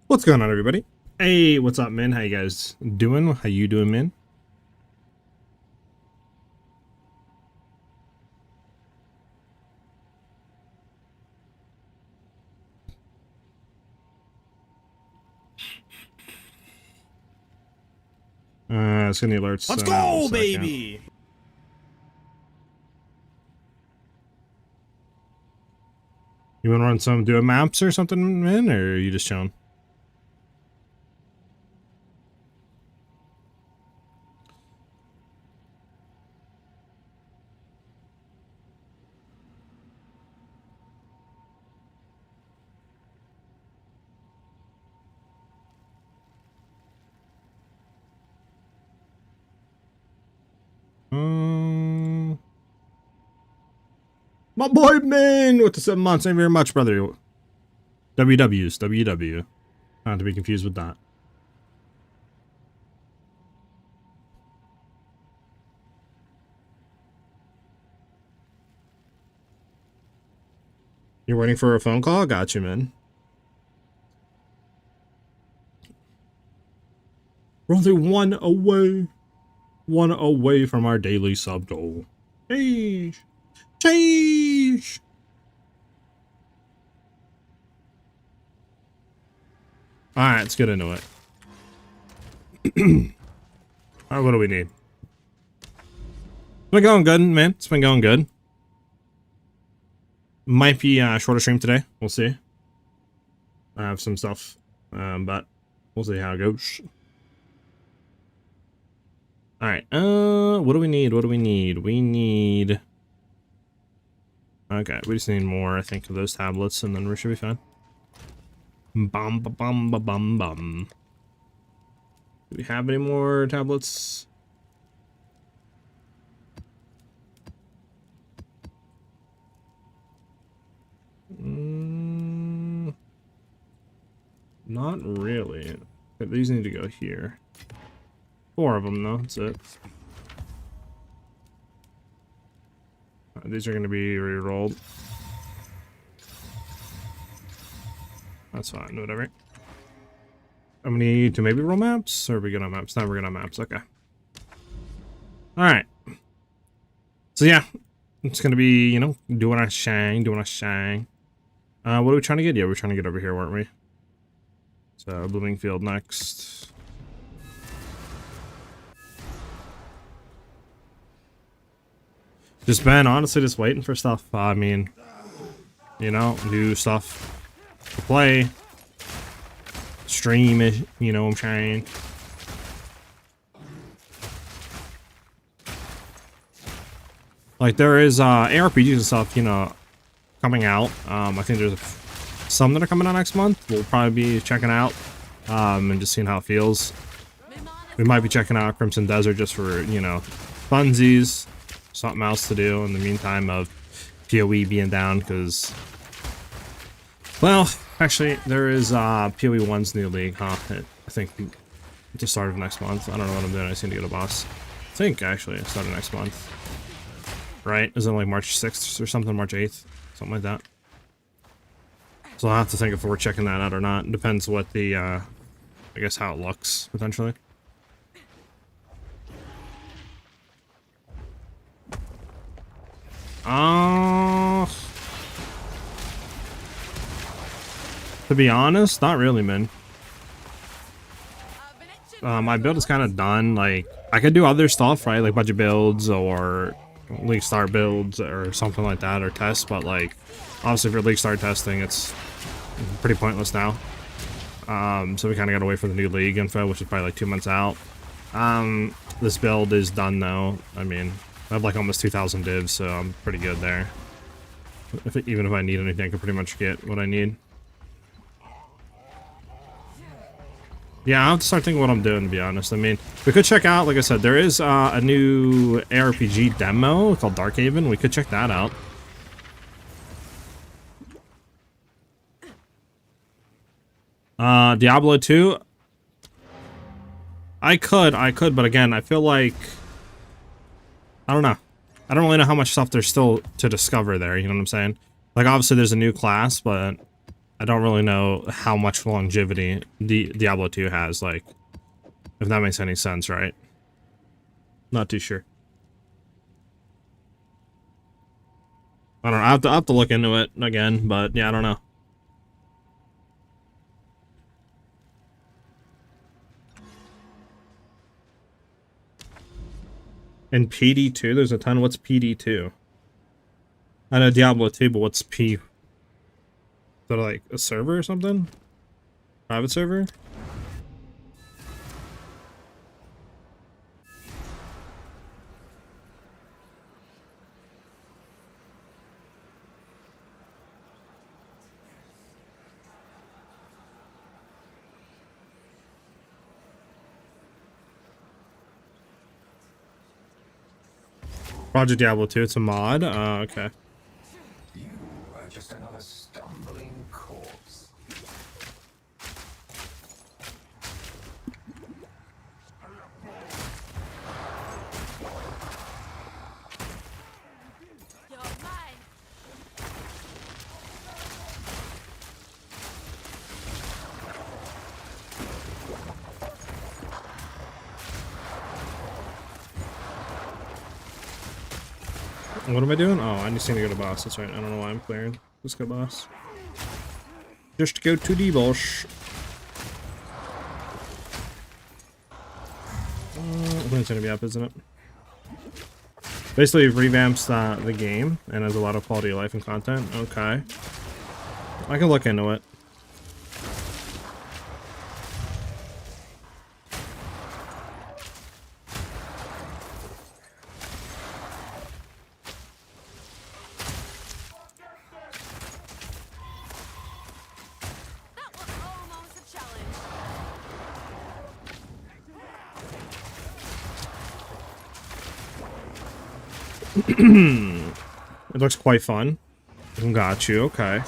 What's going on, everybody? Hey, what's up, man? How you guys doing? How you doing, man? It's gonna alerts. Let's go, baby! You wanna run some do maps or something, man, or are you just chilling? My boy, man, with the 7 months. Thank you very much, brother. WW's WW. Not to be confused with that. You're waiting for a phone call? Got you, man. We're only one away from our daily sub goal. Change. Alright, let's get into it. Alright, what do we need? It's been going good, man. It's been going good. Might be a shorter stream today. We'll see. I have some stuff, but we'll see how it goes. Alright, what do we need? We need... Okay, we just need more, I think, of those tablets, and then we should be fine. Bum, ba, bum, ba, bum, bum. Do we have any more tablets? Not really. These need to go here. 4 of them, though. That's it. These are going to be re-rolled. That's fine, whatever. I'm going to need to maybe roll maps? Or are we good on maps? No, we're good on maps. Okay. Alright. So yeah. It's going to be, you know, doing our shang. What are we trying to get? Yeah, we're trying to get over here, weren't we? So, Bloomingfield next. Just been honestly just waiting for stuff. I mean, you know, new stuff to play, stream it, you know what I'm trying. Like there is ARPGs and stuff, you know, coming out. I think there's some that are coming out next month. We'll probably be checking out and just seeing how it feels. We might be checking out Crimson Desert just for, you know, funsies. Something else to do in the meantime of PoE being down, because, well, actually there is PoE 1's new league, huh? I think at the start of next month. I don't know what I'm doing. I just need to get a boss. I think actually start of next month, right? Is it like March 6th or something? March 8th, something like that. So I'll have to think if we're checking that out or not. It depends what the I guess how it looks potentially. To be honest, not really, man. My build is kind of done. Like, I could do other stuff, right? Like budget builds or League Star builds or something like that, or tests, but like, obviously for League Star testing, it's pretty pointless now. So we kind of got to wait for the new league info, which is probably like 2 months out. This build is done though. I mean, I have like almost 2,000 divs, so I'm pretty good there. Even if I need anything, I can pretty much get what I need. Yeah, I'll have to start thinking what I'm doing, to be honest. I mean, we could check out, like I said, there is a new ARPG demo called Darkhaven. We could check that out. Diablo 2. I could, but again, I feel like, I don't know. I don't really know how much stuff there's still to discover there, you know what I'm saying? Like, obviously there's a new class, but I don't really know how much longevity Diablo 2 has, like, if that makes any sense, right? Not too sure. I don't know. I'll have to look into it again, but yeah, I don't know. In PD2, there's a ton. What's PD2? I know Diablo 2, but what's P? Is that like a server or something? Private server? Project Diablo 2, it's a mod? Okay. You are just another stumbling corpse. You're mine. What am I doing? Oh, I just need to go to boss. That's right. I don't know why I'm clearing. Let's go boss. Just go to the boss. I think it's gonna be up, isn't it? Basically, it revamps the game and has a lot of quality of life and content. Okay. I can look into it. That was almost a challenge. It looks quite fun. Got you. Okay.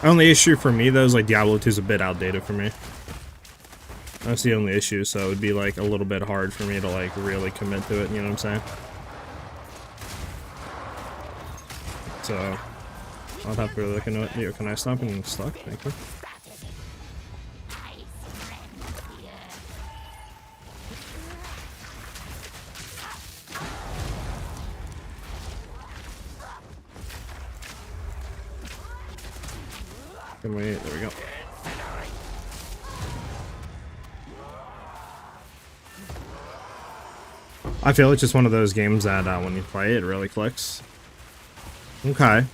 Only issue for me though is like Diablo 2 is a bit outdated for me. That's the only issue, so it would be like a little bit hard for me to like really commit to it, you know what I'm saying? So I'll have to look into it. Yo, can I stop being stuck? Thank you. Can we? There we go. I feel it's just one of those games that when you play it really clicks. Okay.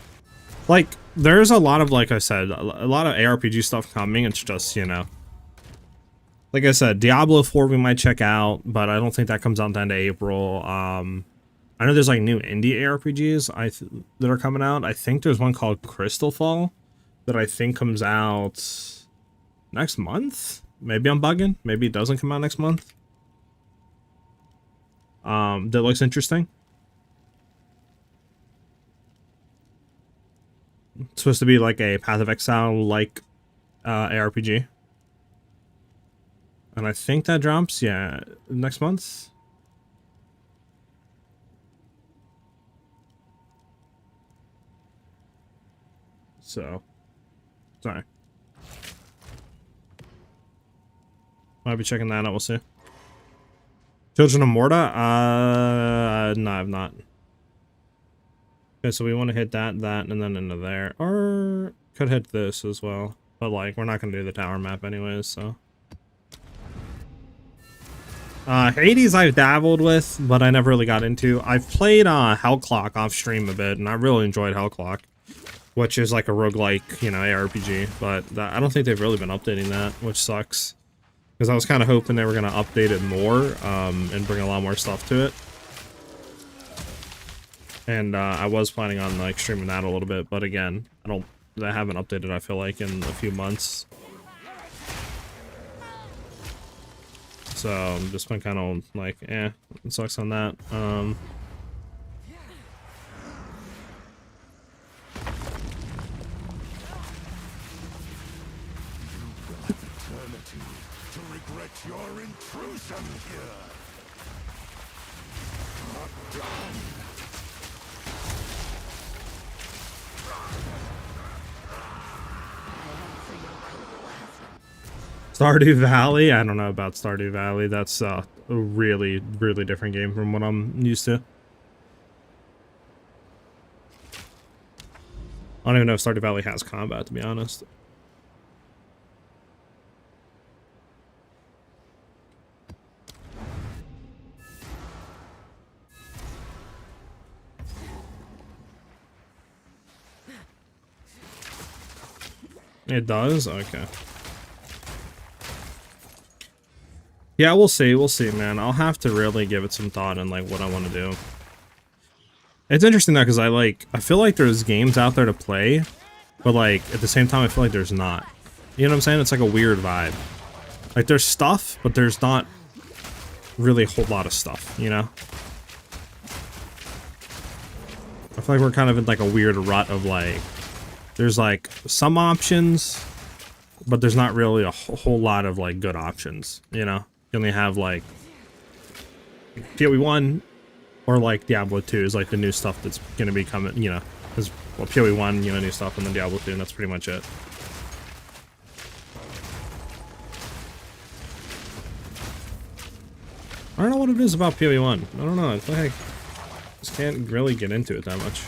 Like, there's a lot of, like I said, a lot of ARPG stuff coming. It's just, you know. Like I said, Diablo 4 we might check out, but I don't think that comes out the end of April. I know there's like new indie ARPGs that are coming out. I think there's one called Crystal Fall that I think comes out next month. Maybe I'm bugging. Maybe it doesn't come out next month. That looks interesting. It's supposed to be like a Path of Exile like ARPG. And I think that drops, yeah, next month. So, sorry. Might be checking that out, we'll see. Children of Morta? No, I've not. Okay, so we want to hit that, and then into there. Or could hit this as well. But, like, we're not going to do the tower map anyways, so. Hades I've dabbled with, but I never really got into. I've played Hellclock off stream a bit, and I really enjoyed Hellclock, which is like a roguelike, you know, ARPG. But I don't think they've really been updating that, which sucks. Because I was kind of hoping they were going to update it more and bring a lot more stuff to it. And I was planning on like streaming that a little bit, but again, I haven't updated, I feel like, in a few months. So I'm just been kind of like, it sucks on that. To regret your intrusion here. Not done. Stardew Valley? I don't know about Stardew Valley. That's a really, really different game from what I'm used to. I don't even know if Stardew Valley has combat, to be honest. It does? Okay. Yeah, we'll see. We'll see, man. I'll have to really give it some thought and, like, what I want to do. It's interesting, though, because I feel like there's games out there to play, but, like, at the same time, I feel like there's not. You know what I'm saying? It's like a weird vibe. Like, there's stuff, but there's not really a whole lot of stuff, you know? I feel like we're kind of in, like, a weird rut of, like, there's, like, some options, but there's not really a whole lot of, like, good options, you know? You only have, like, PoE 1 or, like, Diablo 2 is, like, the new stuff that's gonna be coming, you know? Because, well, PoE 1, you know, new stuff, and then Diablo 2, and that's pretty much it. I don't know what it is about PoE 1. I don't know. I feel like I just can't really get into it that much.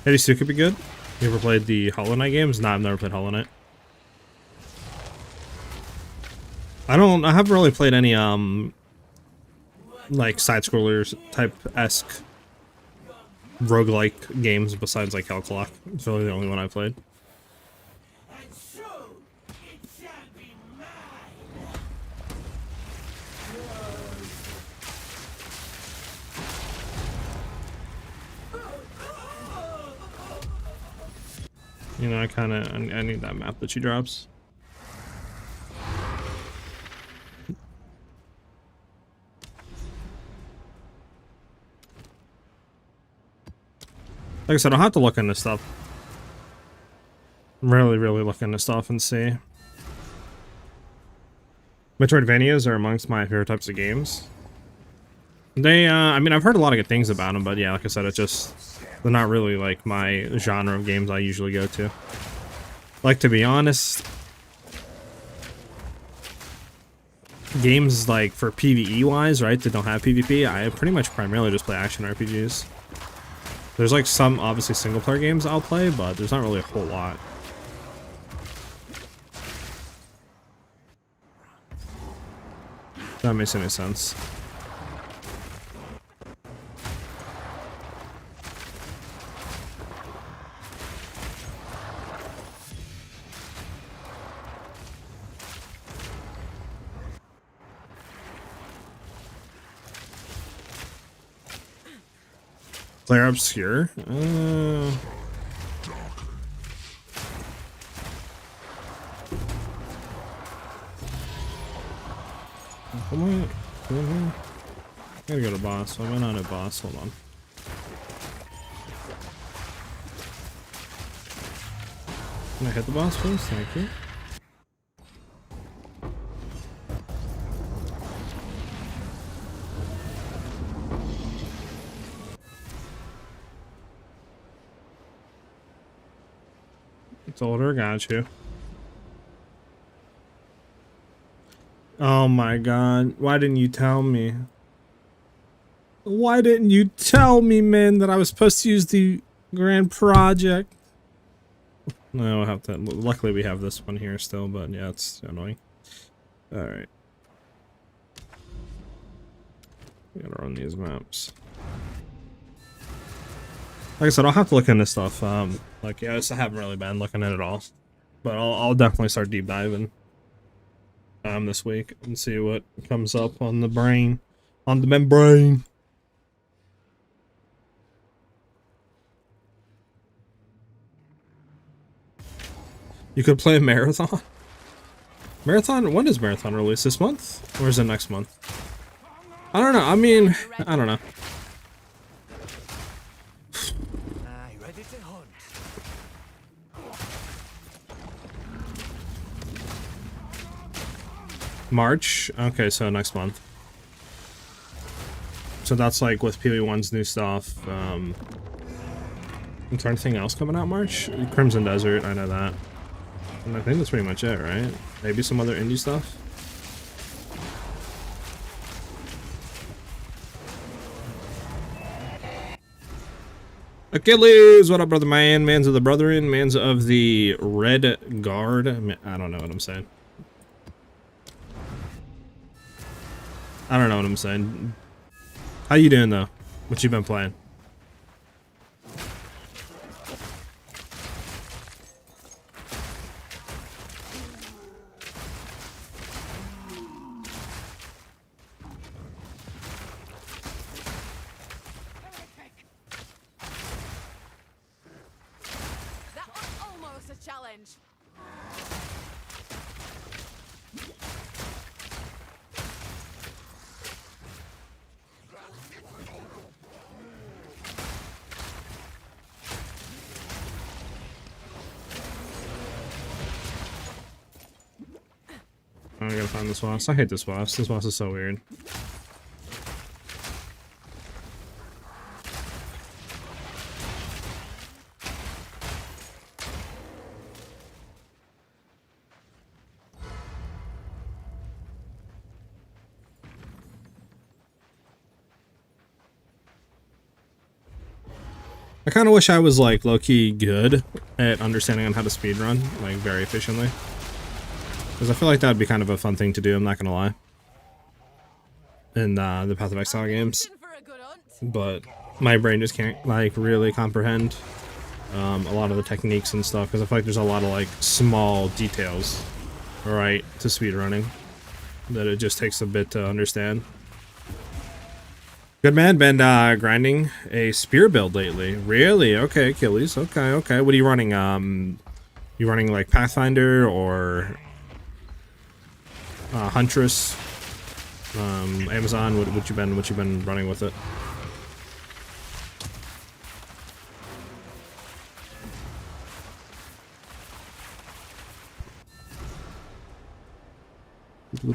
Hades 2 could be good. You ever played the Hollow Knight games? Nah, I've never played Hollow Knight. I haven't really played any, like, side-scrollers type-esque roguelike games besides, like, Hell Clock. It's really the only one I've played. You know, I need that map that she drops. Like I said, I'll have to look into stuff. Really, really look into stuff and see. Metroidvanias are amongst my favorite types of games. They, I mean, I've heard a lot of good things about them, but yeah, like I said, they're not really, like, my genre of games I usually go to. Like, to be honest, games, like, for PvE-wise, right, that don't have PvP, I pretty much primarily just play action RPGs. There's, like, some, obviously, single-player games I'll play, but there's not really a whole lot. If that makes any sense. Player obscure? Come on. I gotta go to boss. Why am I not at boss? Hold on. Can I hit the boss, please? Thank you. Told her, got you. Oh my god, why didn't you tell me? Why didn't you tell me, man, that I was supposed to use the Grand Project? No, we'll have to. Luckily, we have this one here still, but yeah, it's annoying. Alright. We gotta run these maps. Like I said, I'll have to look into stuff. Like, yeah, I just haven't really been looking at it all. But I'll definitely start deep diving this week and see what comes up on the brain. On the membrane. You could play a marathon? Marathon? When is marathon release? This month? Or is it next month? I don't know. I mean, I don't know. March? Okay, so next month. So that's like with PoE 1's new stuff. Is there anything else coming out March? Crimson Desert, I know that. And I think that's pretty much it, right? Maybe some other indie stuff? Achilles, what up, brother man? Mans of the Brethren, mans of the Red Guard. I don't know what I'm saying. I don't know what I'm saying. How you doing though? What you been playing? That was almost a challenge. Oh, I gotta find this wasp. I hate this wasp. This wasp is so weird. I kind of wish I was like low-key good at understanding on how to speedrun, like very efficiently. Because I feel like that would be kind of a fun thing to do, I'm not gonna lie. In the Path of Exile games. For a good hunt. But my brain just can't like really comprehend a lot of the techniques and stuff, because I feel like there's a lot of like small details, right, to speedrunning that it just takes a bit to understand. Good man, been grinding a spear build lately. Really? Okay, Achilles. Okay, okay. What are you running? You running like Pathfinder or Huntress? Amazon. What you been running with it?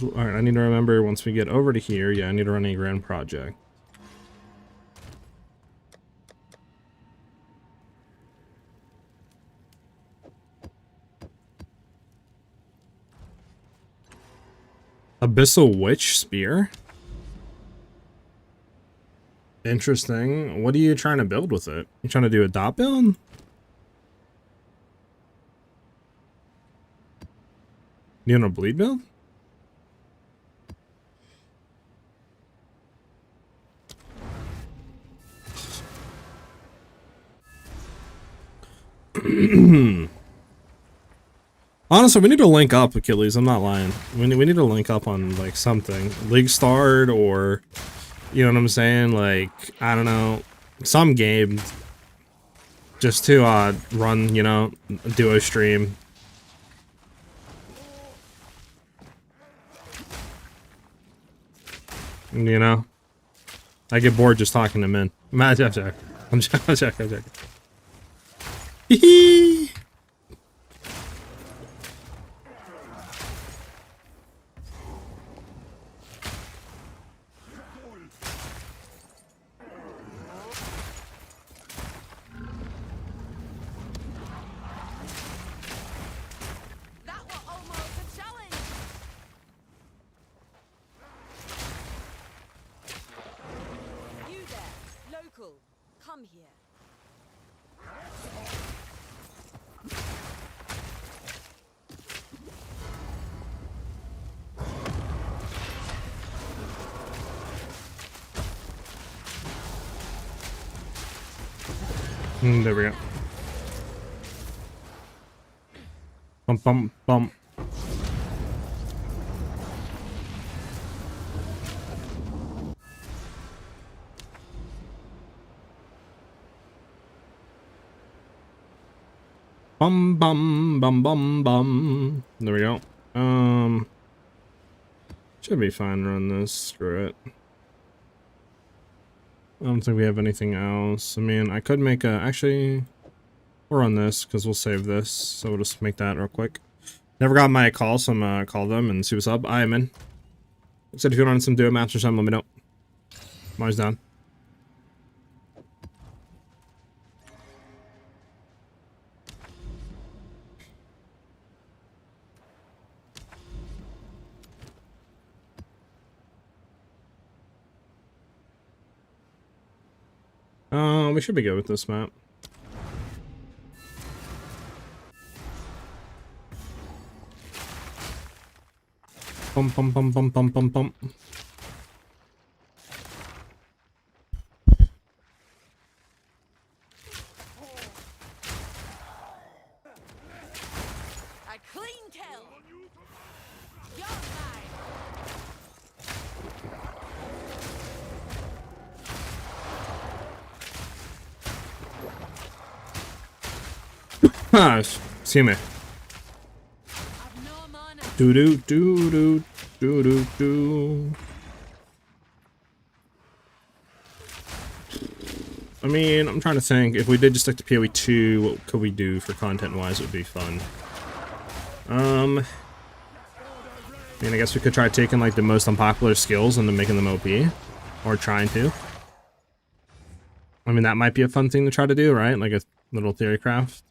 All right. I need to remember once we get over to here. Yeah, I need to run a grand project. Abyssal Witch Spear? Interesting. What are you trying to build with it? You trying to do a dot build? You want a bleed build? Honestly, we need to link up, Achilles. I'm not lying. We need to link up on like something, League Start, or you know what I'm saying? Like, I don't know, some game, just to run, you know, a duo stream. You know, I get bored just talking to men. I'm joking. I'm joking. Hee hee. That was almost a challenge. You there, local, come here. There we go. Bump, bump, bump. Bum, bum, bum, bum, bum. There we go. Should be fine to run this. Screw it. I don't think we have anything else. I mean, I could make a... Actually, we'll run this, because we'll save this. So we'll just make that real quick. Never got my call, so I'm gonna call them and see what's up. I'm in. Said if you want some duo maps or something, let me know. I'm always down. We should be good with this map. Bum bum bum bum bum bum bum. A clean kill. You're mine. Ah, see me. I've no mana. Do do do do do do do. I mean, I'm trying to think. If we did just stick to PoE 2, what could we do for content-wise? Would be fun. I mean, I guess we could try taking like the most unpopular skills and then making them OP, or trying to. I mean, that might be a fun thing to try to do, right? Like a little theory craft,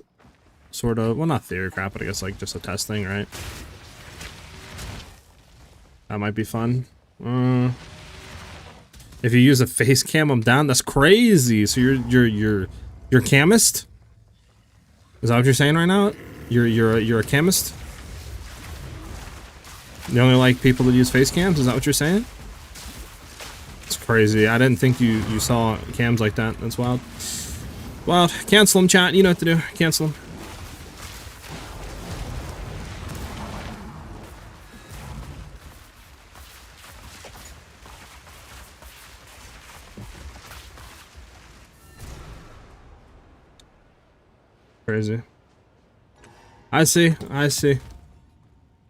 sort of. Well, not theory craft, but I guess like just a test thing, right? That might be fun. If you use a face cam, I'm down. That's crazy. So you're camist? Is that what you're saying right now? You're a chemist? You only like people that use face cams? Is that what you're saying? It's crazy. I didn't think you saw cams like that. That's wild. Wild. Cancel them, chat. You know what to do. Cancel them. Crazy. I see. I see.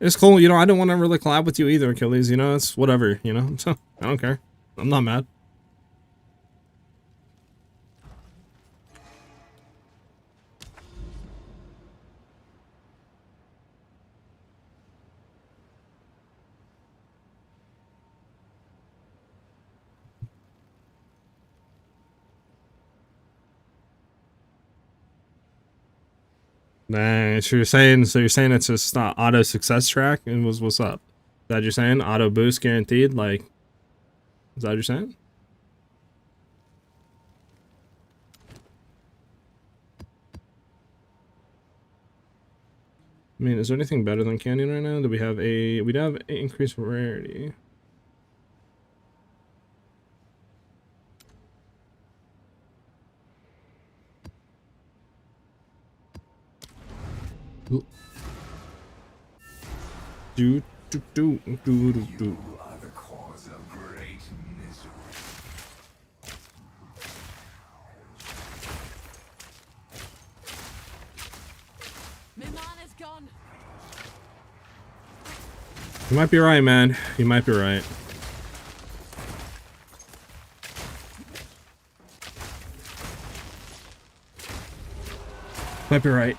It's cool, you know, I don't want to really collab with you either, Achilles, you know, it's whatever, you know, so, I don't care. I'm not mad. Nah, so you're saying it's just not auto success track, and what's up? Is that what you're saying? Auto boost guaranteed? Like, is that what you're saying? I mean, is there anything better than Canyon right now? Do we have we'd have a increased rarity. Do do do do do do. You are the cause of great misery. My mana's gone. You might be right, man. You might be right. Might be right.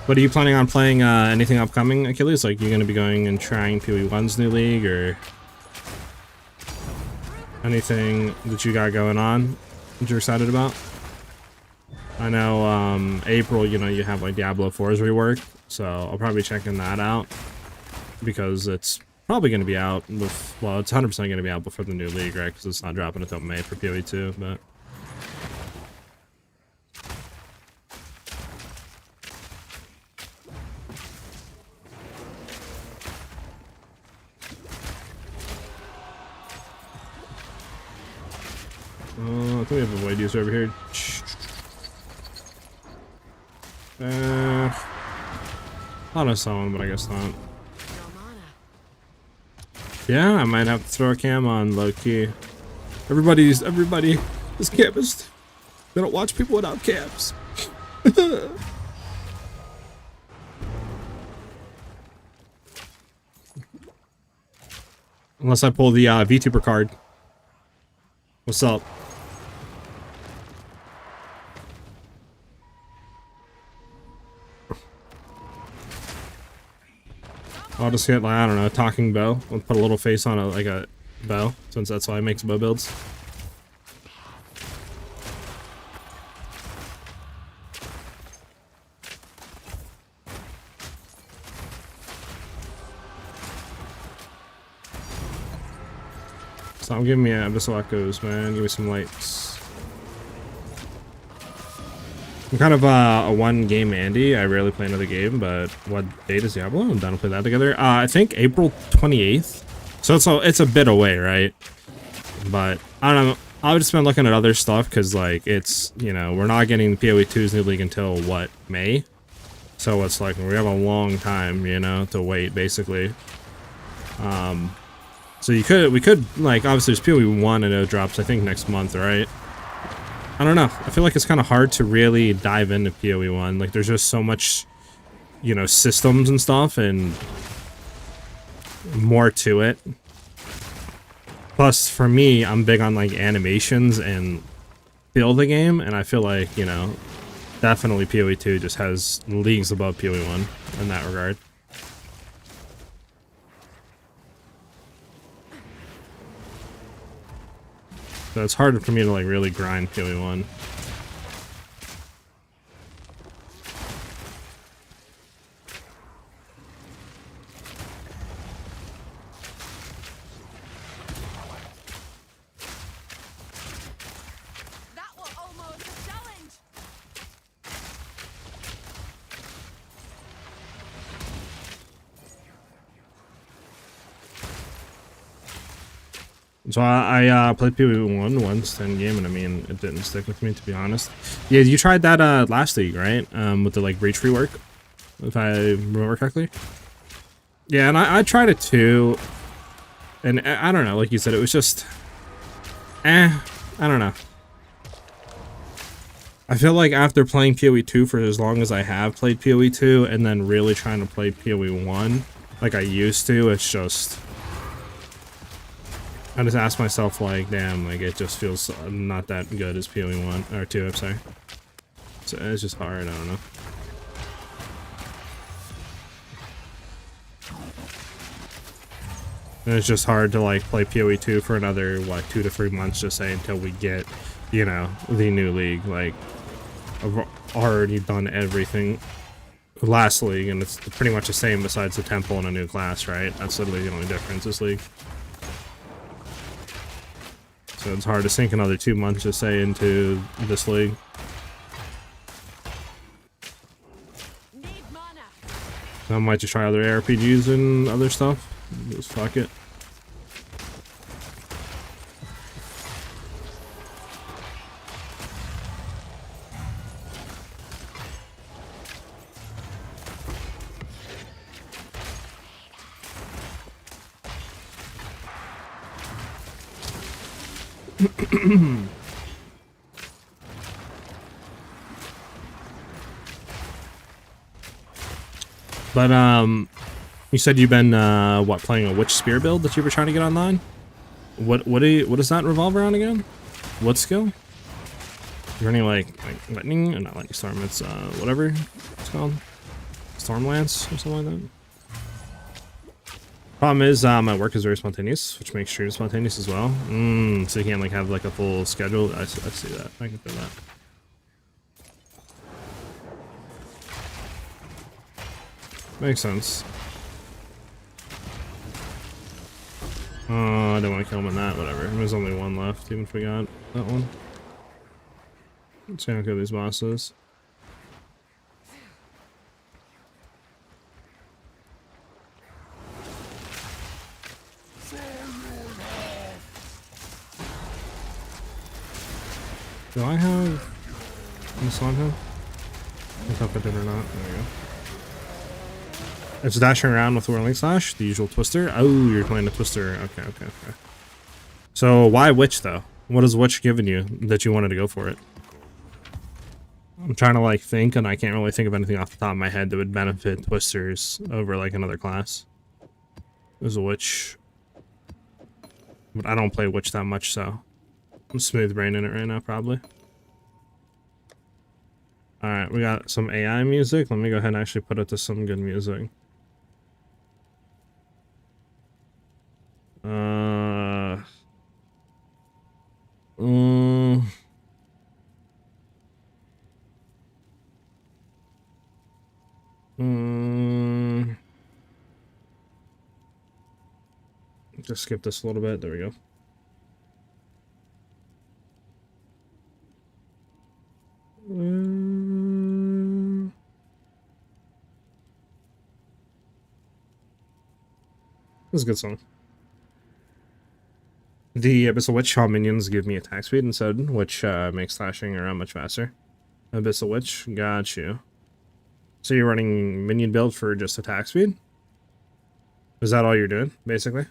But are you planning on playing anything upcoming, Achilles? Like, you gonna be going and trying PoE 1's new league, or anything that you got going on that you're excited about? I know April, you know, you have like Diablo 4's rework, so I'll probably be checking that out because it's probably going to be out with, well, it's 100% going to be out before the new league, right? Because it's not dropping until May for PoE 2, but I think we have a void user over here. Thought I saw one, but I guess not. No mana. Yeah, I might have to throw a cam on low key. Everybody is campist. They don't watch people without cams. Unless I pull the VTuber card. What's up? I'll just get, like, I don't know, a talking bow. I'll put a little face on like a bow, since that's why I make bow builds. Stop giving me Abyssal Echoes, man. Give me some lights. I'm kind of a one-game Andy. I rarely play another game, but what date is Diablo? I'm down to play that together. I think April 28th. So it's a bit away, right? But I don't know. I've just been looking at other stuff because, like, it's, you know, we're not getting the PoE 2's new league until, what, May? So it's like we have a long time, you know, to wait, basically. So we could, like, obviously there's PoE 1 and it drops, I think, next month, right? I don't know. I feel like it's kind of hard to really dive into PoE 1. Like, there's just so much, you know, systems and stuff and more to it. Plus, for me, I'm big on, like, animations and feel the game, and I feel like, you know, definitely PoE 2 just has leagues above PoE 1 in that regard. So it's harder for me to, like, really grind PoE 1. That was almost a challenge. So I played PoE 1 once, 10 game, and I mean, it didn't stick with me, to be honest. Yeah, you tried that last league, right? With the, like, breach rework, if I remember correctly. Yeah, and I tried it too, and I don't know, like you said, it was just, I don't know. I feel like after playing PoE 2 for as long as I have played PoE 2, and then really trying to play PoE 1, like I used to, it's just, I just ask myself, like, damn, like, it just feels not that good as PoE 1, or 2, I'm sorry. So it's just hard, I don't know. And it's just hard to, like, play PoE 2 for another, what, 2 to 3 months, just say, until we get, you know, the new league. Like, I've already done everything last league, and it's pretty much the same besides the temple and a new class, right? That's literally the only difference this league. So it's hard to sink another 2 months, just say, into this league. Need mana. I might just try other ARPGs and other stuff. Just fuck it. But you said you've been what, playing a witch spear build that you were trying to get online? What does that revolve around again? What skill? You're running like lightning, or not lightning storm? It's whatever it's called, storm lance or something like that. Problem is, my work is very spontaneous, which makes streams spontaneous as well. So you can't, like, have, like, a full schedule. I see that. I can feel that. Makes sense. Oh, I don't want to kill him in that. Whatever. There's only one left, even if we got that one. Let's see how good these bosses. Do I have this on him? I don't know if I did or not. There we go. It's dashing around with Whirling Slash, the usual Twister. Oh, you're playing a Twister. Okay. So why Witch, though? What has Witch given you that you wanted to go for it? I'm trying to, like, think, and I can't really think of anything off the top of my head that would benefit Twisters over, like, another class. There's a Witch. But I don't play Witch that much, so I'm smooth braining it right now, probably. Alright, we got some AI music. Let me go ahead and actually put it to some good music. Just skip this a little bit. There we go. was a good song. The Abyssal Witch, all minions give me attack speed instead, which makes slashing around much faster. Abyssal Witch, got you. So you're running minion build for just attack speed? Is that all you're doing, basically?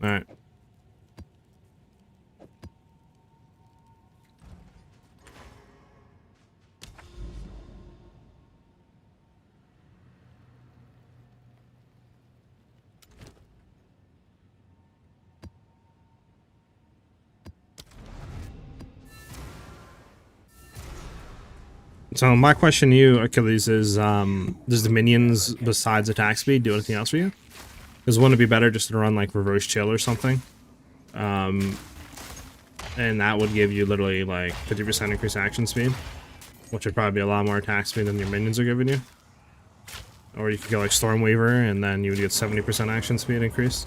Alright. So my question to you, Achilles, is does the minions besides attack speed do anything else for you? Because wouldn't it be better just to run like reverse chill or something? And that would give you literally like 50% increased action speed, which would probably be a lot more attack speed than your minions are giving you. Or you could go like Stormweaver and then you would get 70% action speed increase.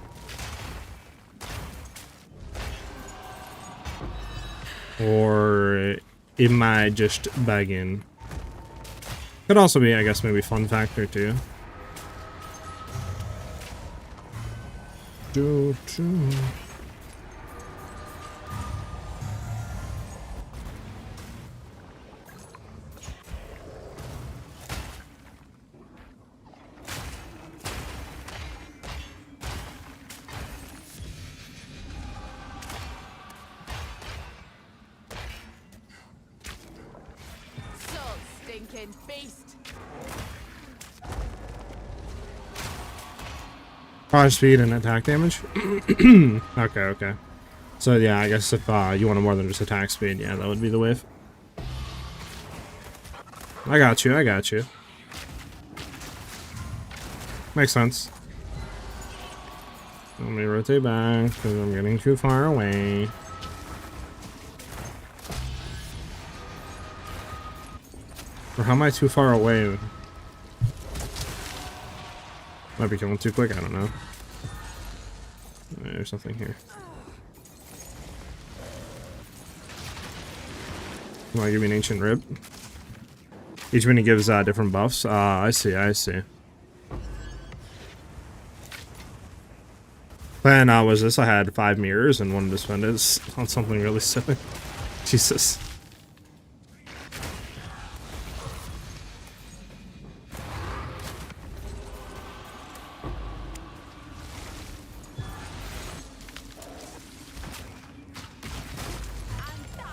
Or am I just begging? Could also be, I guess, maybe fun factor too. So stinking beast. Fire speed and attack damage. Okay. So yeah, I guess if you want more than just attack speed, yeah, that would be the wave. I got you. Makes sense. Let me rotate back because I'm getting too far away. Or how am I too far away? Might be killing too quick, I don't know. There's something here. Come on, give me an ancient rib. Each mini gives different buffs. I see. Plan was this: I had 5 mirrors and wanted to spend it on something really silly. Jesus. And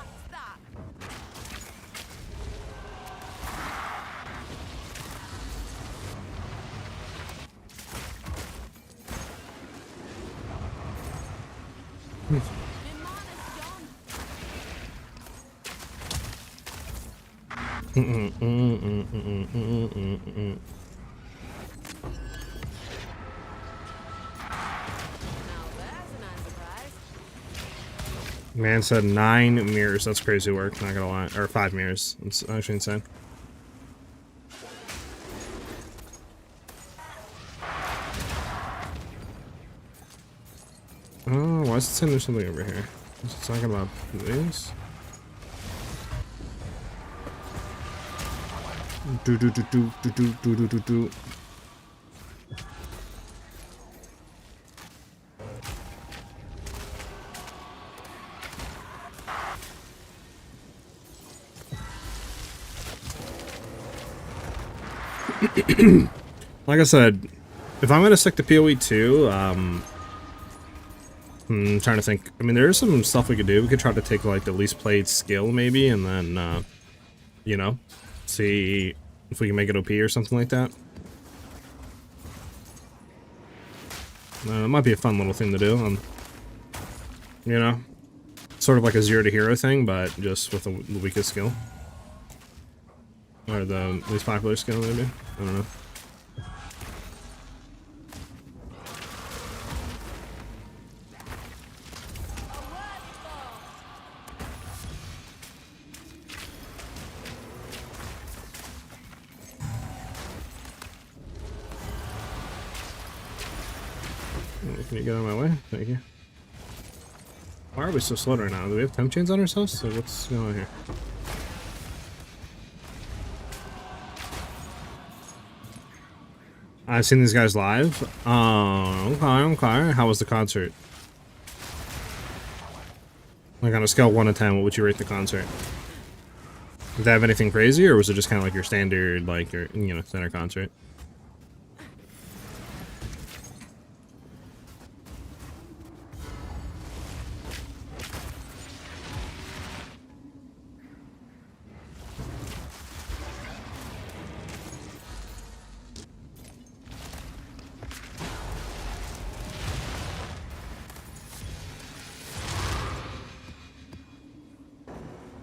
that's that. My mana's gone. Now there's a nice surprise. Man said 9 mirrors. That's crazy work, not gonna lie. Or 5 mirrors. It's actually insane. Oh, why is it saying there's something over here? Is it talking about this? Do. Like I said, if I'm gonna stick to PoE 2, I'm trying to think. I mean, there is some stuff we could do. We could try to take like the least played skill maybe, and then you know, see if we can make it OP or something like that. It might be a fun little thing to do. You know, sort of like a 0 to hero thing, but just with the weakest skill. Or the least popular skill, maybe? I don't know. Can you get out of my way? Thank you. Why are we so slow right now? Do we have temp chains on ourselves? So what's going on here? I've seen these guys live. Okay. How was the concert? Like on a scale of 1 to 10, what would you rate the concert? Did they have anything crazy, or was it just kind of like your standard, like your, you know, center concert?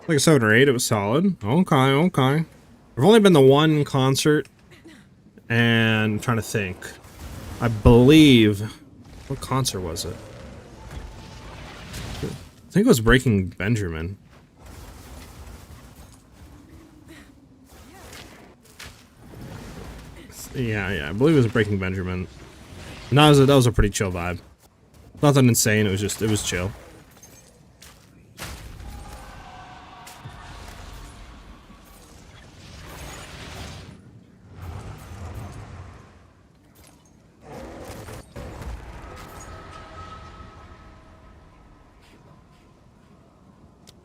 Like a 7 or 8, it was solid. Okay. I've only been to one concert, and I'm trying to think. I believe, what concert was it? I think it was Breaking Benjamin. Yeah, I believe it was Breaking Benjamin. And that was a pretty chill vibe. Nothing insane, it was chill.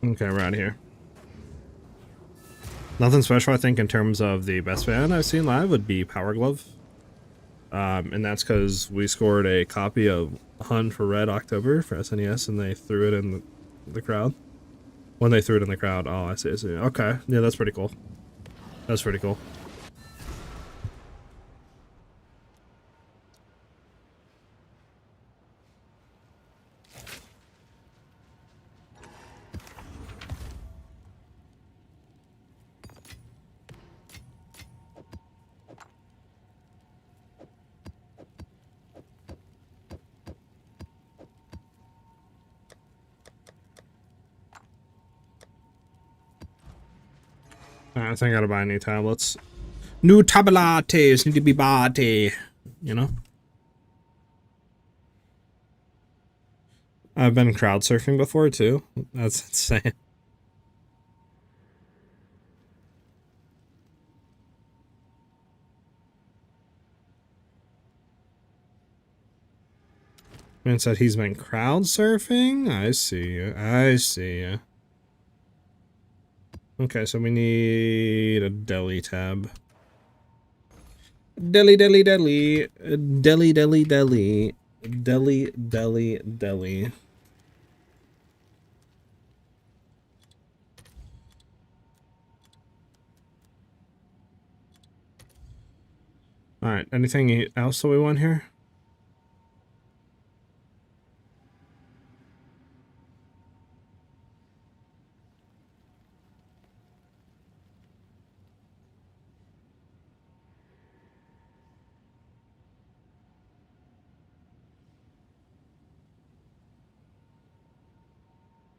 Okay, we're out of here. Nothing special, I think, in terms of the best band I've seen live would be Power Glove. And that's because we scored a copy of Hunt for Red October for SNES, and they threw it in the crowd. When they threw it in the crowd, oh, I see. Okay, yeah, that's pretty cool. That's pretty cool. I think I gotta buy new tablets. New tablates need to be bought, you know? I've been crowd surfing before too. That's insane. Man said he's been crowd surfing? I see you. Okay, so we need a deli tab. Deli. Alright, anything else that we want here?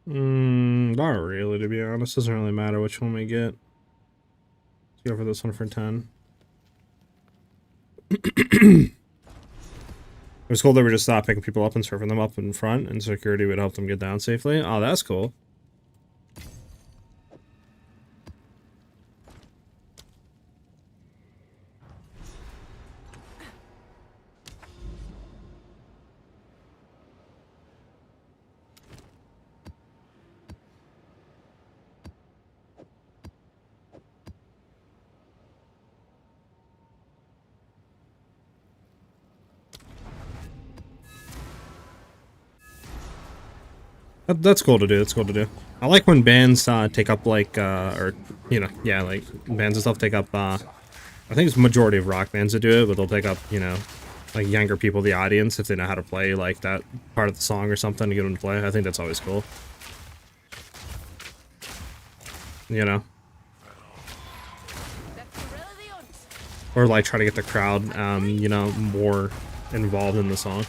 Not really, to be honest. Doesn't really matter which one we get. Let's go for this one for 10. It was cool they were just picking people up and surfing them up in front, and security would help them get down safely. Oh, that's cool. That's cool to do. That's cool to do. I like when bands take up like or you know, yeah, like bands and stuff take up I think it's majority of rock bands that do it, but they'll take up, you know, like younger people, the audience, if they know how to play like that part of the song or something to get them to play. I think that's always cool. You know? Or like try to get the crowd you know, more involved in the song.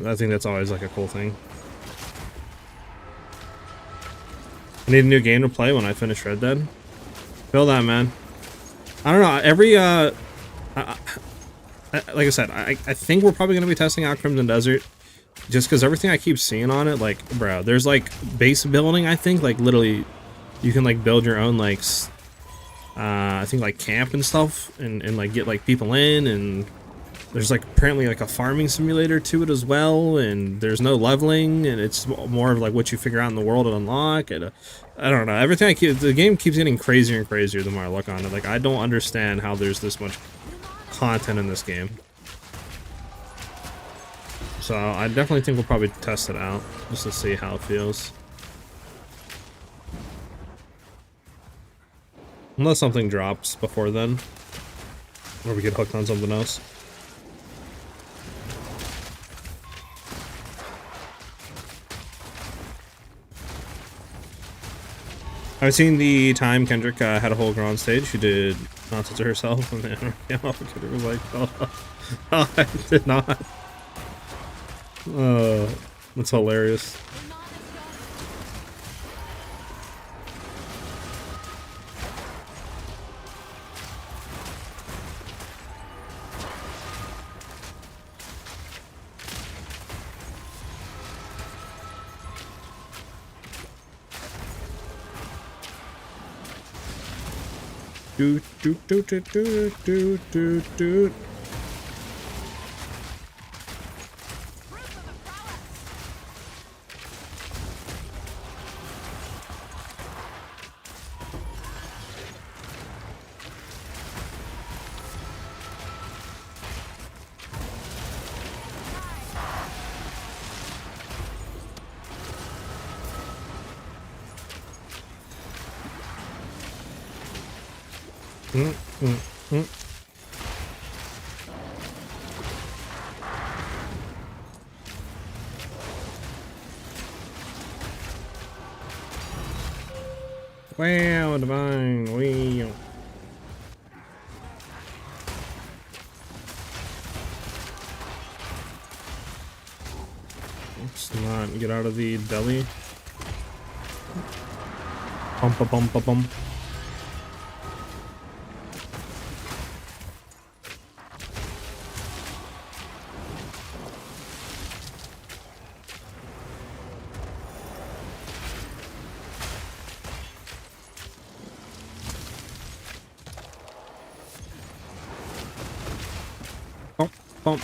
I think that's always like a cool thing. I need a new game to play when I finish Red Dead. Feel that, man. I don't know, every like I said, I think we're probably gonna be testing out Crimson Desert, just because everything I keep seeing on it, like, bro, there's like base building. I think like literally, you can like build your own like, I think like camp and stuff, and like get like people in, and there's like apparently like a farming simulator to it as well, and there's no leveling, and it's more of like what you figure out in the world and unlock. And I don't know, everything the game keeps getting crazier and crazier the more I look on it. Like, I don't understand how there's this much content in this game. So I definitely think we'll probably test it out just to see how it feels. Unless something drops before then, or we get hooked on something else. I've seen the time Kendrick had a whole girl on stage. She did nonsense to herself, and then came off and Kendrick was like, oh, I did not. That's hilarious. Do do do do do do do do. Wow, divine, wow. Let's not get out of the deli. Bum ba bum ba bum. Bump, bump.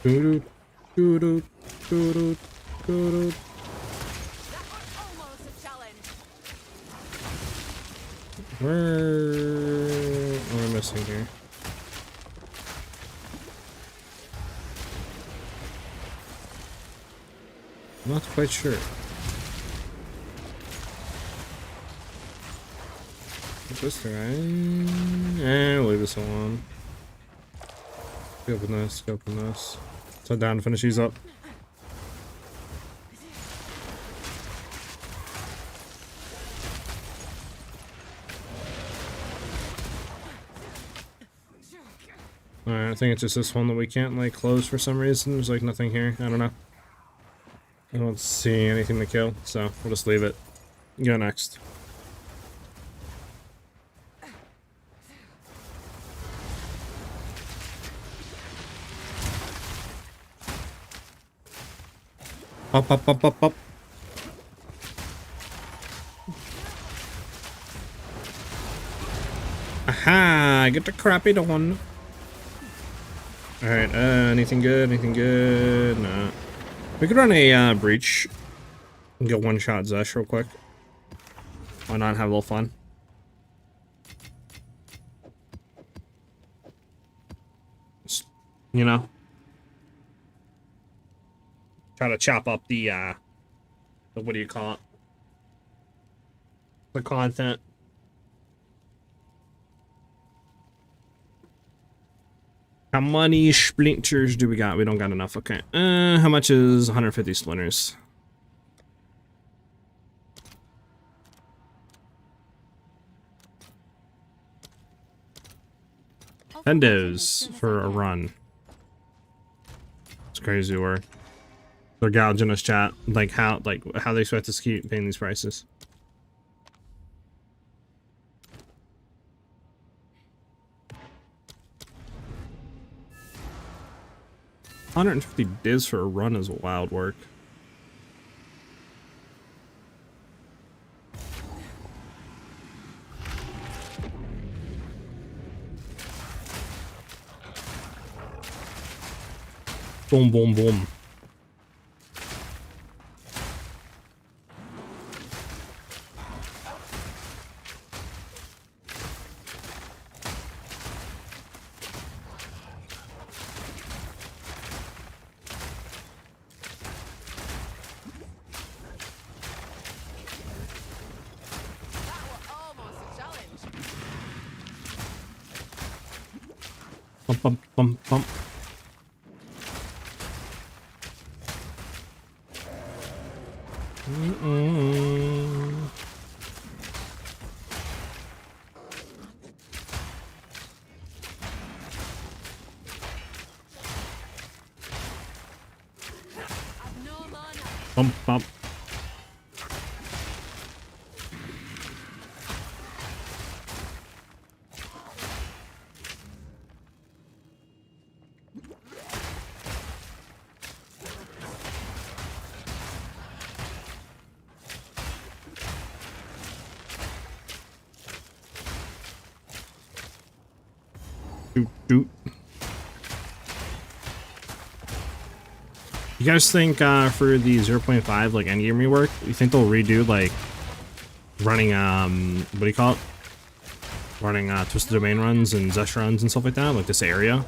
Doo doo doo doo doo doo doo. That was almost a challenge. Where am I missing here? I'm not quite sure. What's this thing? We'll leave this alone. Go open this, go open this. Set down, finish these up. Alright, I think it's just this one that we can't, like, close for some reason. There's, like, nothing here. I don't know. I don't see anything to kill, so we'll just leave it. Go next. Up, up, up, up, up. Aha! Get the crappy one. Alright, anything good? Anything good? Nah. We could run a breach and get one shot Zesh real quick. Why not have a little fun? Just, you know, try to chop up the what do you call it? The content. How many splinters do we got? We don't got enough. Okay. How much is 150 splinters? Pendos for a run. It's crazy work. They're gouging us, chat. Like how they expect us to keep paying these prices. $150 for a run is wild work. Boom, boom, boom. Bump, bump, bump, bump. Bump, bump. Doot, doot. You guys think for the 0.5 like endgame rework, you think they'll redo like running what do you call it? Running Twisted Domain runs and Zesh runs and stuff like that, like this area?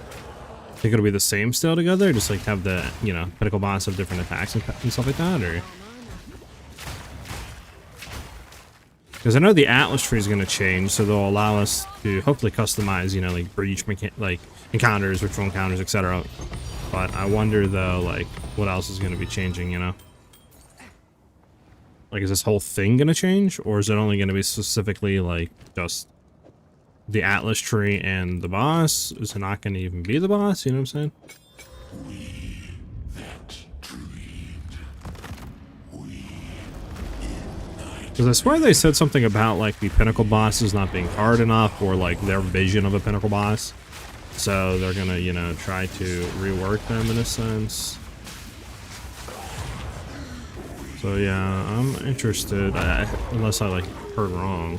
Think it'll be the same still together, just like have the, you know, pinnacle boss have different attacks and stuff like that, or? Because I know the Atlas tree is going to change, so they'll allow us to hopefully customize, you know, like breach like encounters, ritual encounters, etc. But I wonder though, like, what else is going to be changing, you know? Like, is this whole thing going to change, or is it only going to be specifically like just the Atlas tree and the boss? Is it not going to even be the boss? You know what I'm saying? Because I swear they said something about like the pinnacle bosses not being hard enough, or like their vision of a pinnacle boss. So they're gonna, you know, try to rework them in a sense. So yeah, I'm interested, unless I like heard wrong,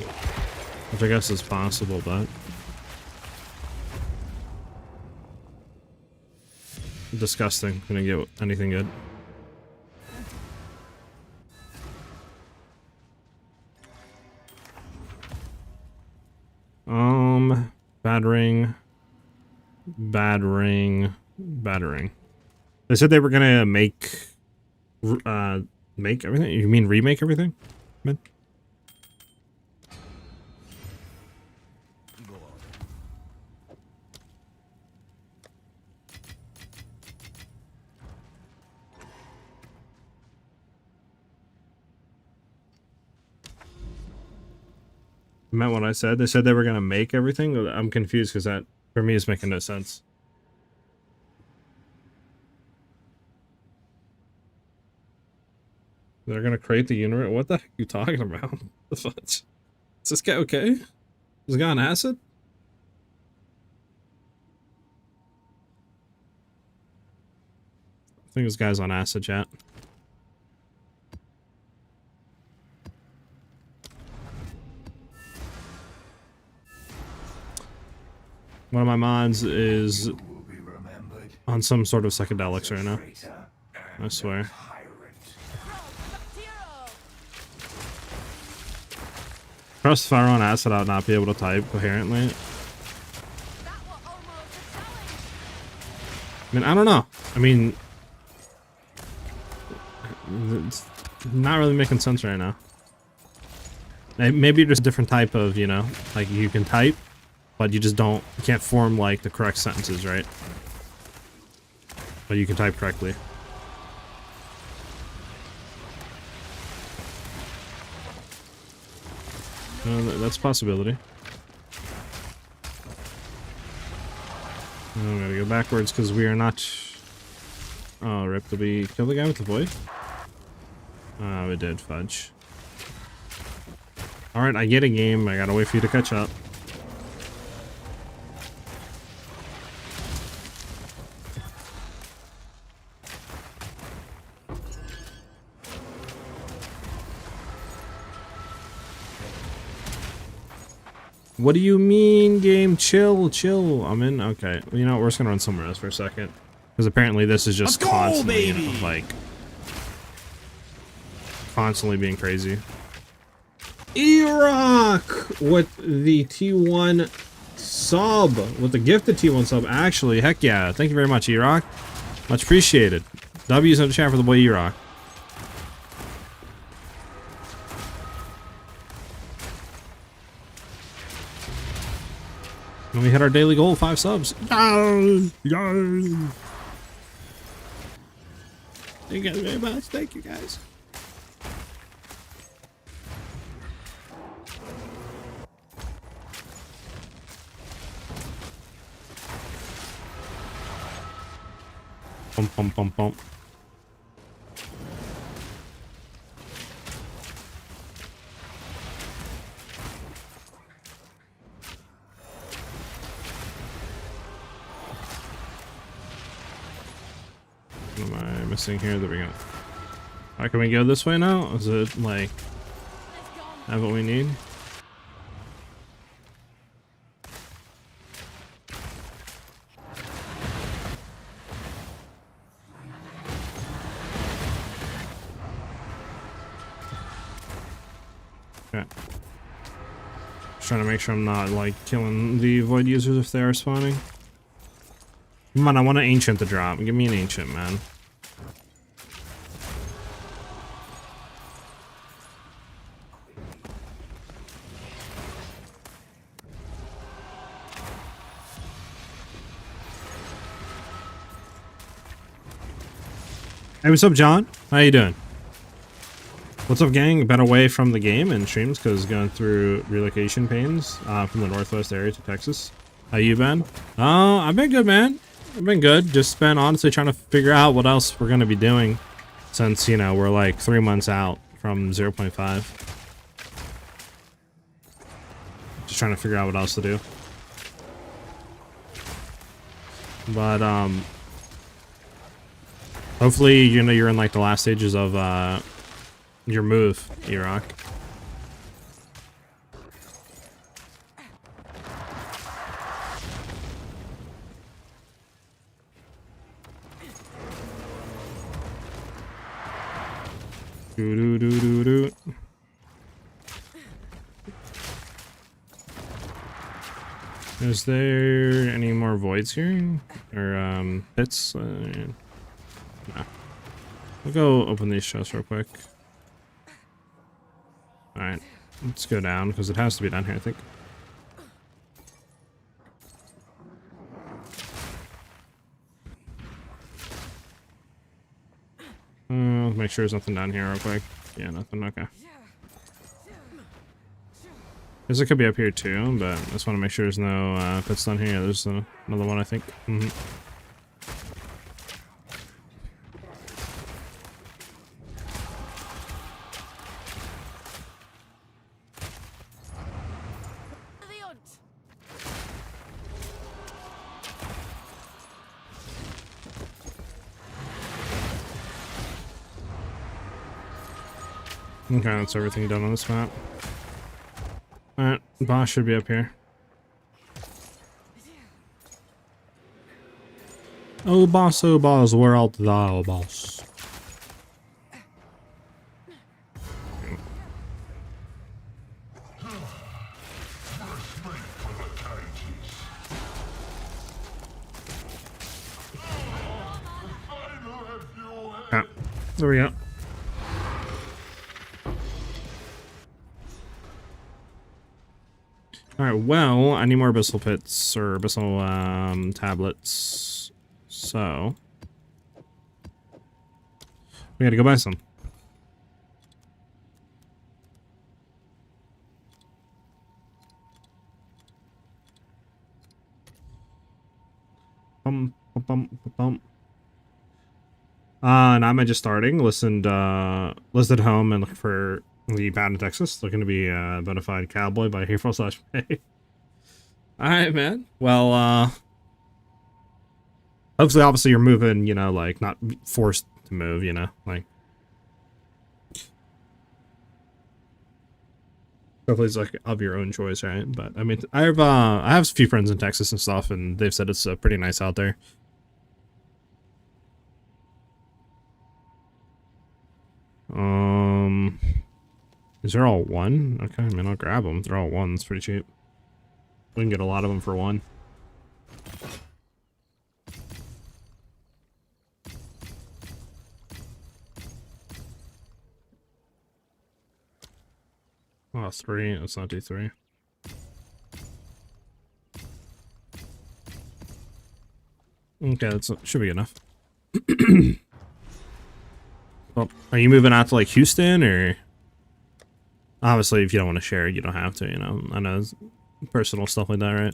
which I guess is possible, but disgusting. Gonna get anything good. Battering. They said they were gonna make everything? You mean remake everything? Man? I meant what I said. They said they were gonna make everything. I'm confused because that, for me, is making no sense. They're gonna create the universe. What the heck are you talking about? The fudge? Is this guy okay? Is this guy on acid? I think this guy's on acid, chat. One of my mods is on some sort of psychedelics right now. I swear. Trust fire on acid, I would not be able to type coherently. I mean, I don't know. I mean, it's not really making sense right now. Maybe just a different type of, you know, like you can type, but you just you can't form like the correct sentences, right? But you can type correctly. That's a possibility. I'm gonna go backwards because we are not. Oh, rip! Did we kill the guy with the void? Oh, we did. Fudge. All right, I get a game. I gotta wait for you to catch up. What do you mean, game? Chill, chill. I'm in. Okay. Well, you know what? We're just gonna run somewhere else for a second, because apparently this is just constantly, you know, like, constantly being crazy. Iraq with the T1 sub, with the gifted T1 sub. Actually, heck yeah! Thank you very much, Iraq. Much appreciated. W's in the chat for the boy Iraq. And we hit our daily goal, 5 subs. Thank you guys very much. Thank you guys. Pum pum pum pum. What am I missing here? There we go. Alright, can we go this way now? Is it like have what we need? Okay. Just trying to make sure I'm not like killing the void users if they are spawning. Come on, I want an ancient to drop. Give me an ancient, man. Hey, what's up, John? How you doing? What's up, gang? Been away from the game and streams because going through relocation pains from the northwest area to Texas. How you been? I've been good, man. I've been good. Just been honestly trying to figure out what else we're gonna be doing since, you know, we're like 3 months out from 0.5. Just trying to figure out what else to do. But hopefully, you know, you're in like the last stages of your move, Iraq. Do do do do do. Is there any more voids here, or pits? No. We'll go open these chests real quick. All right, let's go down because it has to be down here, I think. Make sure there's nothing down here real quick. Yeah, nothing. Okay. Guess it could be up here too, but I just want to make sure there's no pits down here. Yeah, there's another one, I think. Okay, that's everything done on this map. Alright, boss should be up here. Oh boss, where art thou, boss? Ah, there we go. Alright, well, I need more abyssal pits or abyssal tablets. So we gotta go buy some. Bum, bum, bum, bum. And I'm just starting. Listened home and looked for the Bad in Texas. Looking to be a bona fide cowboy by April/May. Alright, man. Well, hopefully, obviously, you're moving, you know, like, not forced to move, you know, like. Hopefully it's like of your own choice, right? But I mean, I have a few friends in Texas and stuff, and they've said it's pretty nice out there. Is there all one? Okay, I mean, I'll grab them. They're all one. It's pretty cheap. We can get a lot of them for one. Oh, 3. Let's not do 3. Okay, that should be enough. Well, are you moving out to like Houston, or obviously if you don't want to share it, you don't have to, you know. I know it's personal stuff like that, right?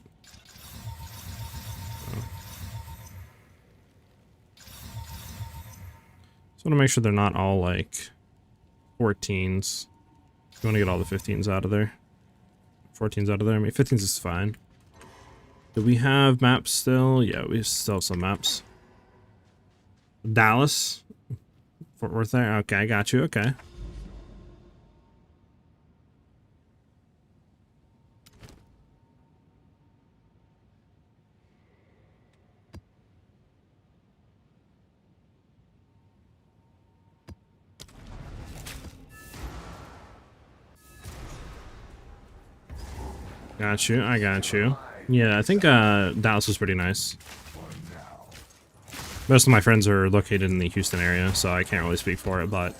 Just want to make sure they're not all like 14s. You want to get all the 15s out of there. 14s out of there. I mean, 15s is fine. Do we have maps still? Yeah, we still have some maps. Dallas. Fort Worth there? Okay, I got you. Okay. Got you. I got you. Yeah, I think Dallas is pretty nice. Most of my friends are located in the Houston area, so I can't really speak for it, but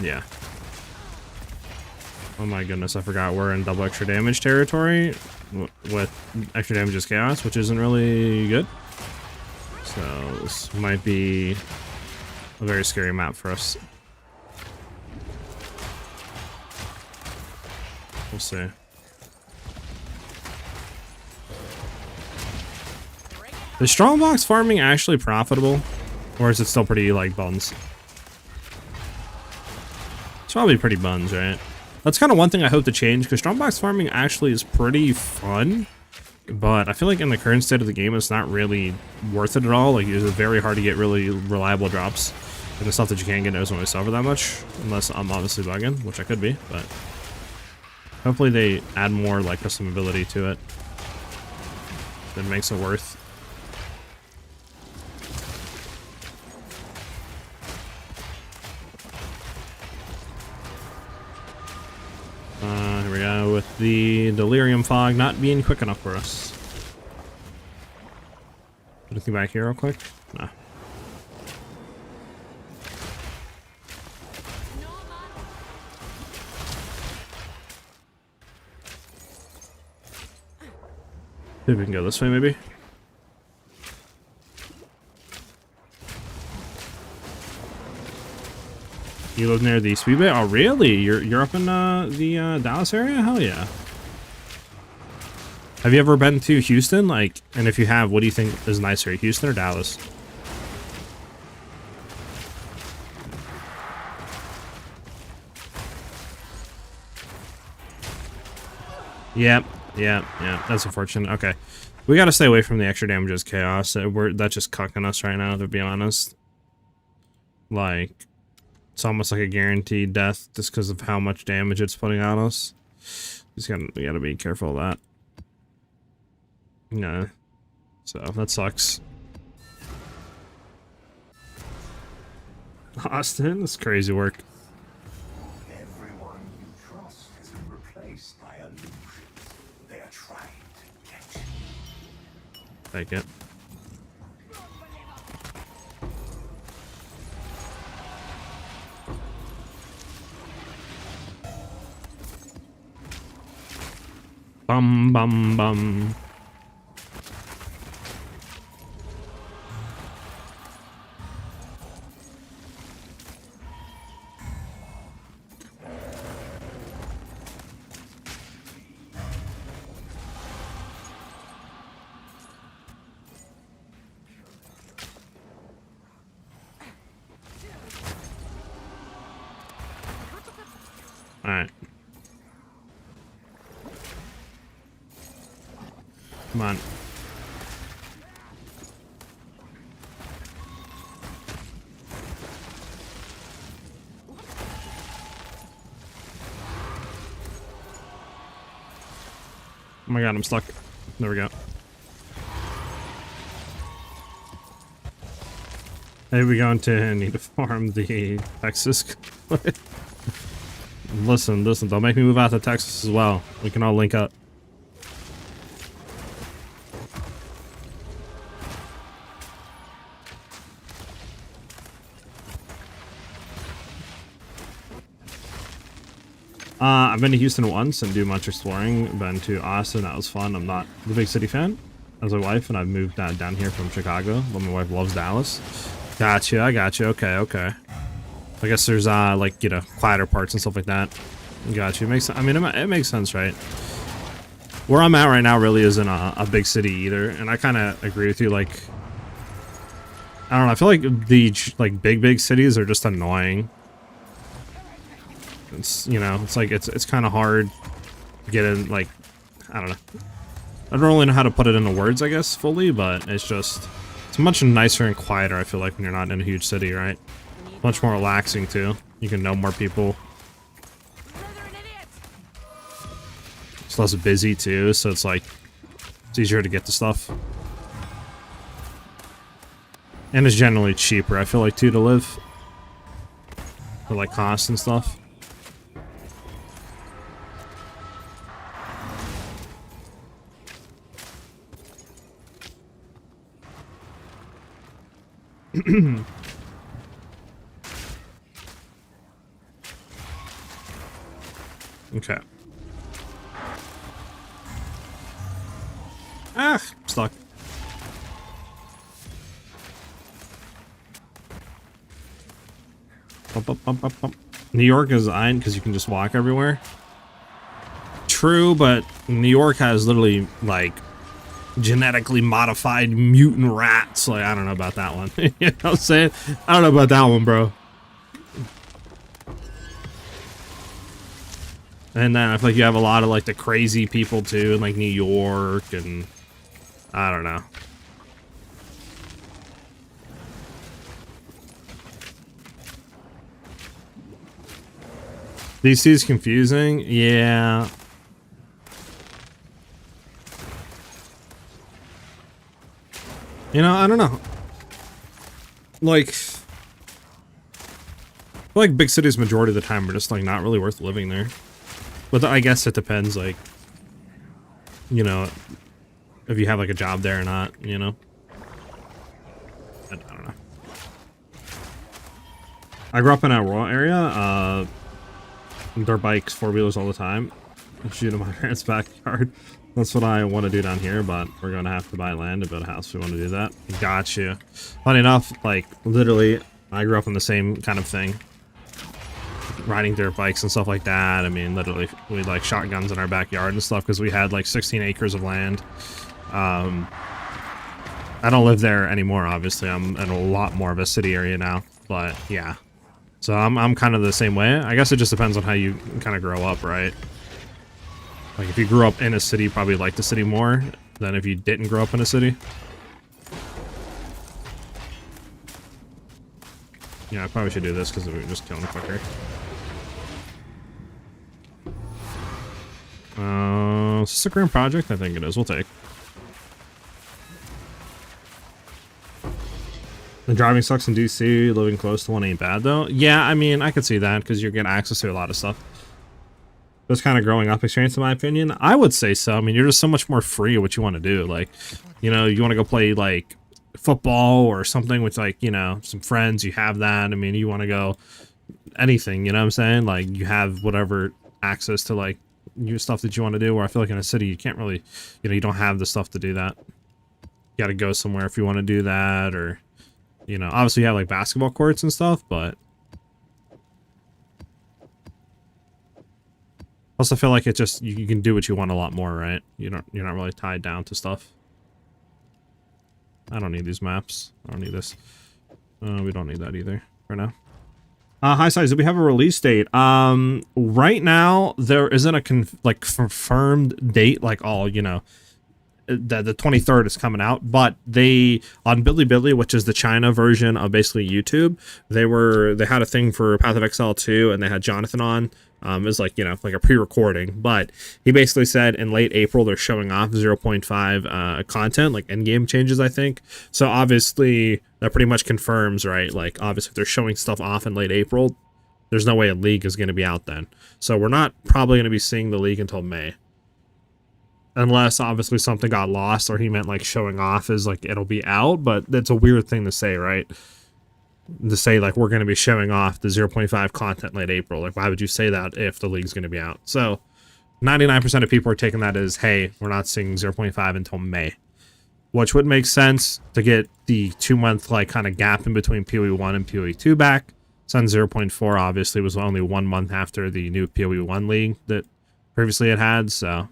yeah. Oh my goodness, I forgot we're in double extra damage territory with extra damage is chaos, which isn't really good. So this might be a very scary map for us. We'll see. Is strongbox farming actually profitable? Or is it still pretty, like, buns? It's probably pretty buns, right? That's kind of one thing I hope to change, because strongbox farming actually is pretty fun. But I feel like in the current state of the game, it's not really worth it at all. Like, it's very hard to get really reliable drops. And the stuff that you can't get doesn't really sell for that much. Unless I'm obviously bugging, which I could be, but hopefully they add more, like, customability to it that makes it worth. Here we go with the delirium fog not being quick enough for us. Anything back here real quick? Nah. See if we can go this way, maybe. You live near the Speedway? Oh, really? You're up in the Dallas area? Hell yeah. Have you ever been to Houston? Like, and if you have, what do you think is nicer, Houston or Dallas? Yep. That's unfortunate. Okay, we gotta stay away from the extra damages chaos. That's just cucking us right now, to be honest. Like, it's almost like a guaranteed death just because of how much damage it's putting on us. We gotta be careful of that. Yeah. So that sucks. Austin, that's crazy work. Everyone you trust has been replaced by illusions. They are trying to get you. Take it. Bum bum bum. All right. Come on. Oh my god, I'm stuck. There we go. Hey, we going to need to farm the Texas. Listen, don't make me move out to Texas as well. We can all link up. I've been to Houston once and do much exploring. Been to Austin, that was fun. I'm not the big city fan as a wife, and I've moved down here from Chicago, but my wife loves Dallas. Gotcha, I got you. Okay, okay. I guess there's like, you know, quieter parts and stuff like that. Gotcha. I mean, it makes sense, right? Where I'm at right now really isn't a big city either, and I kind of agree with you. Like, I don't know. I feel like the big cities are just annoying. It's, you know, it's like it's kind of hard to get in. Like, I don't know. I don't really know how to put it into words, I guess, fully, but it's much nicer and quieter. I feel like when you're not in a huge city, right? Much more relaxing too. You can know more people. It's less busy too, so it's like it's easier to get to stuff. And it's generally cheaper, I feel like, too, to live. For like costs and stuff. Okay. Ah, stuck. Bump, bump, bump, bump. New York is iron because you can just walk everywhere. True, but New York has literally like genetically modified mutant rats. Like, I don't know about that one. You know what I'm saying? I don't know about that one, bro. And then I feel like you have a lot of like the crazy people too in like New York, and I don't know. DC is confusing. Yeah. You know, I don't know. Like, I feel like big cities majority of the time are just like not really worth living there. But I guess it depends, like, you know, if you have like a job there or not, you know. I don't know. I grew up in a rural area, dirt bikes, four-wheelers all the time. I shoot in my parents' backyard. That's what I want to do down here, but we're going to have to buy land and build a house if we want to do that. Gotcha. Funny enough, like, literally, I grew up in the same kind of thing. Riding dirt bikes and stuff like that. I mean, literally, we like shotguns in our backyard and stuff because we had like 16 acres of land. I don't live there anymore, obviously. I'm in a lot more of a city area now, but yeah. So I'm kind of the same way. I guess it just depends on how you kind of grow up, right? Like, if you grew up in a city, you probably like the city more than if you didn't grow up in a city. Yeah, I probably should do this because we're just killing quicker. Is this a grand project? I think it is. We'll take. The driving sucks in DC. Living close to one ain't bad, though. Yeah, I mean, I could see that because you're getting access to a lot of stuff. That's kind of growing up experience, in my opinion. I would say so. I mean, you're just so much more free of what you want to do. Like, you know, you want to go play, like, football or something with, like, you know, some friends. You have that. I mean, you want to go anything, you know what I'm saying? Like, you have whatever access to, like, stuff that you want to do, where I feel like in a city you can't really, you know, you don't have the stuff to do that. You gotta go somewhere if you want to do that, or, you know, obviously you have like basketball courts and stuff, but also I feel like it just, you can do what you want a lot more, right? You're not really tied down to stuff. I don't need these maps. I don't need this. We don't need that either for now. Hi, SiahZ. Do we have a release date? Right now there isn't a confirmed date. Like, oh, you know, the 23rd is coming out, but they on Bilibili, which is the China version of basically YouTube, they had a thing for Path of Exile 2, and they had Jonathan on. It was like, you know, like a pre-recording, but he basically said in late April they're showing off 0.5 content, like in-game changes, I think. So obviously that pretty much confirms, right? Like, obviously if they're showing stuff off in late April, there's no way a league is going to be out then. So we're not probably going to be seeing the league until May. Unless obviously something got lost, or he meant like showing off is like it'll be out, but that's a weird thing to say, right? To say like we're going to be showing off the 0.5 content late April. Like, why would you say that if the league's going to be out? So 99% of people are taking that as, hey, we're not seeing 0.5 until May, which would make sense to get the 2-month like kind of gap in between PoE 1 and PoE 2 back. Sun 0.4 obviously was only 1 month after the new PoE 1 league that previously it had. So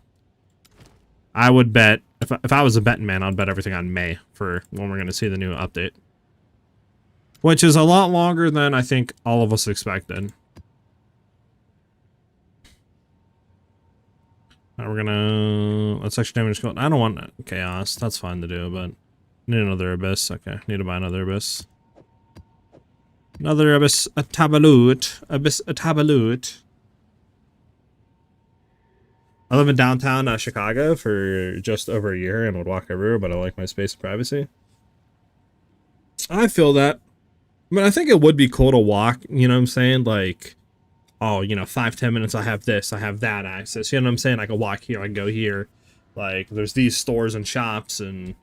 I would bet, if I was a betting man, I'd bet everything on May for when we're going to see the new update. Which is a lot longer than I think all of us expected. Now we're gonna... Let's extra damage go. I don't want chaos. That's fine to do, but... Need another abyss. Okay, need to buy another abyss. Another abyss, a tabalut. Abyss, a tabalut. I live in downtown Chicago for just over a year and would walk everywhere, but I like my space and privacy. I feel that. I mean, I think it would be cool to walk, you know what I'm saying? Like, oh, you know, 5-10 minutes, I have this, I have that access. You know what I'm saying? I can walk here, I can go here. Like, there's these stores and shops and,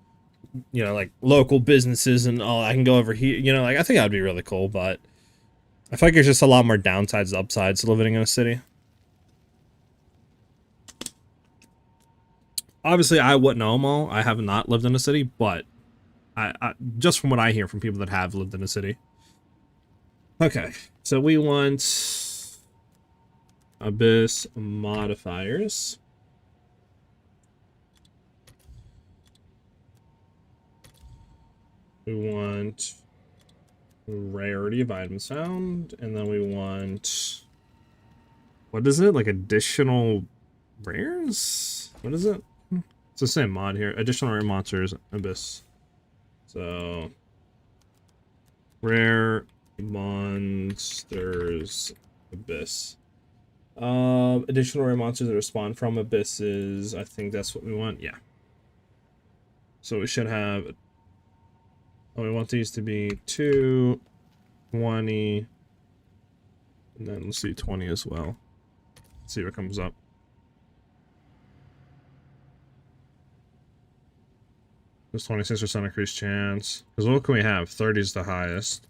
you know, like, local businesses and all. I can go over here. You know, like, I think that would be really cool, but I feel like there's just a lot more downsides than upsides to living in a city. Obviously, I wouldn't know them all. I have not lived in a city, but I just from what I hear from people that have lived in a city. Okay, so we want Abyss modifiers. We want rarity of items found, and then we want, what is it? Like additional rares? What is it? It's the same mod here. Additional rare monsters, Abyss. So rare monsters, Abyss. Additional rare monsters that spawn from abysses. I think that's what we want. Yeah. So we should have. Oh, we want these to be 2, 20, and then let's see 20 as well. Let's see what comes up. There's 26% increased chance. Because what can we have? 30 is the highest.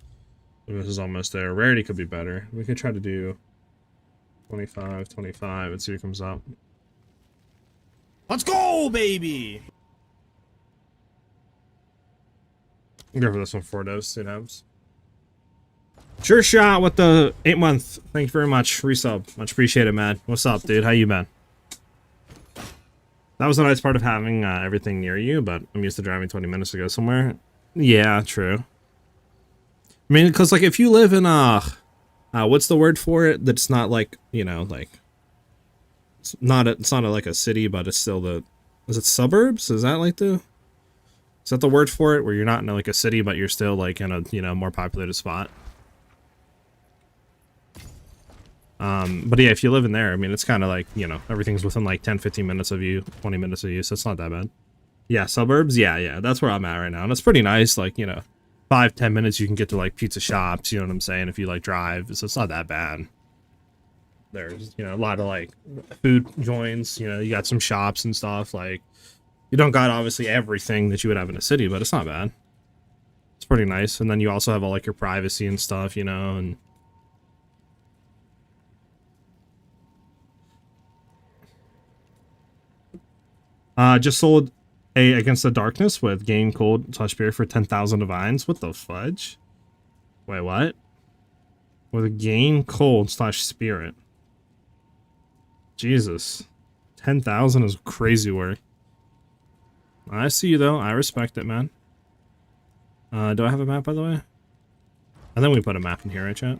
This is almost there. Rarity could be better. We could try to do 25, 25, and see what comes up. Let's go, baby! Go for this one, 4 dose, 2 tabs. Sure shot with the 8-month. Thank you very much. Resub. Much appreciated, man. What's up, dude? How you been? That was the nice part of having everything near you, but I'm used to driving 20 minutes to go somewhere. Yeah, true. I mean, because, like, if you live in, what's the word for it? That's not, like, you know, like, it's not like a city, but it's still the, is it suburbs? Is that, like, is that the word for it? Where you're not in, like, a city, but you're still, like, in a, you know, more populated spot? But yeah, if you live in there, I mean, it's kind of like, you know, everything's within like 10-15 minutes of you, 20 minutes of you, so it's not that bad. Yeah, suburbs, yeah, that's where I'm at right now, and it's pretty nice. Like, you know, 5-10 minutes you can get to like pizza shops, you know what I'm saying, if you like drive, so it's not that bad. There's, you know, a lot of like food joints, you know, you got some shops and stuff. Like, you don't got obviously everything that you would have in a city, but it's not bad. It's pretty nice. And then you also have all like your privacy and stuff, you know, and Just sold a Against the Darkness with Gain Cold / Spirit for 10,000 divines. What the fudge? Wait, what? With a Gain Cold / Spirit. Jesus. 10,000 is crazy work. I see you though. I respect it, man. Do I have a map, by the way? I think we put a map in here, right, chat?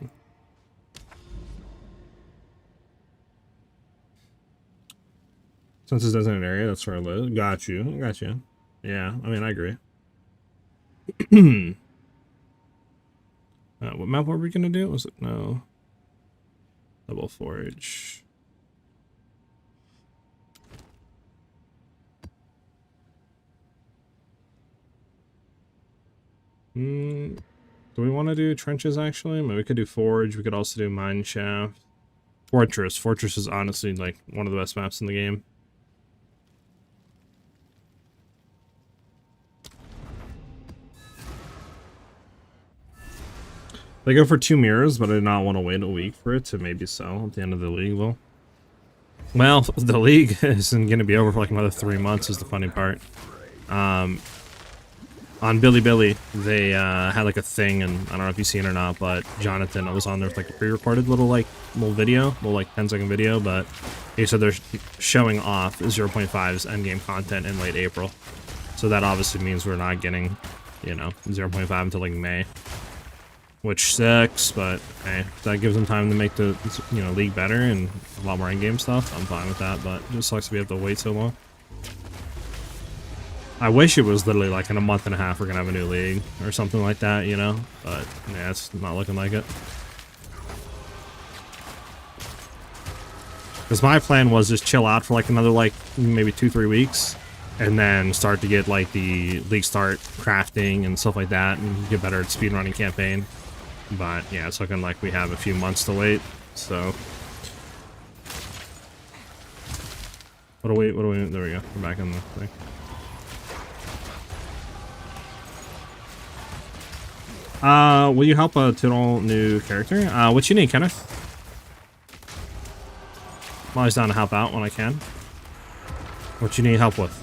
Since it's designated area, that's where I live. Got you. Got you. Yeah, I mean, I agree. What map were we gonna do? Was it no? Double Forge. Do we want to do trenches actually? Maybe we could do Forge. We could also do Mine Shaft. Fortress. Fortress is honestly like one of the best maps in the game. They go for 2 mirrors, but I did not want to wait a week for it to maybe sell at the end of the league, though. Well, the league isn't going to be over for like another 3 months is the funny part. On Billy, they had like a thing, and I don't know if you've seen it or not, but Jonathan was on there with like a pre-recorded little video, like 10-second video, but he said they're showing off 0.5's endgame content in late April. So that obviously means we're not getting, you know, 0.5 until like May. Which sucks, but hey, that gives them time to make the, you know, league better and a lot more endgame stuff. I'm fine with that, but it just sucks we have to wait so long. I wish it was literally like in a month and a half we're gonna have a new league or something like that, you know? But yeah, it's not looking like it. Because my plan was just chill out for like another like maybe 2-3 weeks and then start to get like the league start crafting and stuff like that and get better at speedrunning campaign. But yeah, it's looking like we have a few months to wait, so. What do we, there we go, we're back in the thing. Will you help a total new character? What you need, Kenneth? I'm always down to help out when I can. What you need help with?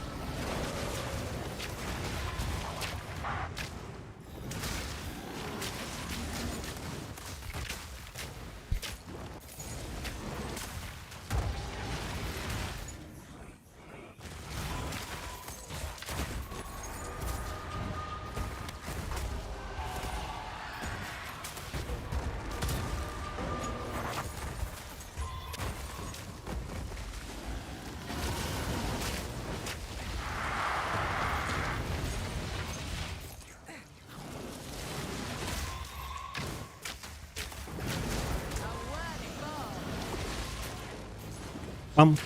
Bump.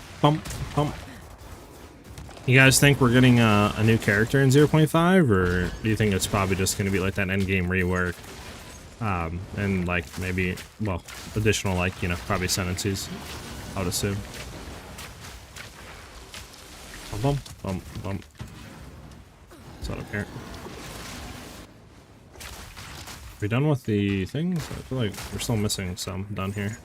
You guys think we're getting a new character in 0.5, or do you think it's probably just going to be like that endgame rework? And like maybe, well, additional like, you know, probably sentences, I would assume. Bump. So I don't care. Are we done with the things? I feel like we're still missing some down here.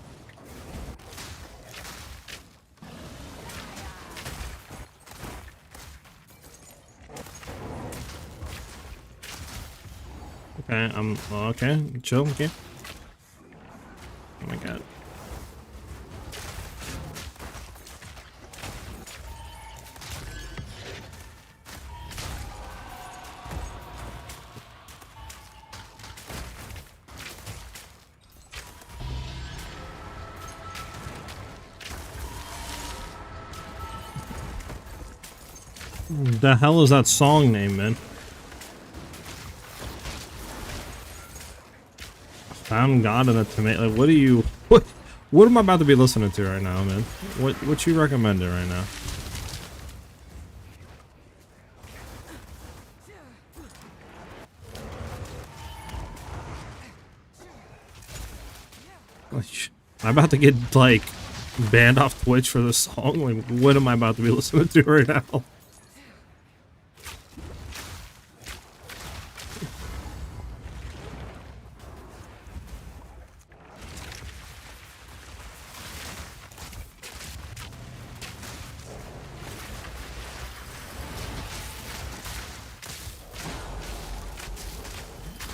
Okay, okay, chill, okay. Oh my god. The hell is that song name, man? Found God in a tomato. Like, what are you? What am I about to be listening to right now, man? What you recommending right now? Like, I'm about to get like banned off Twitch for this song. Like, what am I about to be listening to right now?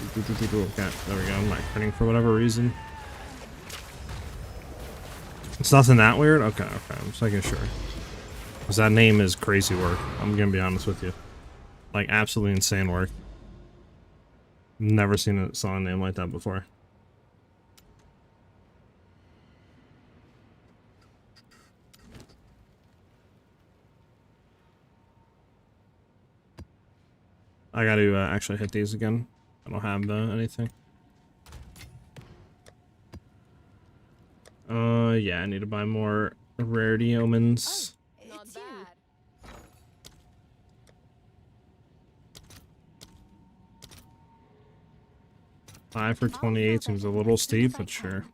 Okay, there we go. I'm not critting for whatever reason. It's nothing that weird? Okay, okay. I'm just making sure. Because that name is crazy work. I'm gonna be honest with you. Like, absolutely insane work. Never saw a name like that before. I gotta actually hit these again. I don't have anything. Yeah, I need to buy more rarity omens. Not bad. 5 for 28 seems a little steep, but sure.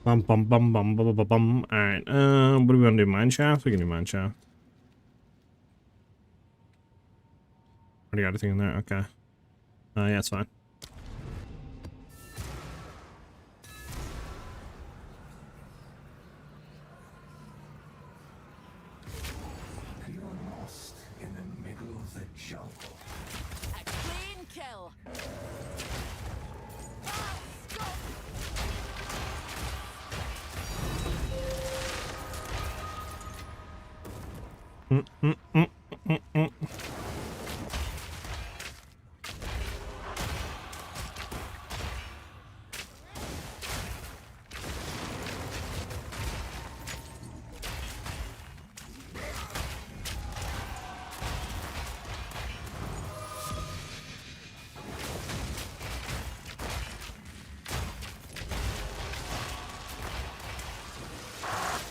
Bum bum bum bum bum bum bum. Alright, what do we want to do? Mine shaft? We can do mine shaft. Already got everything in there? Okay. Yeah, it's fine. You're lost in the middle of the jungle. A clean kill.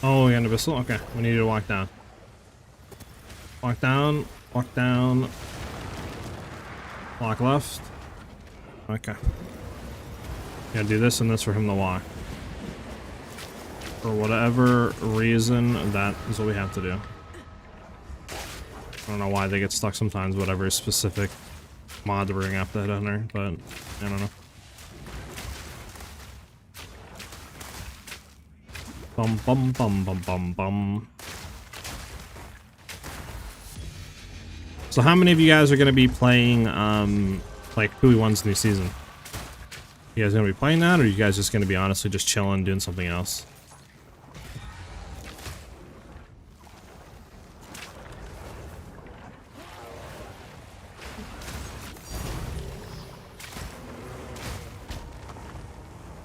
Oh, we got an abyssal? Okay, we need to walk down. Walk down, walk down. Walk left. Okay. Gotta do this and this for him to walk. For whatever reason, that is what we have to do. I don't know why they get stuck sometimes, whatever specific mod to bring up the headhunter, but I don't know. Bum bum bum bum bum bum. So how many of you guys are gonna be playing like PoE 1's new season? You guys gonna be playing that, or are you guys just gonna be honestly just chilling doing something else?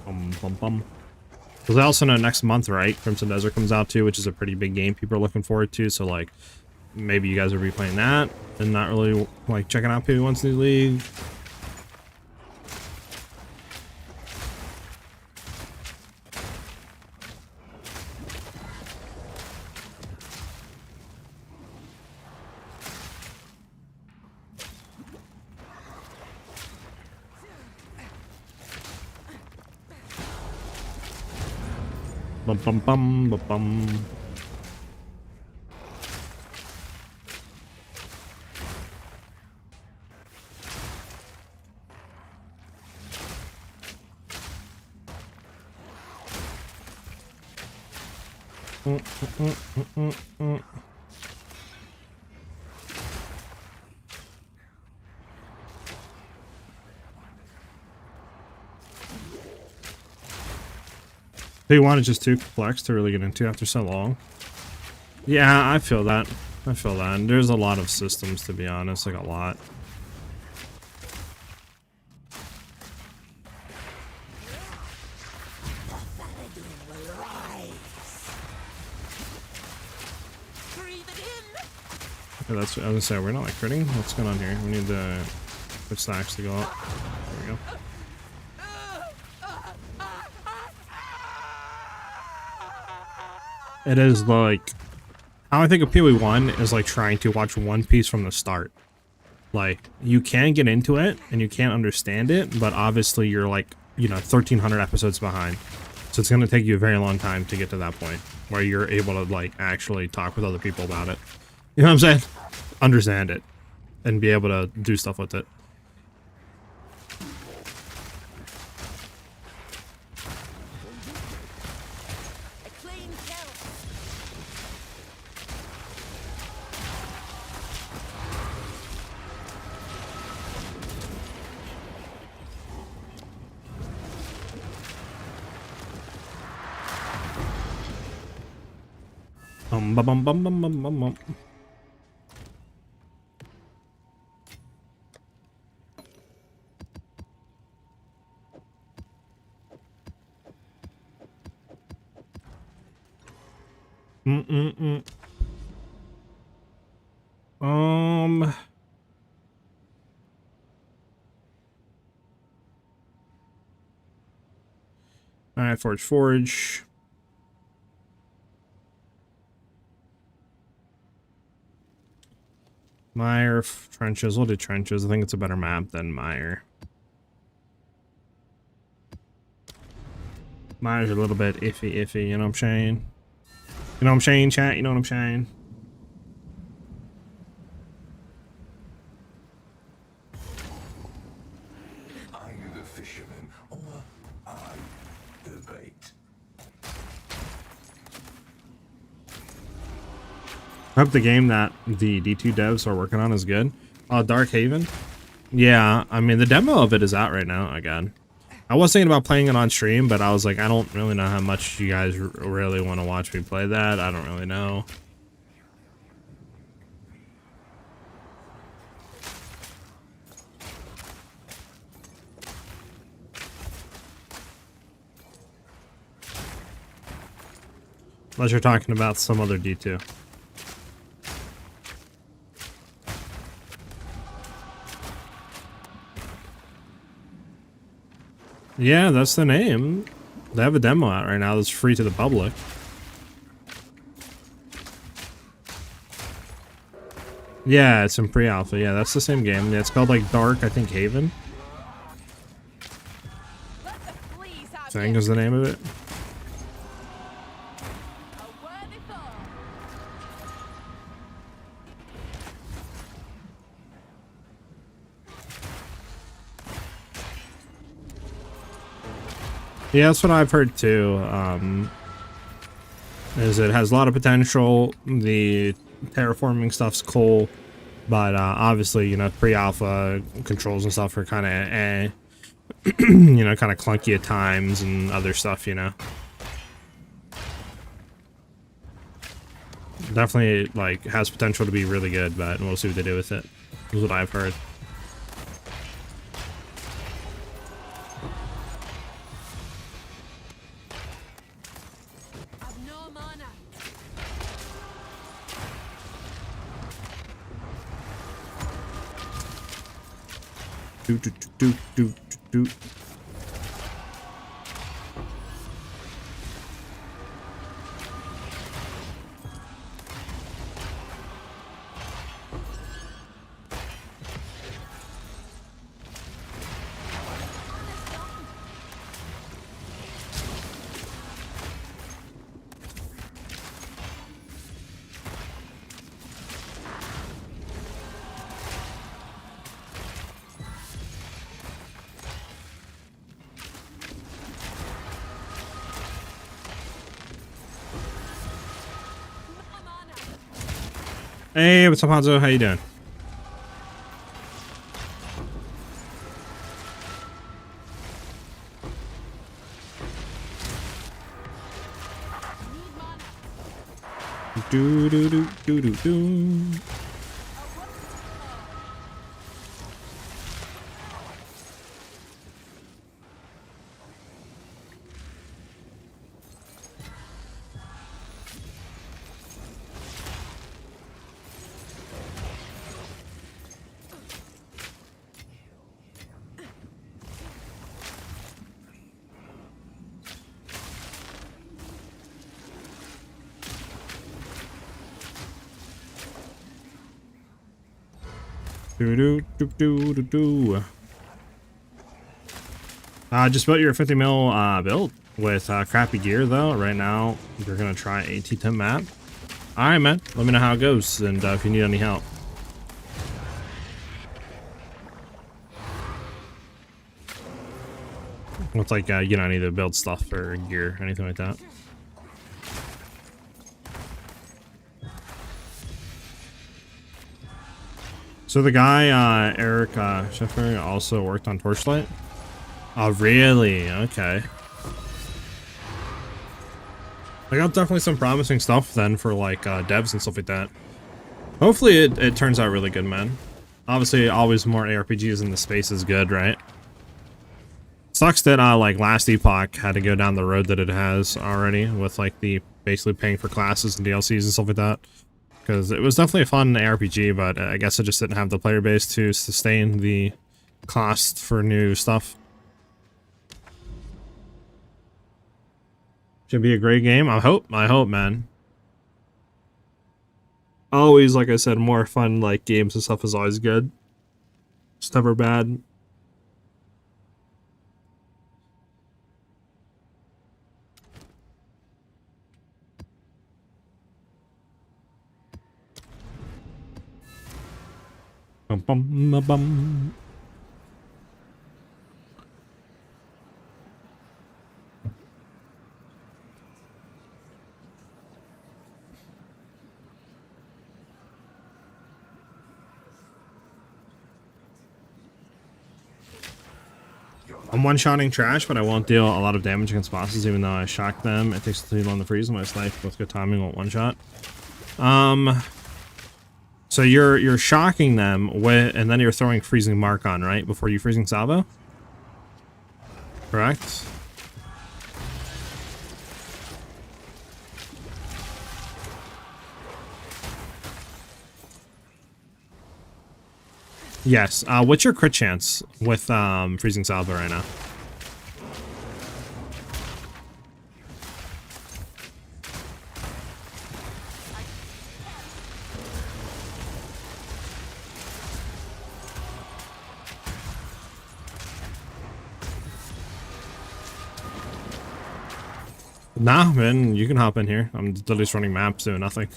Bum bum bum. Because I also know next month, right, Crimson Desert comes out too, which is a pretty big game people are looking forward to. So like, maybe you guys will be playing that and not really like checking out PoE 1's new league. Bum bum bum bum bum. They wanted just too complex to really get into after so long. Yeah, I feel that. I feel that. And there's a lot of systems, to be honest, like a lot. Okay, that's what I was gonna say. We're not like critting. What's going on here? We need the switch stacks to go up. There we go. It is like, how I think of PoE 1 is like trying to watch One Piece from the start. Like, you can get into it and you can understand it, but obviously you're like, you know, 1,300 episodes behind. So it's going to take you a very long time to get to that point where you're able to like actually talk with other people about it. You know what I'm saying? Understand it and be able to do stuff with it. A clean kill. Bum bum bum bum bum bum bum. Mm-mm-mm. Alright, Forge. Mire, trenches. We'll do trenches. I think it's a better map than Mire. Mire's a little bit iffy, you know what I'm saying? You know what I'm saying, chat? You know what I'm saying? Are you the fisherman or are you the bait? I hope the game that the D2 devs are working on is good. Dark Haven? Yeah, I mean, the demo of it is out right now, again. I was thinking about playing it on stream, but I was like, I don't really know how much you guys really want to watch me play that. I don't really know. Unless you're talking about some other D2. Yeah, that's the name. They have a demo out right now that's free to the public. Yeah, it's in pre-alpha. Yeah, that's the same game. Yeah, it's called like Dark, I think Haven. Let the fleas I have think you. is the name of it. A worthy foe. Yeah, that's what I've heard too. Is it has a lot of potential. The terraforming stuff's cool, but obviously, you know, pre-alpha controls and stuff are kind of, you know, kind of clunky at times and other stuff, you know. Definitely, like, has potential to be really good, but we'll see what they do with it. Is what I've heard. I've no mana. Do do do do do do. No mana. Hey, what's up, Hanzo? How you doing? Need mana. Do do do do do do. Do do do do do do. Just built your 50 mil build. with crappy gear though. Right now, we're gonna try AT10 map. All right, man. Let me know how it goes, and if you need any help. Looks like you don't need to build stuff or gear or anything like that. So the I Eric Schiffer also worked on Torchlight. Oh, really? Okay. I got definitely some promising stuff then for like devs and stuff like that. Hopefully it turns out really good, man. Obviously, always more ARPGs in the space is good, right? Sucks that like last Epoch had to go down the road that it has already with like the basically paying for classes and DLCs and stuff like that. Because it was definitely a fun ARPG, but I guess it just didn't have the player base to sustain the cost for new stuff. Should be a great game. I hope, man. Always, like I said, more fun like games and stuff is always good. It's never bad. Bum, bum, bum, bum. I'm one-shotting trash, but I won't deal a lot of damage against bosses, even though I shock them. It takes too long to freeze, and my snipe with good timing won't one-shot. So you're shocking them with, and then you're throwing freezing mark on, right? Before you freezing salvo? Correct? Yes. What's your crit chance with freezing salvo right now? Nah, man, you can hop in here. I'm literally just running maps doing nothing.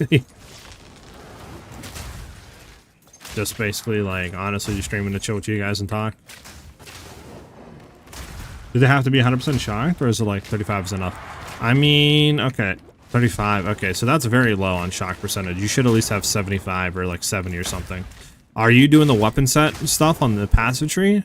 Just basically, like, honestly, just streaming to chill with you guys and talk. Do they have to be 100% shocked, or is it like 35 is enough? I mean, okay, 35. Okay, so that's very low on shock percentage. You should at least have 75 or like 70 or something. Are you doing the weapon set stuff on the passive tree?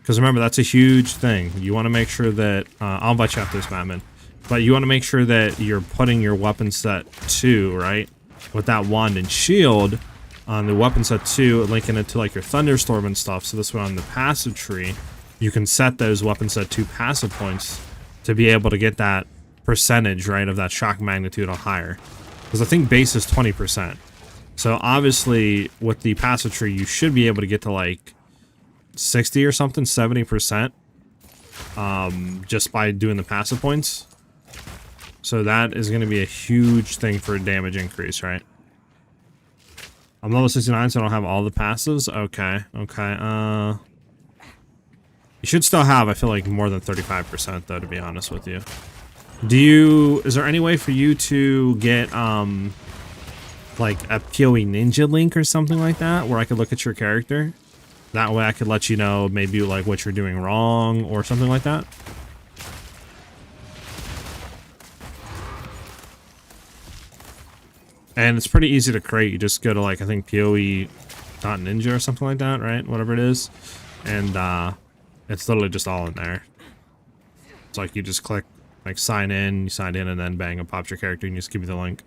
Because remember, that's a huge thing. You want to make sure that I'll invite you after this, Batman. But you want to make sure that you're putting your weapon set 2, right? With that wand and shield on the weapon set 2, linking it to like your thunderstorm and stuff. So this way on the passive tree, you can set those weapon set 2 passive points to be able to get that percentage, right, of that shock magnitude or higher. Because I think base is 20%. So obviously with the passive tree, you should be able to get to like 60 or something, 70%, just by doing the passive points. So that is going to be a huge thing for a damage increase, right? I'm level 69, so I don't have all the passives. Okay, okay. You should still have, I feel like, more than 35%, though, to be honest with you. Is there any way for you to get, like, a PoE ninja link or something like that, where I could look at your character? That way I could let you know maybe, like, what you're doing wrong or something like that? And it's pretty easy to create. You just go to, like, I think PoE.ninja or something like that, right? Whatever it is. And it's literally just all in there. It's like you just click, like, sign in, you sign in, and then bang, it pops your character and you just give me the link.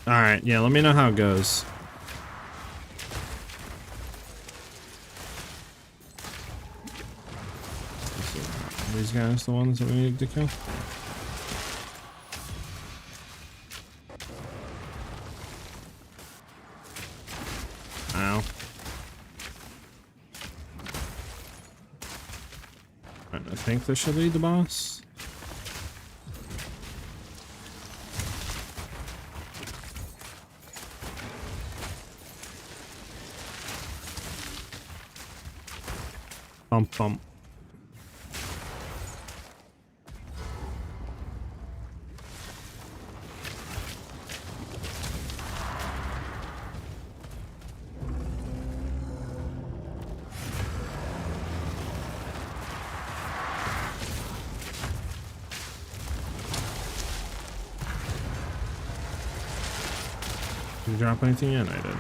Alright, yeah, let me know how it goes. Are these guys the ones that we need to kill? Ow. Right, I think this should lead the boss. Bump, bump. Did you drop anything in? I did.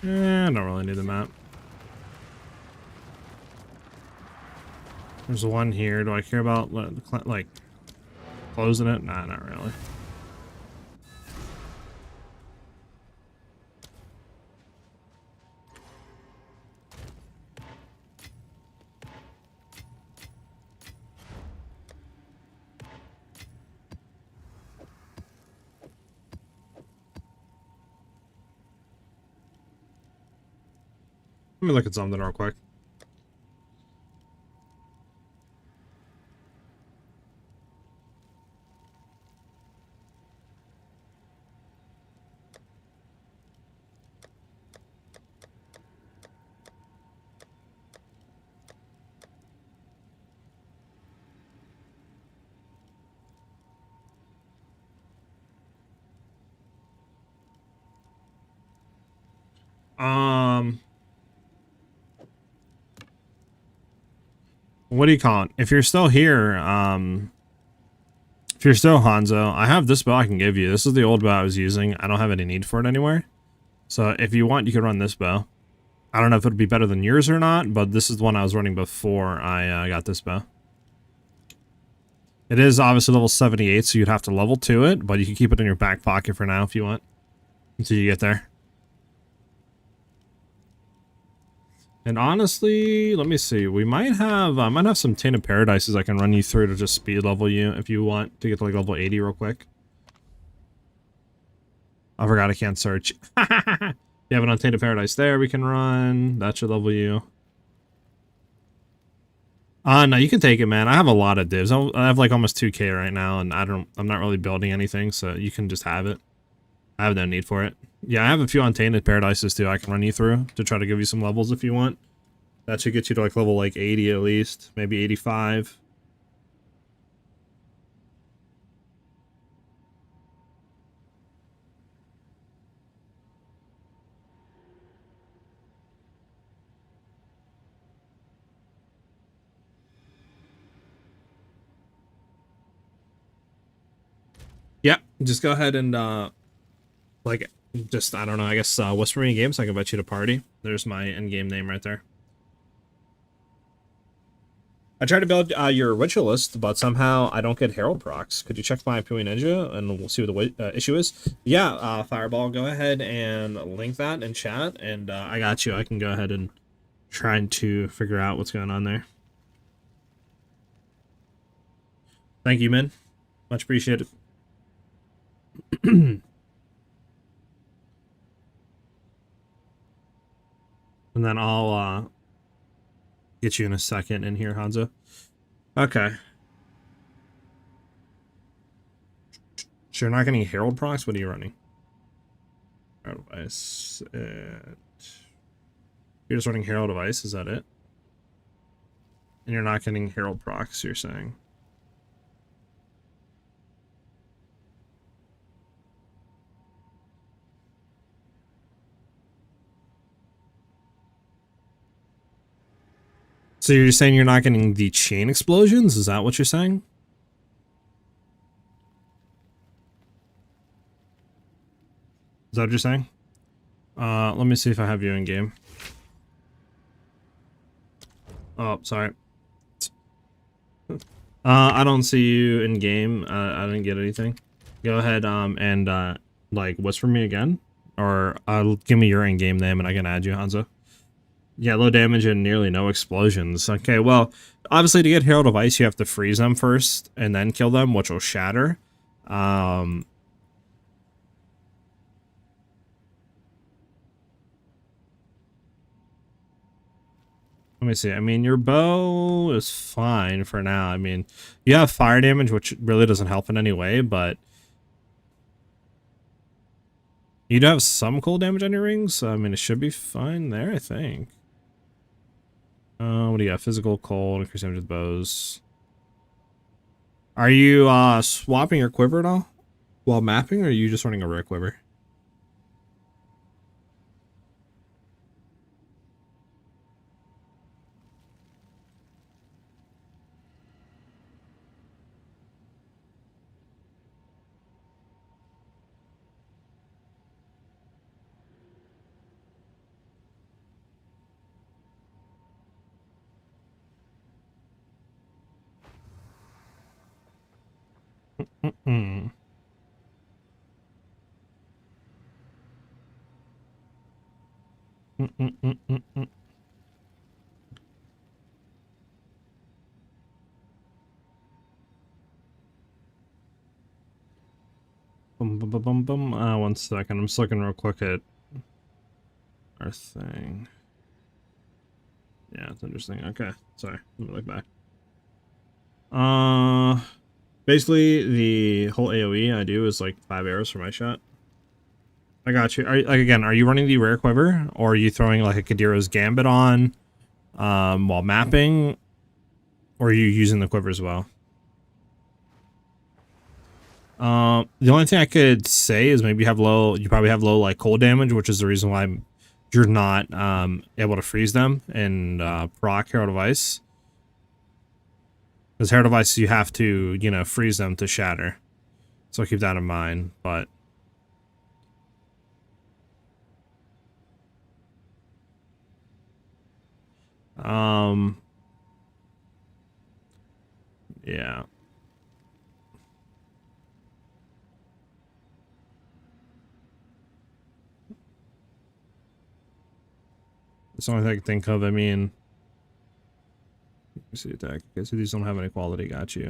I don't really need the map. There's one here. Do I care about like closing it? Nah, not really. Let me look at something real quick. What do you call it? If you're still here, if you're still Hanzo, I have this bow I can give you. This is the old bow I was using. I don't have any need for it anywhere. So if you want, you can run this bow. I don't know if it would be better than yours or not, but this is the one I was running before I got this bow. It is obviously level 78, so you'd have to level to it, but you can keep it in your back pocket for now if you want, until you get there. And honestly, let me see. We might have, I might have some Tainted Paradises I can run you through to just speed level you if you want to get to like level 80 real quick. I forgot I can't search. You have an Untainted Paradise there we can run. That should level you. No, you can take it, man. I have a lot of divs. I have like almost 2k right now, and I'm not really building anything, so you can just have it. I have no need for it. Yeah, I have a few Untainted Paradises too I can run you through to try to give you some levels if you want. That should get you to like level like 80 at least, maybe 85. Yeah, just go ahead and like just I don't know, I guess whisper me games so I can invite you to party. There's my in-game name right there. I tried to build your ritualist, but somehow I don't get Herald procs. Could you check my PoE Ninja and we'll see what the issue is? Yeah, Fireball, go ahead and link that in chat, and I got you. I can go ahead and try to figure out what's going on there. Thank you, man. Much appreciated. And then I'll get you in a second in here, Hanzo. Okay. So you're not getting Herald procs? What are you running? Herald Device. You're just running Herald Device, is that it? And you're not getting Herald procs, you're saying? So you're saying you're not getting the chain explosions? Is that what you're saying? Is that what you're saying? Let me see if I have you in game. Oh, sorry. I don't see you in game. I didn't get anything. go ahead and like whisper me again, or give me your in-game name and I can add you, Hanzo. Yeah, low damage and nearly no explosions. Okay, well, obviously to get Herald of Ice, you have to freeze them first and then kill them, which will shatter. Let me see. I mean, your bow is fine for now. I mean, you have fire damage, which really doesn't help in any way, but you do have some cold damage on your rings, so I mean, it should be fine there, I think. What do you got? Physical, cold, increased damage with bows. Are you swapping your quiver at all while mapping, or are you just running a rare quiver? Mm-mm. Mm-mm-mm-mm-mm. Bum, bum, bum, bum, bum. 1 second. I'm just looking real quick at our thing. Yeah, it's interesting. Okay, sorry. Let me look back. Basically, the whole AoE I do is like 5 arrows for my shot. I got you. Like again, are you running the rare quiver, or are you throwing like a Kadira's Gambit on, while mapping, or are you using the quiver as well? The only thing I could say is maybe you probably have low like cold damage, which is the reason why you're not able to freeze them and proc Herald of Ice. Because Herald of Ice, you have to, you know, freeze them to shatter. So keep that in mind, but yeah. That's the only thing I can think of. I mean, let me see attack. Okay, so these don't have any quality. Got you.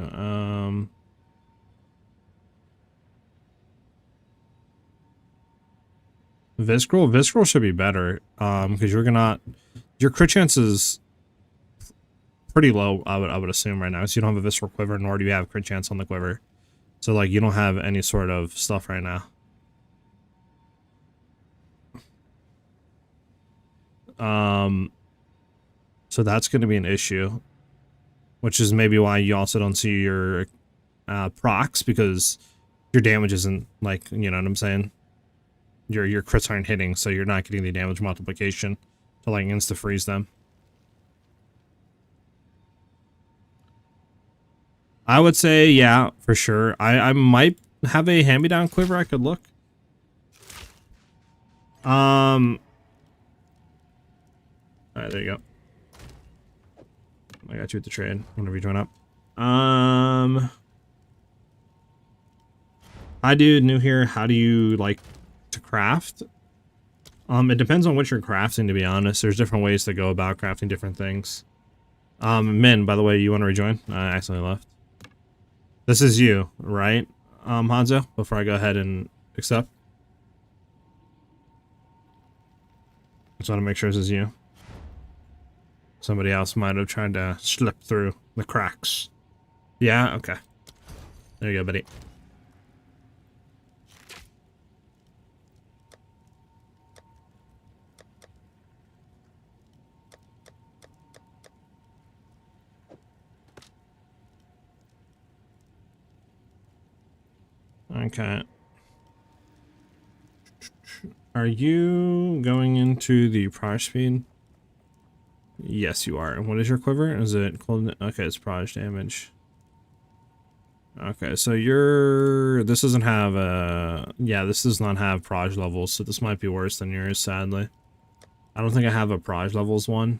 Visceral should be better. Because your crit chance is pretty low. I would assume right now. So you don't have a visceral quiver, nor do you have crit chance on the quiver. So like you don't have any sort of stuff right now. So that's going to be an issue, which is maybe why you also don't see your procs, because your damage isn't like, you know what I'm saying? Your crits aren't hitting, so you're not getting the damage multiplication to like insta freeze them. I would say, yeah, for sure. I might have a hand-me-down quiver I could look. Alright, there you go. I got you at the trade whenever you join up. Hi dude, new here. How do you like to craft? It depends on what you're crafting, to be honest. There's different ways to go about crafting different things. Min, by the way, you want to rejoin? I accidentally left. This is you, right, Hanzo? Before I go ahead and accept. Just want to make sure this is you. Somebody else might have tried to slip through the cracks. Yeah? Okay. There you go, buddy. Okay. Are you going into the proj speed? Yes, you are. And what is your quiver? Is it cold? Okay, it's proj damage. Okay, so this doesn't have this does not have proj levels, so this might be worse than yours, sadly. I don't think I have a proj levels one.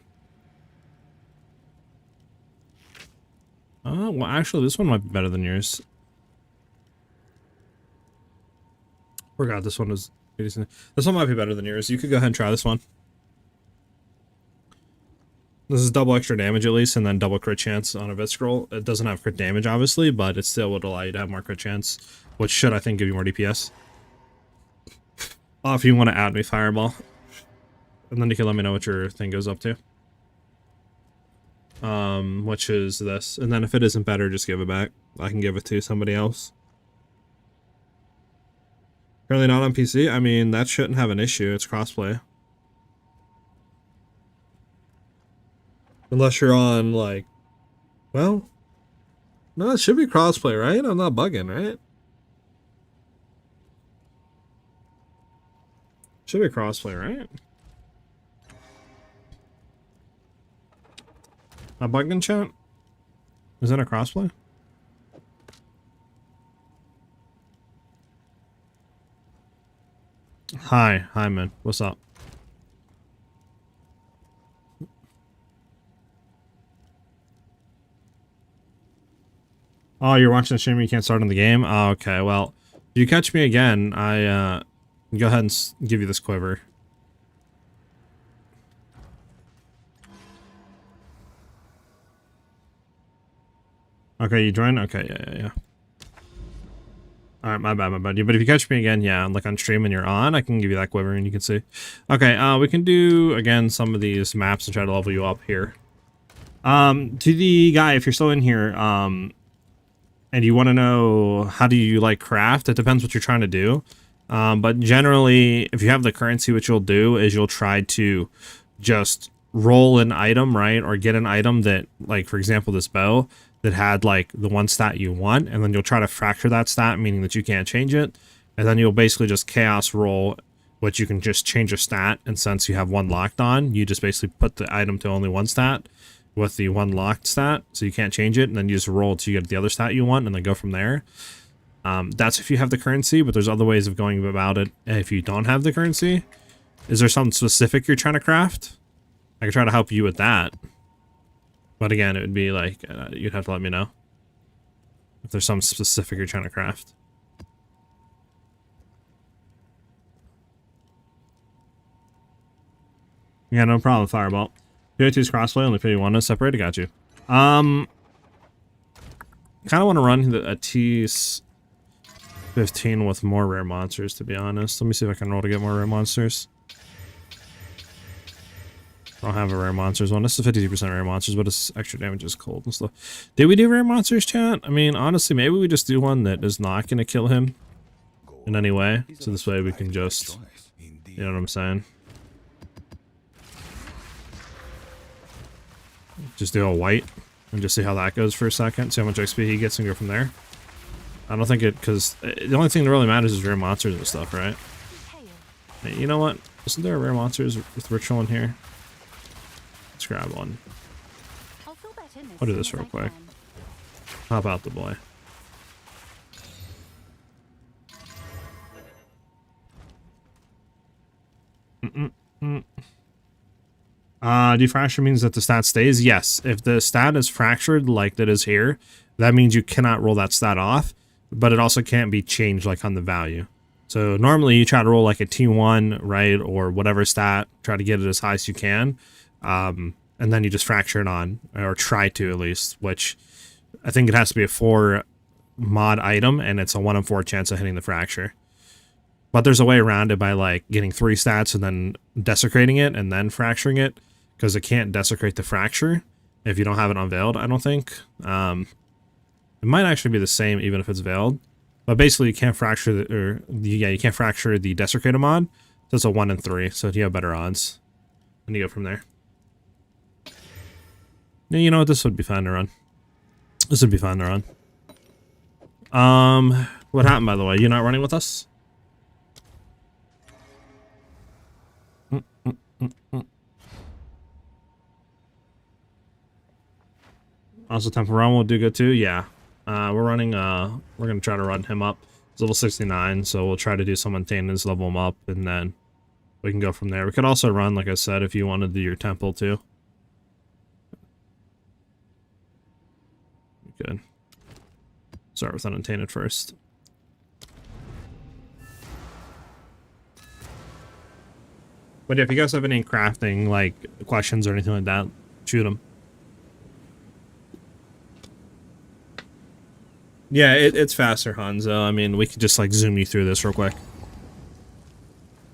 Well, actually, this one might be better than yours. Forgot this one was decent. This one might be better than yours. You could go ahead and try this one. This is double extra damage at least, and then double crit chance on a Visceral. It doesn't have crit damage, obviously, but it still would allow you to have more crit chance, which should, I think, give you more DPS. Oh, if you want to add me Fireball. And then you can let me know what your thing goes up to. Which is this. And then if it isn't better, just give it back. I can give it to somebody else. Currently not on PC? I mean, that shouldn't have an issue. It's crossplay. Unless you're on, like... Well... No, it should be crossplay, right? I'm not bugging, right? Should be crossplay, right? A bugging chat? Is that a crossplay? Hi, man. What's up? Oh, you're watching the stream, you can't start on the game? Oh, okay, well, if you catch me again, I go ahead and give you this quiver. Okay, you joined? Okay, yeah. Alright, my bad. But if you catch me again, yeah, like on stream and you're on, I can give you that quiver and you can see. Okay, we can do, again, some of these maps and try to level you up here. To the guy, if you're still in here, and you want to know how do you like craft, it depends what you're trying to do. But generally, if you have the currency, what you'll do is you'll try to just roll an item, right? Or get an item that, like, for example, this bow that had like the one stat you want, and then you'll try to fracture that stat, meaning that you can't change it. And then you'll basically just chaos roll, which you can just change a stat. And since you have one locked on, you just basically put the item to only one stat with the one locked stat, so you can't change it, and then you just roll till you get the other stat you want, and then go from there. That's if you have the currency, but there's other ways of going about it if you don't have the currency. Is there something specific you're trying to craft? I can try to help you with that. But again, it would be like, you'd have to let me know if there's something specific you're trying to craft. Yeah, no problem, Fireball. PoE2's crossplay, only PoE1 is separated, got you. Kind of want to run a T15 with more rare monsters, to be honest. Let me see if I can roll to get more rare monsters. I don't have a rare monsters one. This is 52% rare monsters, but it's extra damage is cold and stuff. Did we do rare monsters, chat? I mean, honestly, maybe we just do one that is not going to kill him in any way. So this way we can just, you know what I'm saying? Just do a white and just see how that goes for a second. See how much XP he gets and go from there. I don't think it, because the only thing that really matters is rare monsters and stuff, right? Hey, you know what? Isn't there a rare monsters with ritual in here? Let's grab one. I'll do this real quick. Hop out the boy. Defracture means that the stat stays? Yes. If the stat is fractured like that is here, that means you cannot roll that stat off, but it also can't be changed like on the value. So normally you try to roll like a T1, right, or whatever stat, try to get it as high as you can, and then you just fracture it on, or try to at least, which I think it has to be a 4 mod item, and it's a 1 in 4 chance of hitting the fracture. But there's a way around it by like getting 3 stats and then desecrating it and then fracturing it, because it can't desecrate the fracture if you don't have it unveiled, I don't think. It might actually be the same even if it's veiled. But basically you can't fracture you can't fracture the desecrator mod. So it's a 1 in 3, so you have better odds. And you go from there. Yeah, you know what, this would be fine to run. This would be fine to run. What happened, by the way? You not running with us? Also, Temple Run will do good too. Yeah, we're running. We're gonna try to run him up. He's level 69, so we'll try to do some maintenance, level him up, and then we can go from there. We could also run, like I said, if you want to do your temple too. Good. Start with untainted first. But if you guys have any crafting like questions or anything like that, shoot them. Yeah, it's faster, Hanzo. I mean, we could just like zoom you through this real quick.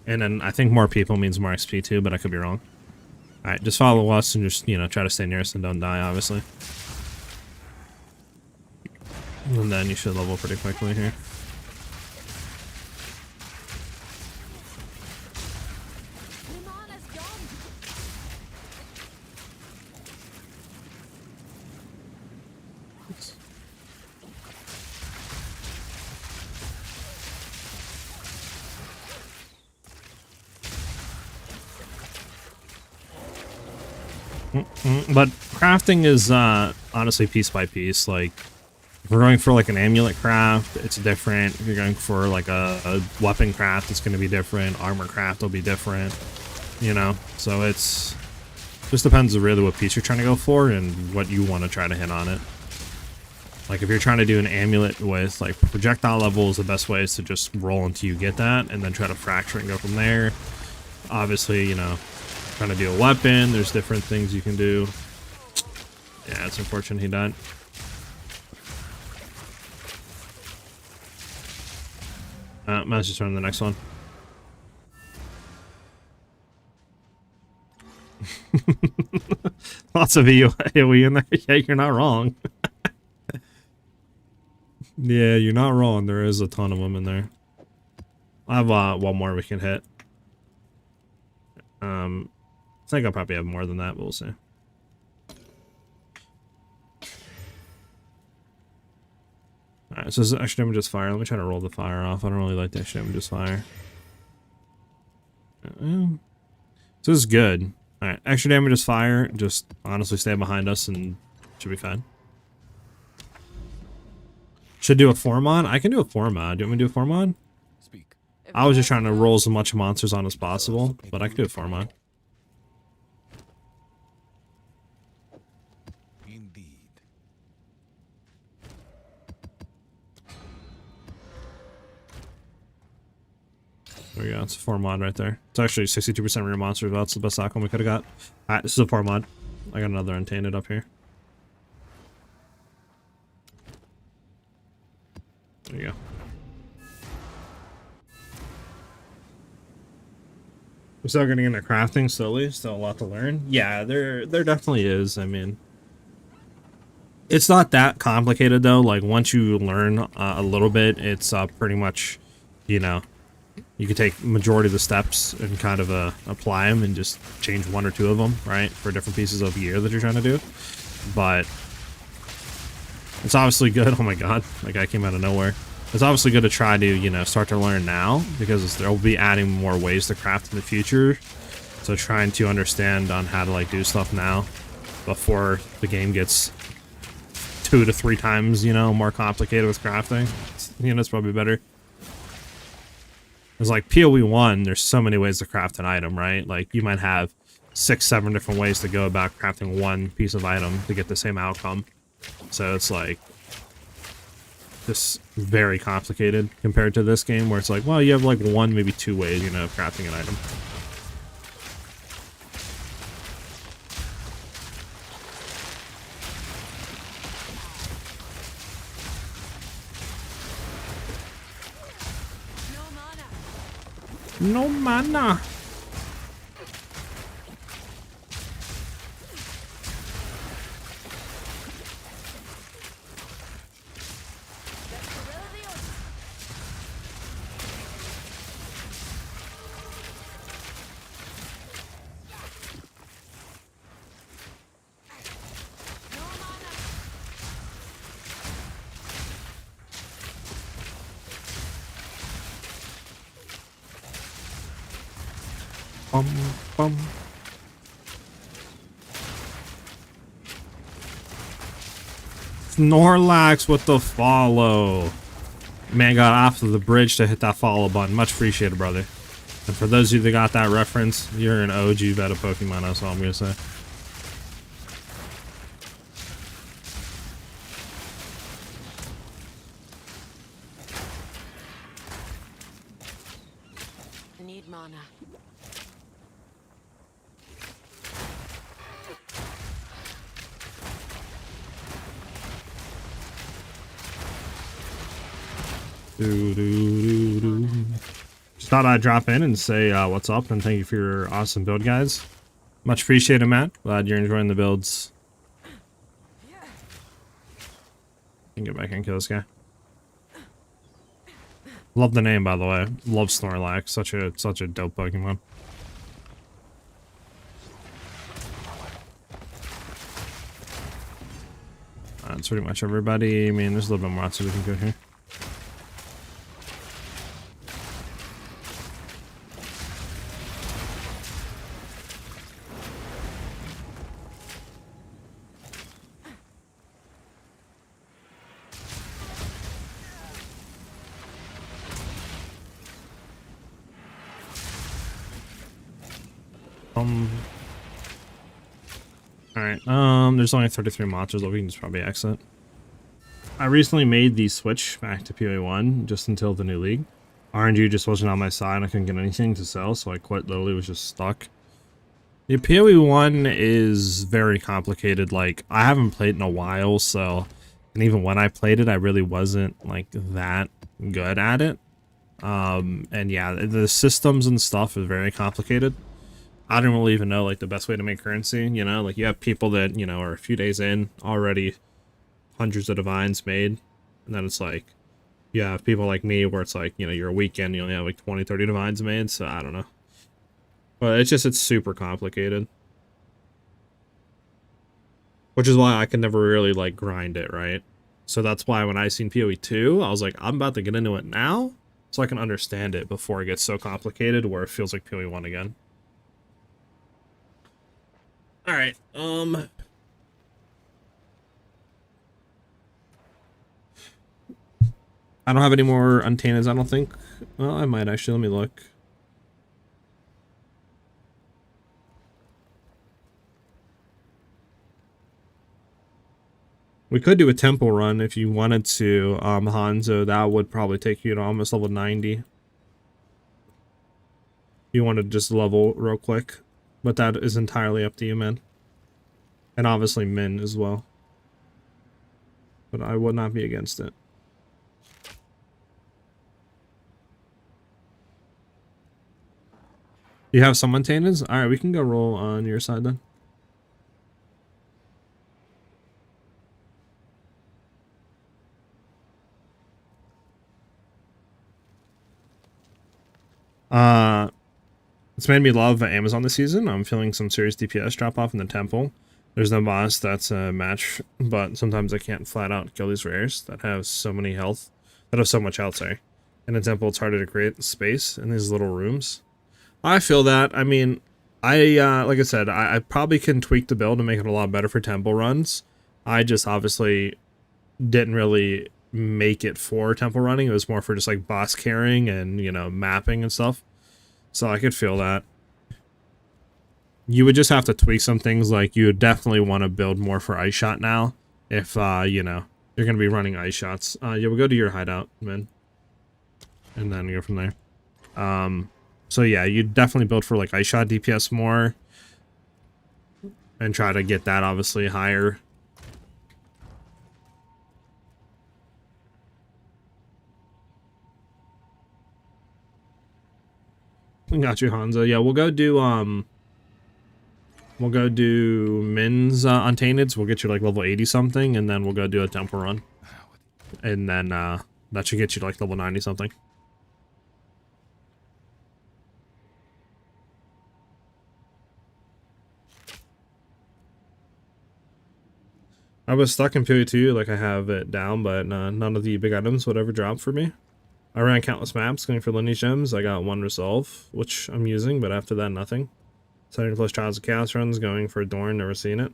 And then I think more people means more XP too, but I could be wrong. Alright, just follow us and just, you know, try to stay near us and don't die, obviously. And then you should level pretty quickly here. Your mana's gone. But crafting is honestly piece by piece. Like, if we're going for like an amulet craft, it's different. If you're going for like a weapon craft, it's going to be different. Armor craft will be different, you know? So it's just depends really what piece you're trying to go for and what you want to try to hit on it. Like if you're trying to do an amulet with like projectile levels, the best way is to just roll until you get that and then try to fracture it and go from there. Obviously, you know, trying to do a weapon, there's different things you can do. Yeah, it's unfortunate he died. Let's just run to the next one. Lots of AoE in there. Yeah, you're not wrong. Yeah, you're not wrong. There is a ton of them in there. I have one more we can hit. I think I'll probably have more than that, but we'll see. Alright, so this is extra damage fire. Let me try to roll the fire off. I don't really like the extra damage fire. So this is good. Alright, extra damage fire. Just honestly stay behind us and should be fine. Should do a 4-mod? I can do a 4-mod. Do you want me to do a 4-mod? I was just trying to roll as much monsters on as possible, but I can do a 4-mod. Indeed. There we go. It's a 4-mod right there. It's actually 62% of your monsters. That's the best outcome we could have got. Alright, this is a 4-mod. I got another Untainted up here. There you go. We're still getting into crafting slowly. Still a lot to learn. Yeah, there definitely is. I mean, it's not that complicated though. Like once you learn a little bit, it's pretty much, you know, you can take majority of the steps and kind of apply them and just change one or two of them, right, for different pieces of gear that you're trying to do. But it's obviously good. Oh my god, that guy came out of nowhere. It's obviously good to try to, you know, start to learn now because they'll be adding more ways to craft in the future. So trying to understand on how to like do stuff now before the game gets 2 to 3 times, you know, more complicated with crafting. You know, it's probably better. It's like PoE 1, there's so many ways to craft an item, right? Like you might have 6, 7 different ways to go about crafting one piece of item to get the same outcome. So it's like just very complicated compared to this game where it's like, well, you have like 1, maybe 2 ways, you know, of crafting an item. No mana. No mana. Bum, bum. Snorlax with the follow. Man got off of the bridge to hit that follow button. Much appreciated, brother. And for those of you that got that reference, you're an OG vet of Pokemon, that's all I'm gonna say. I need mana. Just thought I'd drop in and say what's up and thank you for your awesome build, guys. Much appreciated, Matt. Glad you're enjoying the builds. Can get back and kill this guy. Love the name, by the way. Love Snorlax. Such a dope Pokemon. That's pretty much everybody. I mean, there's a little bit more outside we can go here. Alright, there's only 33 monsters, we can just probably exit. I recently made the switch back to PoE 1 just until the new league. RNG just wasn't on my side, I couldn't get anything to sell, so I quite literally was just stuck. The PoE 1 is very complicated, like, I haven't played in a while, so, and even when I played it, I really wasn't, like, that good at it. And yeah, the systems and stuff is very complicated. I don't really even know, like, the best way to make currency, you know? Like, you have people that, you know, are a few days in, already hundreds of divines made. And then it's like, you have people like me where it's like, you know, you're a weekend, you only have like 20, 30 divines made, so I don't know. But it's super complicated. Which is why I can never really, like, grind it, right? So that's why when I seen PoE 2, I was like, I'm about to get into it now, so I can understand it before it gets so complicated where it feels like PoE 1 again. Alright, I don't have any more Untainted, I don't think. Well, I might actually, let me look. We could do a temple run if you wanted to, Hanzo. That would probably take you to almost level 90. You wanted to just level real quick. But that is entirely up to you, man. And obviously Min as well. But I would not be against it. You have some Untainted? Alright, we can go roll on your side then. It's made me love Amazon this season. I'm feeling some serious DPS drop off in the temple. There's no boss that's a match, but sometimes I can't flat out kill these rares that have so many health, that have so much health, sorry. In a temple, it's harder to create space in these little rooms. I feel that. I mean, like I said, I probably can tweak the build to make it a lot better for temple runs. I just obviously didn't really make it for temple running. It was more for just like boss carrying and, you know, mapping and stuff. So I could feel that. You would just have to tweak some things, like you would definitely want to build more for ice shot now. If, you know, you're going to be running ice shots. Yeah, we'll go to your hideout, man. And then go from there. So yeah, you definitely build for like ice shot DPS more. And try to get that obviously higher. Got you, Hanzo. Yeah, we'll go do Min's Untainteds. We'll get you like level 80 something, and then we'll go do a temple run. And then that should get you to like level 90 something. I was stuck in PoE 2, like I have it down, but none of the big items would ever drop for me. I ran countless maps going for lineage gems. I got one resolve, which I'm using, but after that, nothing. 70 plus Trials of Chaos runs, going for Adorn, never seen it.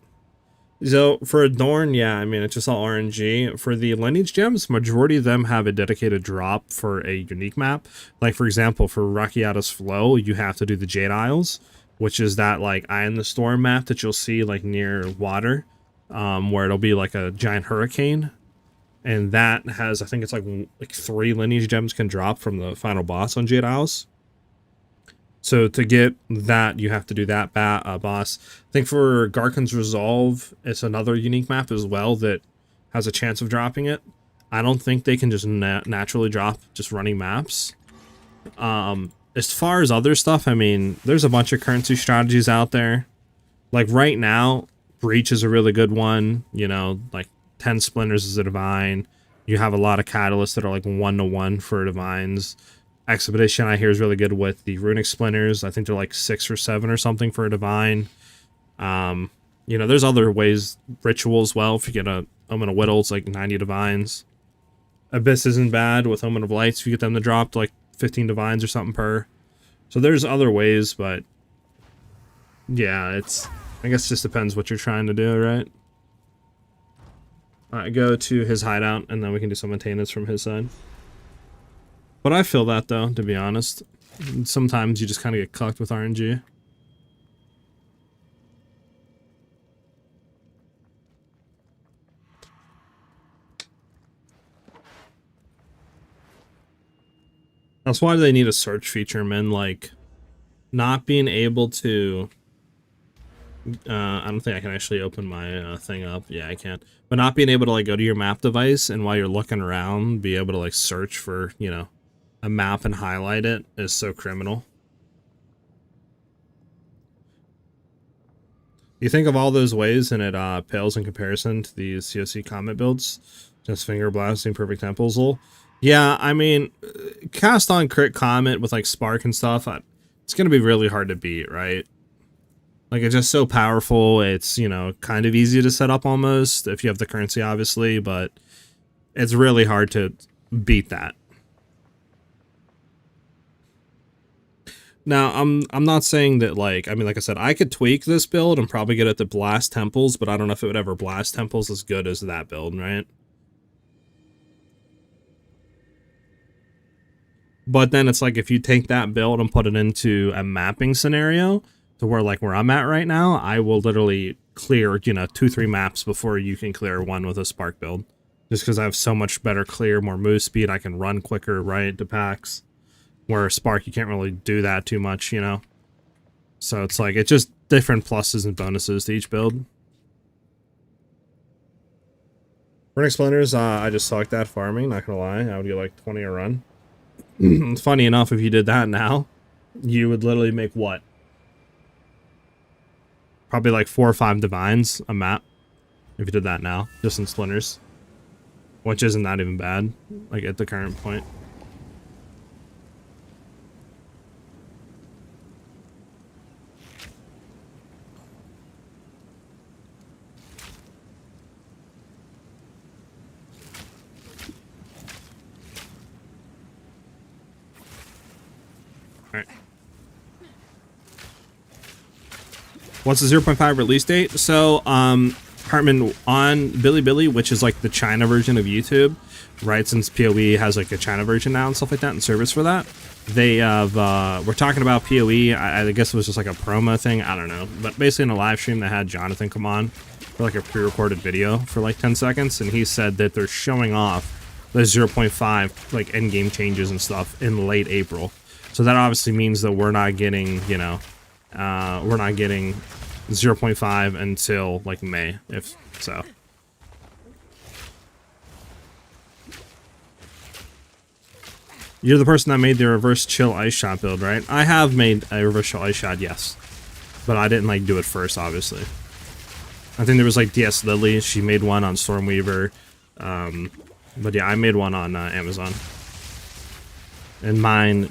So for Adorn, yeah, I mean, it's just all RNG. For the lineage gems, majority of them have a dedicated drop for a unique map. Like, for example, for Rakiata's Flow, you have to do the Jade Isles, which is that, like, Eye in the Storm map that you'll see, like, near water, where it'll be, like, a giant hurricane. And that has, I think it's like 3 lineage gems can drop from the final boss on Jade Isles. So to get that, you have to do that boss. I think for Garkin's Resolve, it's another unique map as well that has a chance of dropping it. I don't think they can just naturally drop just running maps. As far as other stuff, I mean, there's a bunch of currency strategies out there. Like right now, Breach is a really good one. You know, like 10 Splinters is a Divine. You have a lot of Catalysts that are like 1-to-1 for Divines. Expedition, I hear, is really good with the Runic Splinters. I think they're like 6 or 7 or something for a Divine. You know, there's other ways. Ritual as well. If you get a Omen of Whittle, it's like 90 Divines. Abyss isn't bad with Omen of Lights. If you get them to drop to like 15 Divines or something per. So there's other ways, but yeah, I guess it just depends what you're trying to do, right? Alright, go to his hideout, and then we can do some maintenance from his side. But I feel that, though, to be honest. Sometimes you just kind of get cucked with RNG. That's why they need a search feature, man. Like, not being able to... I don't think I can actually open my thing up. Yeah, I can. But not being able to, like, go to your map device and while you're looking around, be able to, like, search for, you know, a map and highlight it is so criminal. You think of all those ways and it pales in comparison to these COC Comet builds. Just finger blasting, perfect temples. Yeah, I mean, cast on crit Comet with like Spark and stuff, it's going to be really hard to beat, right? Like, it's just so powerful. It's, you know, kind of easy to set up almost if you have the currency, obviously, but it's really hard to beat that. Now, I'm not saying that, like, I mean, like I said, I could tweak this build and probably get it to blast temples, but I don't know if it would ever blast temples as good as that build, right? But then it's like, if you take that build and put it into a mapping scenario to where, like, where I'm at right now, I will literally clear, you know, 2-3 maps before you can clear one with a Spark build. Just because I have so much better clear, more move speed, I can run quicker, right, to packs. Where Spark, you can't really do that too much, you know? So it's like, it's just different pluses and bonuses to each build. Runic Splinters, I just sucked at farming, not gonna lie. I would get like 20 a run. Funny enough, if you did that now, you would literally make what? Probably like 4 or 5 Divines a map. If you did that now, just in Splinters. Which isn't that even bad, like at the current point. Alright. What's the 0.5 release date? So, Hartman, on Bilibili, which is like the China version of YouTube, right? Since PoE has like a China version now and stuff like that and service for that, they have, we're talking about PoE. I guess it was just like a promo thing. I don't know. But basically in a live stream, they had Jonathan come on for like a pre-recorded video for like 10 seconds. And he said that they're showing off the 0.5 like end-game changes and stuff in late April. So that obviously means that we're not getting, you know, we're not getting 0.5 until like May, if so. You're the person that made the reverse chill ice shot build, right? I have made a reverse chill ice shot, yes, but I didn't like do it first, obviously. I think there was like DS Lily, she made one on Stormweaver, but yeah, I made one on Amazon. And mine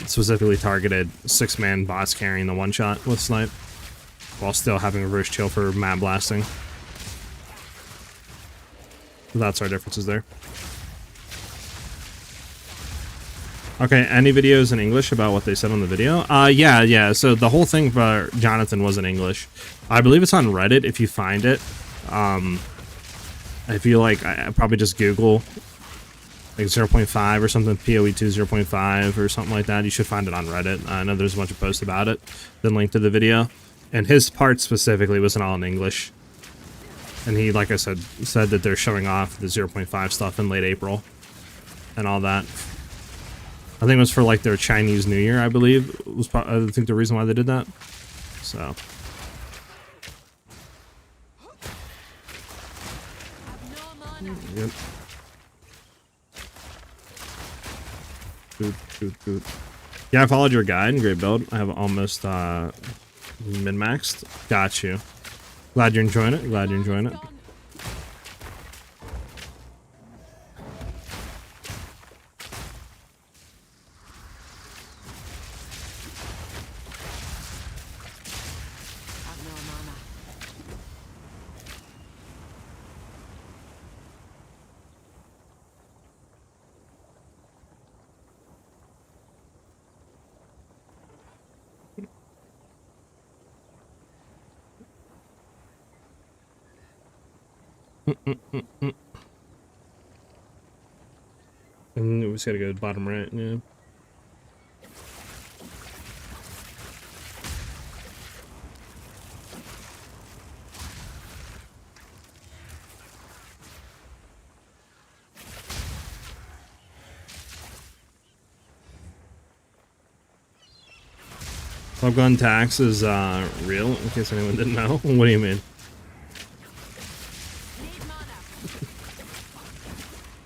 specifically targeted 6-man boss carrying the one-shot with snipe, while still having reverse chill for map blasting. So that's our differences there. Okay, any videos in English about what they said on the video? Yeah, so the whole thing for Jonathan was in English. I believe it's on Reddit if you find it. If you like, I probably just Google like 0.5 or something, PoE2 0.5 or something like that. You should find it on Reddit. I know there's a bunch of posts about it. Then link to the video. And his part specifically wasn't all in English. And he, like I said that they're showing off the 0.5 stuff in late April. And all that. I think it was for like their Chinese New Year, I believe. Was I think the reason why they did that. So. Yep. Boot. Yeah, I followed your guide. Great build. I have almost min-maxed. Got you. Glad you're enjoying it. Glad you're enjoying it. Have no mana. And we just gotta go bottom right, yeah. Club gun tax is real, in case anyone didn't know. What do you mean? Need mana.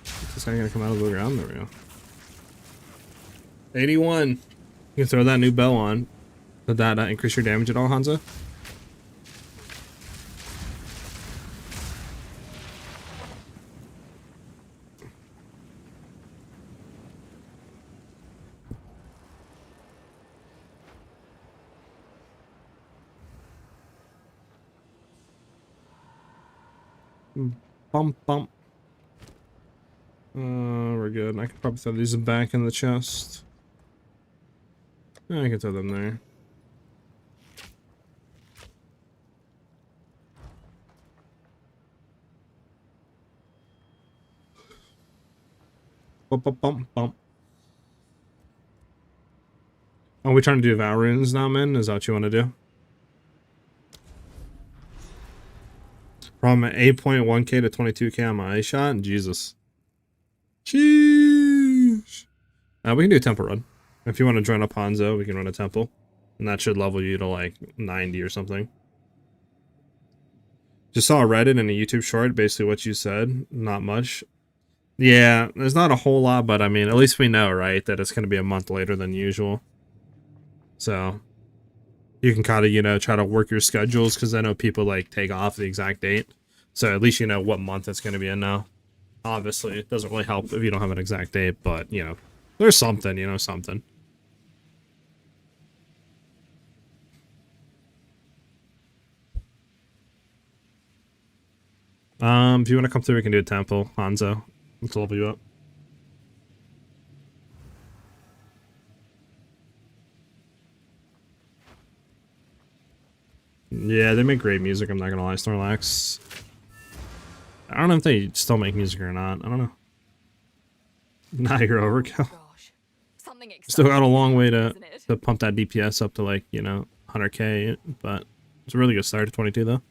Is this guy gonna come out of the ground? There we go. 81. You can throw that new bow on. Did that increase your damage at all, Hanzo? Bump. We're good. I can probably throw these back in the chest. I can throw them there. Bump. Are we trying to do Vow runes now, man? Is that what you want to do? From 8.1k to 22k on my ice shot? Jesus. Sheesh. We can do a temple run. If you want to join up Hanzo, we can run a temple. And that should level you to like 90 or something. Just saw a Reddit and a YouTube short, basically what you said. Not much. Yeah, there's not a whole lot, but I mean, at least we know, right, that it's going to be a month later than usual. So, you can kind of, you know, try to work your schedules, because I know people, like, take off the exact date. So, at least you know what month it's going to be in now. Obviously, it doesn't really help if you don't have an exact date, but, you know, there's something, you know, something. If you want to come through, we can do a temple, Hanzo. Let's level you up. Yeah, they make great music, I'm not gonna lie, Snorlax. I don't know if they still make music or not, I don't know. Nah, you're overkill. Gosh. Something Still got a long way exciting, to pump that DPS up to, like, you know, 100k, but it's a really good start to 22 though.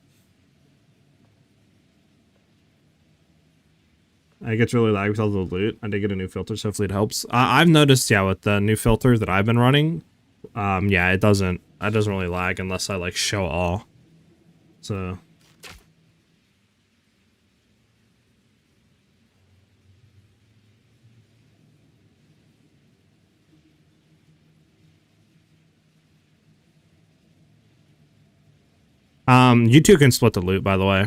It gets really laggy with all the loot. I did get a new filter, so hopefully it helps. I've noticed, yeah, with the new filter that I've been running, yeah, it doesn't really lag unless I, like, show all. So... you two can split the loot, by the way,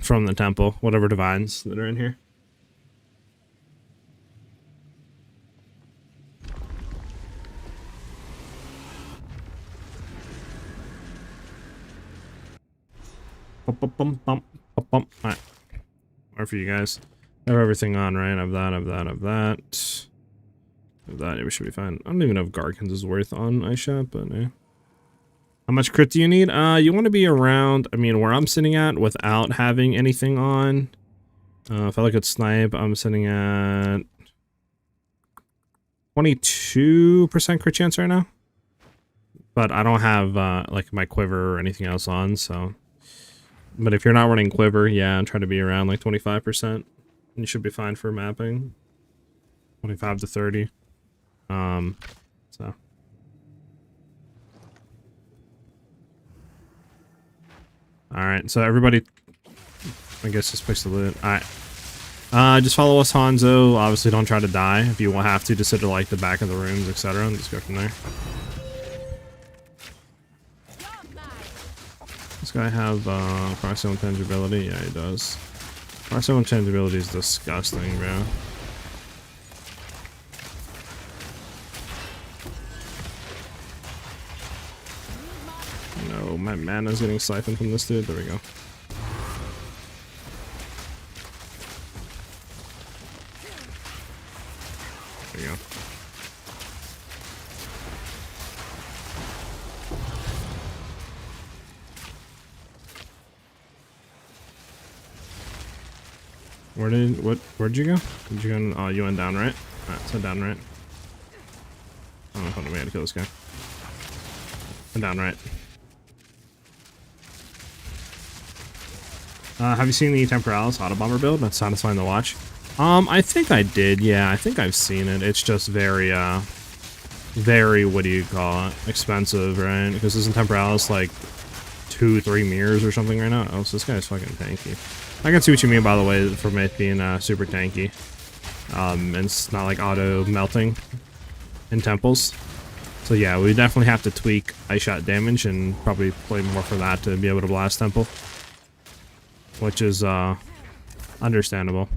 from the temple, whatever divines that are in here. Alright. More for you guys. I have everything on, right? I have that. Of that, yeah, we should be fine. I don't even know if Garkins is worth on iShop, but yeah. How much crit do you need? You want to be around, I mean, where I'm sitting at without having anything on. If I look at snipe, I'm sitting at 22% crit chance right now. But I don't have, like, my quiver or anything else on, so... But if you're not running quiver, yeah, I'm trying to be around, like, 25%. You should be fine for mapping. 25 to 30. So... Alright, so everybody, I guess, just push the loot. Alright. Just follow us, Hanzo. Obviously, don't try to die. If you will have to, just sit to like the back of the rooms, etc. And just go from there. This guy have proximal intangibility? Yeah, he does. Proximal intangibility is disgusting, bro. No, my mana's getting siphoned from this dude. There we go. There you go. Where'd you go? Did you go in, oh, you went down right? Alright, so down right. Oh, hold on, we had to kill this guy. Went down right. Have you seen the Temporalis Auto Bomber build? That's satisfying to watch. I think I did, yeah, I think I've seen it. It's just very, what do you call it? Expensive, right? Because isn't Temporalis like 2-3 mirrors or something right now? Oh, so this guy's fucking tanky. I can see what you mean, by the way, from it being super tanky. And it's not like auto melting in temples. So yeah, we definitely have to tweak ice shot damage and probably play more for that to be able to blast temple. Which is understandable.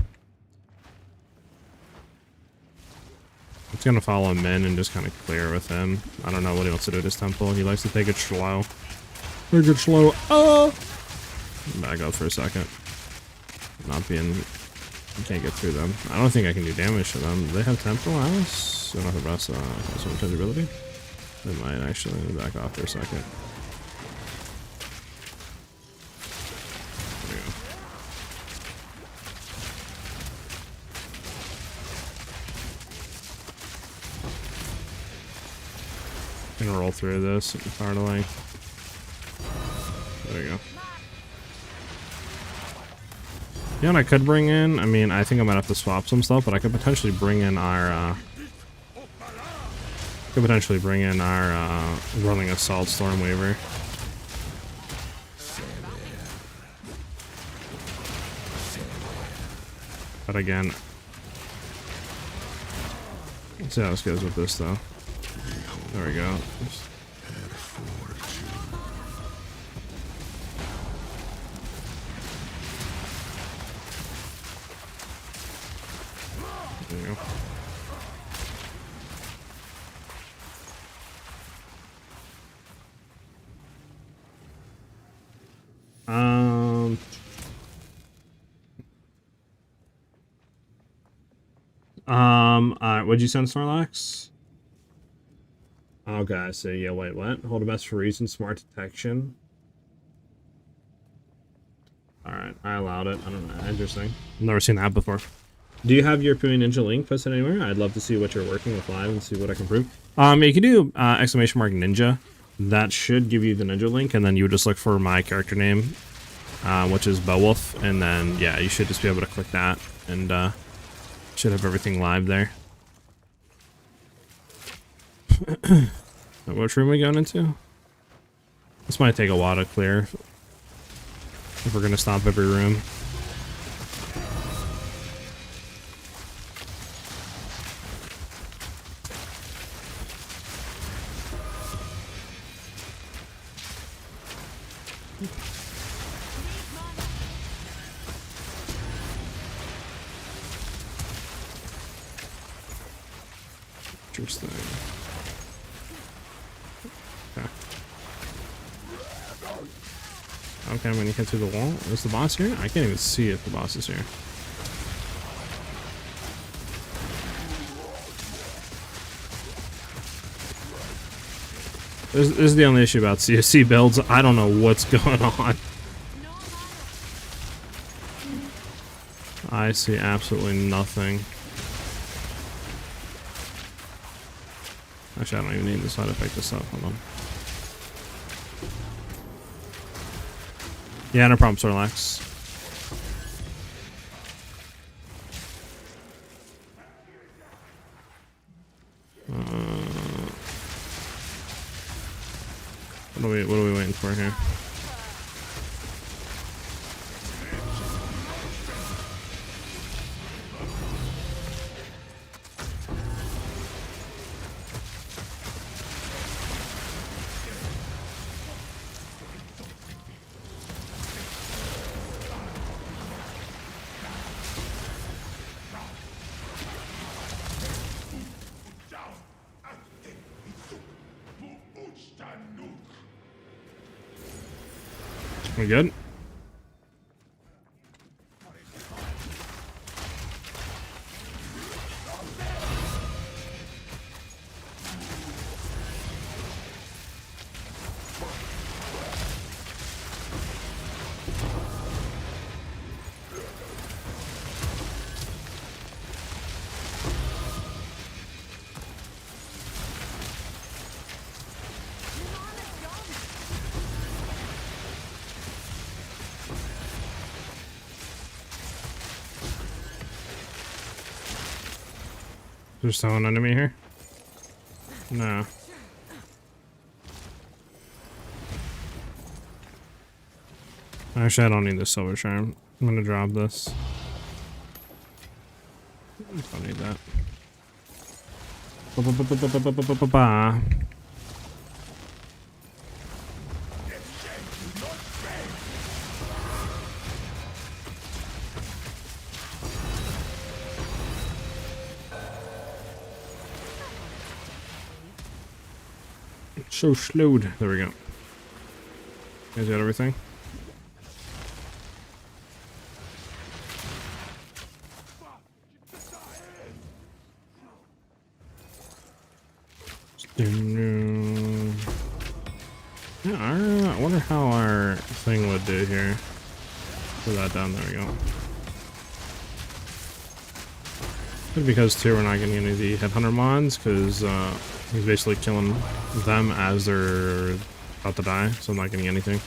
I'm just gonna follow him in and just kind of clear with him. I don't know what he wants to do at his temple. He likes to take it slow. Take it slow. Oh! Back up for a second. Not being... You can't get through them. I don't think I can do damage to them. Do they have temple house? They don't have the best intangibility. They might actually. Back off for a second. There we go. Gonna roll through this part of length. There we go. You know what I could bring in? I mean, I think I might have to swap some stuff, but I could potentially bring in our, running assault Stormweaver. But again, let's see how this goes with this though. There we go. There you go. Alright, what'd you send, Snorlax? Okay, so yeah, wait, what? Hold a best for reason, smart detection. Alright, I allowed it. I don't know, interesting. I've never seen that before. Do you have your PoE Ninja link posted anywhere? I'd love to see what you're working with live and see what I can prove. You can do exclamation mark ninja. That should give you the ninja link, and then you would just look for my character name, which is Beowulf, and then yeah, you should just be able to click that, and should have everything live there. Which room are we going into? This might take a while to clear if we're gonna stop every room. Interesting. Okay. Okay, I'm gonna hit through the wall. Is the boss here? I can't even see if the boss is here. This is the only issue about CSC builds. I don't know what's going on. I see absolutely nothing. Actually, I don't even need this side effect this up. Hold on. Yeah, no problem, Snorlax. What are we waiting for here? We good? There's still an enemy here? No. Actually, I don't need this silver charm. I'm gonna drop this. Don't need that. Ba-ba-ba-ba-ba-ba-ba-ba-ba. So slowed. There we go. You guys got everything? Yeah, I wonder how our thing would do here. Put that down. There we go. Maybe because too we're not getting any of the headhunter mons because he's basically killing them as they're about to die, so I'm not getting anything.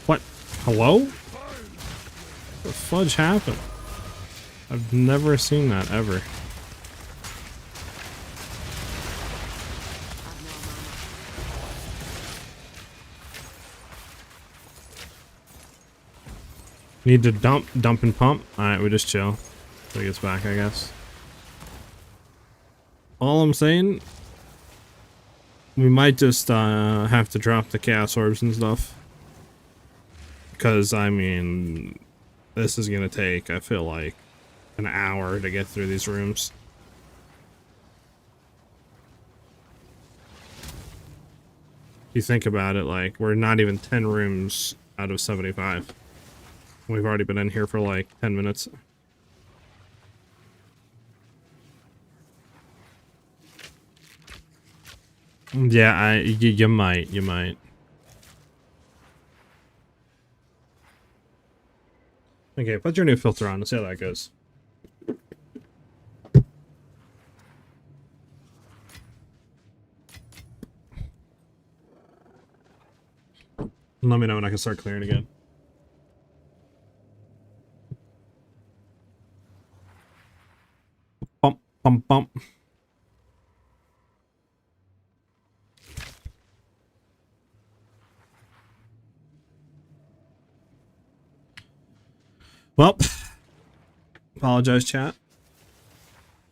What? Hello? What the fudge happened? I've never seen that ever. Need to dump and pump. Alright, we just chill till he gets back, I guess. All I'm saying, we might just have to drop the chaos orbs and stuff. Because, I mean, this is gonna take, I feel like, an hour to get through these rooms. If you think about it, like, we're not even 10 rooms out of 75. We've already been in here for like 10 minutes. Yeah, you might. Okay, put your new filter on. Let's see how that goes. Let me know when I can start clearing again. Bump, bump. Well, apologize, chat.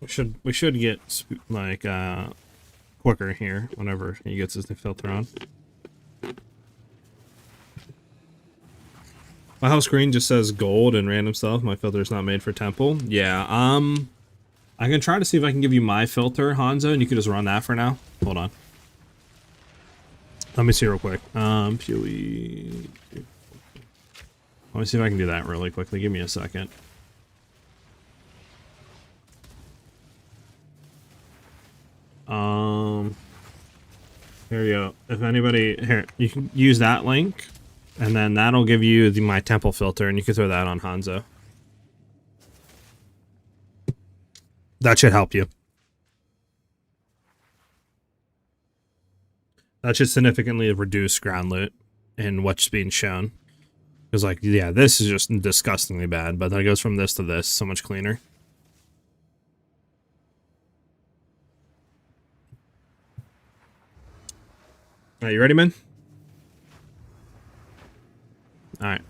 We should get like quicker here whenever he gets his new filter on. My house screen just says gold and random stuff. My filter's not made for temple. Yeah, I can try to see if I can give you my filter, Hanzo, and you can just run that for now. Hold on. Let me see real quick. PoE. Let me see if I can do that really quickly. Give me a second. Here you go. If anybody here, you can use that link, and then that'll give you my temple filter, and you can throw that on Hanzo. That should help you. That should significantly reduce ground loot in what's being shown. Because, like, yeah, this is just disgustingly bad, but then it goes from this to this, so much cleaner. Alright, you ready, man? Alright.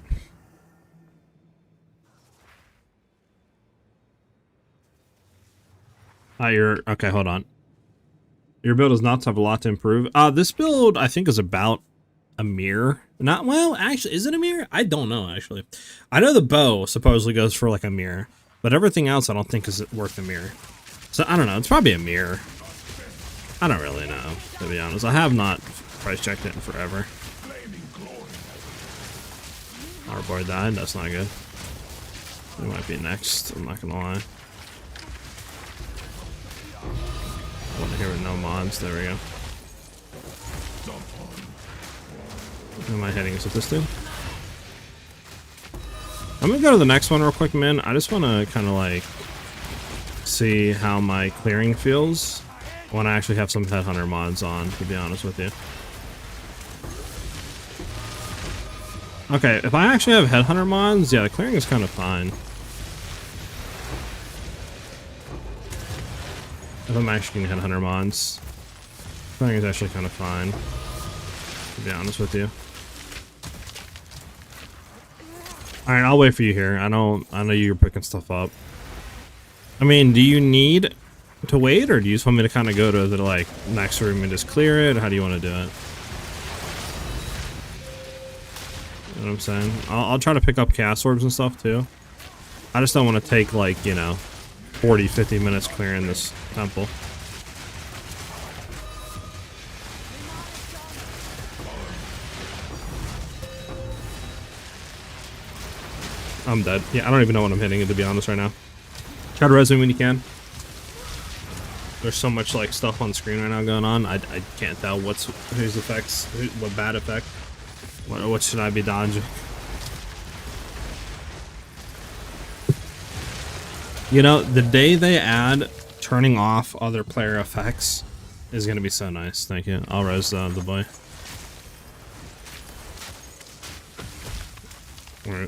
You're okay. Hold on. Your build does not have a lot to improve. This build I think is about a mirror. Not well, actually, is it a mirror? I don't know. Actually, I know the bow supposedly goes for like a mirror, but everything else I don't think is worth a mirror. So I don't know. It's probably a mirror. I don't really know, to be honest. I have not price checked it in forever. Our boy died, that's not good. We might be next, I'm not gonna lie. I want to hear with no mods, there we go. Who am I hitting? Is it this dude? I'm gonna go to the next one real quick, man. I just want to kind of like see how my clearing feels when I actually have some Headhunter mods on, to be honest with you. Okay, if I actually have Headhunter mods, yeah, the clearing is kind of fine. If I'm actually getting Headhunter mods, clearing is actually kind of fine, to be honest with you. Alright, I'll wait for you here. I know you're picking stuff up. I mean, do you need to wait, or do you just want me to kind of go to the like next room and just clear it? How do you want to do it? You know what I'm saying? I'll try to pick up chaos orbs and stuff too. I just don't want to take like, you know, 40-50 minutes clearing this temple. I'm dead. Yeah, I don't even know what I'm hitting, to be honest, right now. Try to res me when you can. There's so much like stuff on screen right now going on. I can't tell whose effects, what bad effect. What should I be dodging? You know, the day they add turning off other player effects is gonna be so nice. Thank you. I'll res the boy.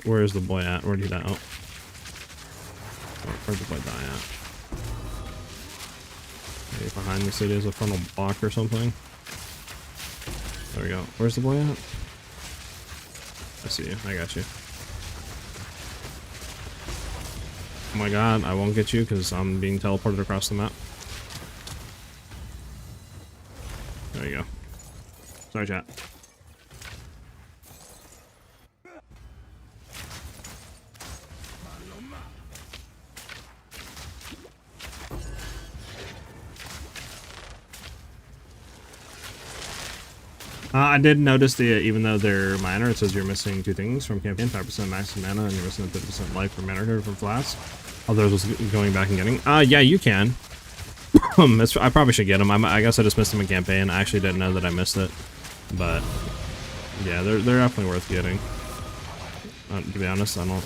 Where is the boy at? Where'd he die? Oh. Where'd the boy die at? Maybe behind the city is a frontal block or something. There we go. Where's the boy at? I see you. I got you. Oh my god, I won't get you because I'm being teleported across the map. There you go. Sorry, chat. I did notice even though they're minor, it says you're missing 2 things from campaign: 5% max mana, and you're missing 50% life from mana from flask. Others was going back and getting. Yeah, you can. I probably should get them. I guess I just missed them in campaign. I actually didn't know that I missed it, but yeah, they're definitely worth getting. To be honest, I don't.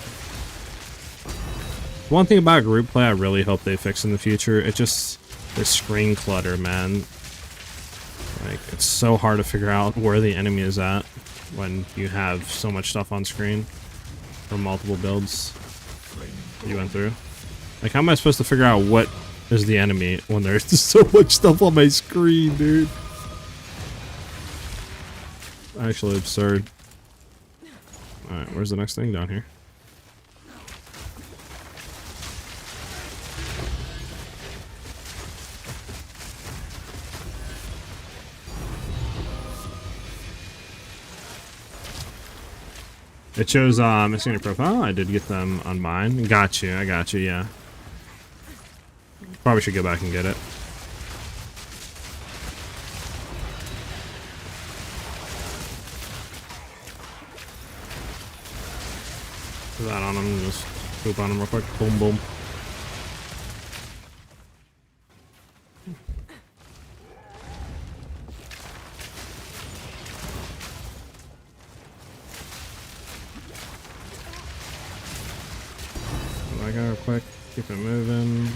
One thing about group play, I really hope they fix in the future. It just the screen clutter, man. Like, it's so hard to figure out where the enemy is at when you have so much stuff on screen from multiple builds you went through. Like, how am I supposed to figure out what is the enemy when there's just so much stuff on my screen, dude? Actually absurd. Alright, where's the next thing down here? It shows missing your profile. I did get them on mine. Got you. I got you. Yeah. Probably should go back and get it. Put that on him. Just poop on him real quick. Boom, boom. Real quick, keep it moving.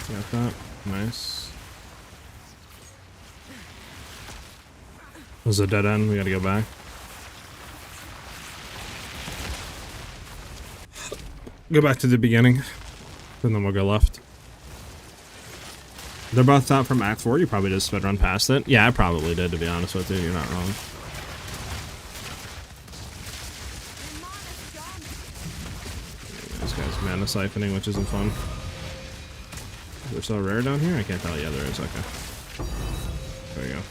Got that. Nice. This is a dead end. We gotta go back. Go back to the beginning, and then we'll go left. They're both out from Act 4. You probably just sped run past it. Yeah, I probably did, to be honest with you. You're not wrong. This guy's mana siphoning, which isn't fun. Is there still rare down here? I can't tell. Yeah, there is. Okay. There you go.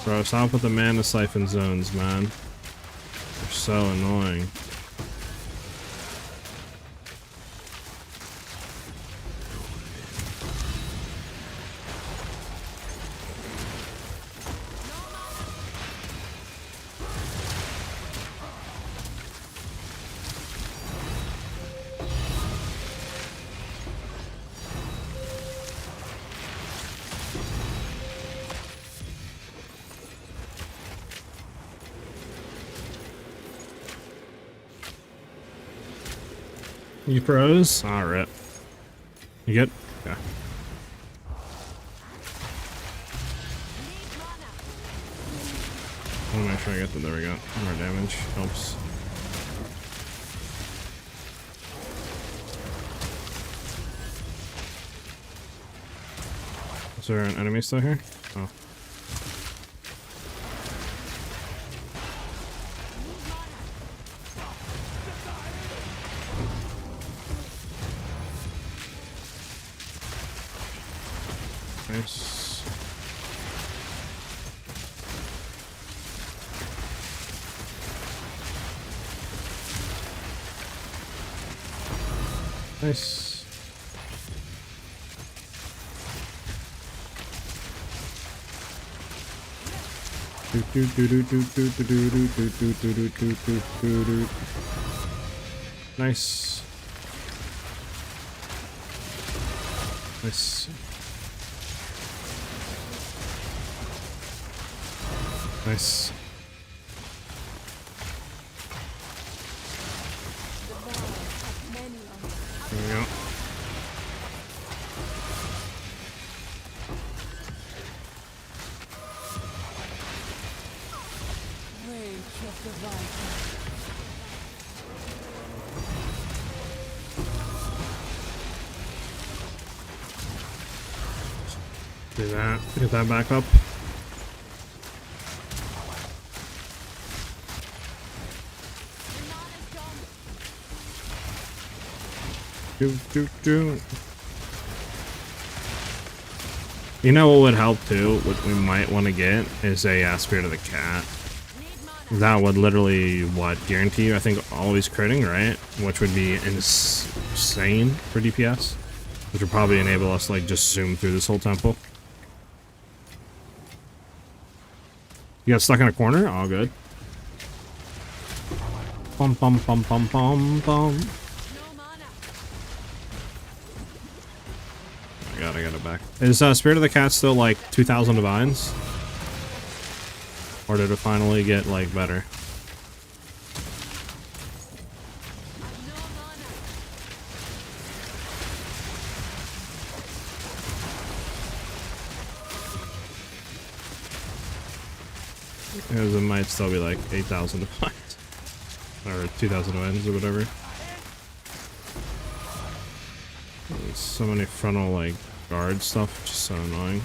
Bro, stop with the mana siphon zones, man. They're so annoying. You froze? Alright. You good? Okay. I wanna make sure I get the, there we go. More damage. Helps. Is there an enemy still here? Oh. Nice. Nice. Nice. Nice. Nice. There we go. Do that. Get that back up. Do. You know what would help too? What we might want to get is a Spirit of the Cat. That would literally, what, guarantee you, I think, always critting, right? Which would be insane for DPS. Which would probably enable us to, like, just zoom through this whole temple. You got stuck in a corner? All good. Bum bum bum bum bum bum. I got it back. Is Spirit of the Cat still like 2,000 divines? Or did it finally get like better? Because it might still be like 8,000 divines. Or 2,000 divines or whatever. There's so many frontal like guard stuff, just so annoying.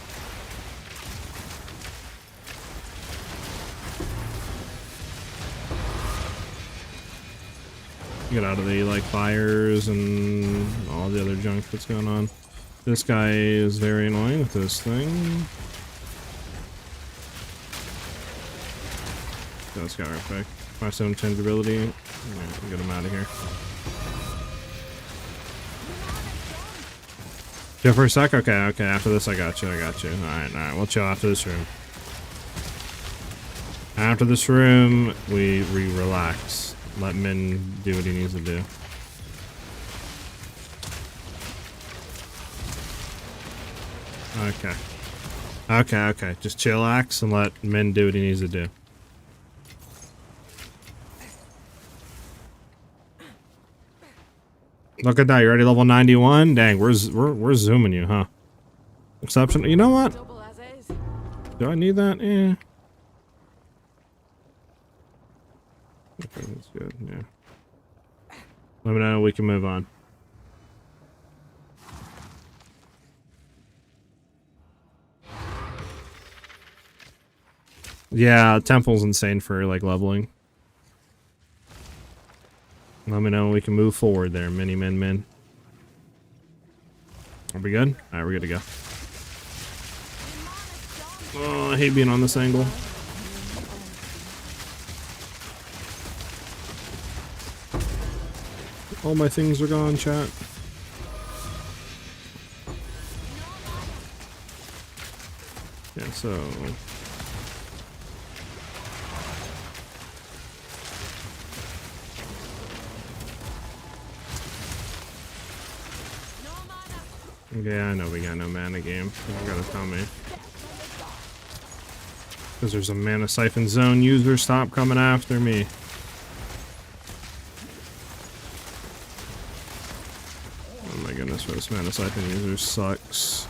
Get out of the like fires and all the other junk that's going on. This guy is very annoying with this thing. This guy real quick. 5/7 changeability. Yeah, get him out of here. Chill for a sec? Okay, after this I got you. Alright, we'll chill after this room. After this room, we relax. Let Min do what he needs to do. Okay. Just chillax and let Min do what he needs to do. Look at that, you're already level 91? Dang, we're zooming you, huh? Exception. You know what? Do I need that? Yeah. Okay, that's good, yeah. Let me know, we can move on. Yeah, temple's insane for like leveling. Let me know we can move forward there, min. Are we good? Alright, we're good to go. Oh, I hate being on this angle. All my things are gone, chat. Yeah, so... Yeah, I know we got no mana game. You gotta tell me. Because there's a mana siphon zone user, stop coming after me. this mana siphon user sucks.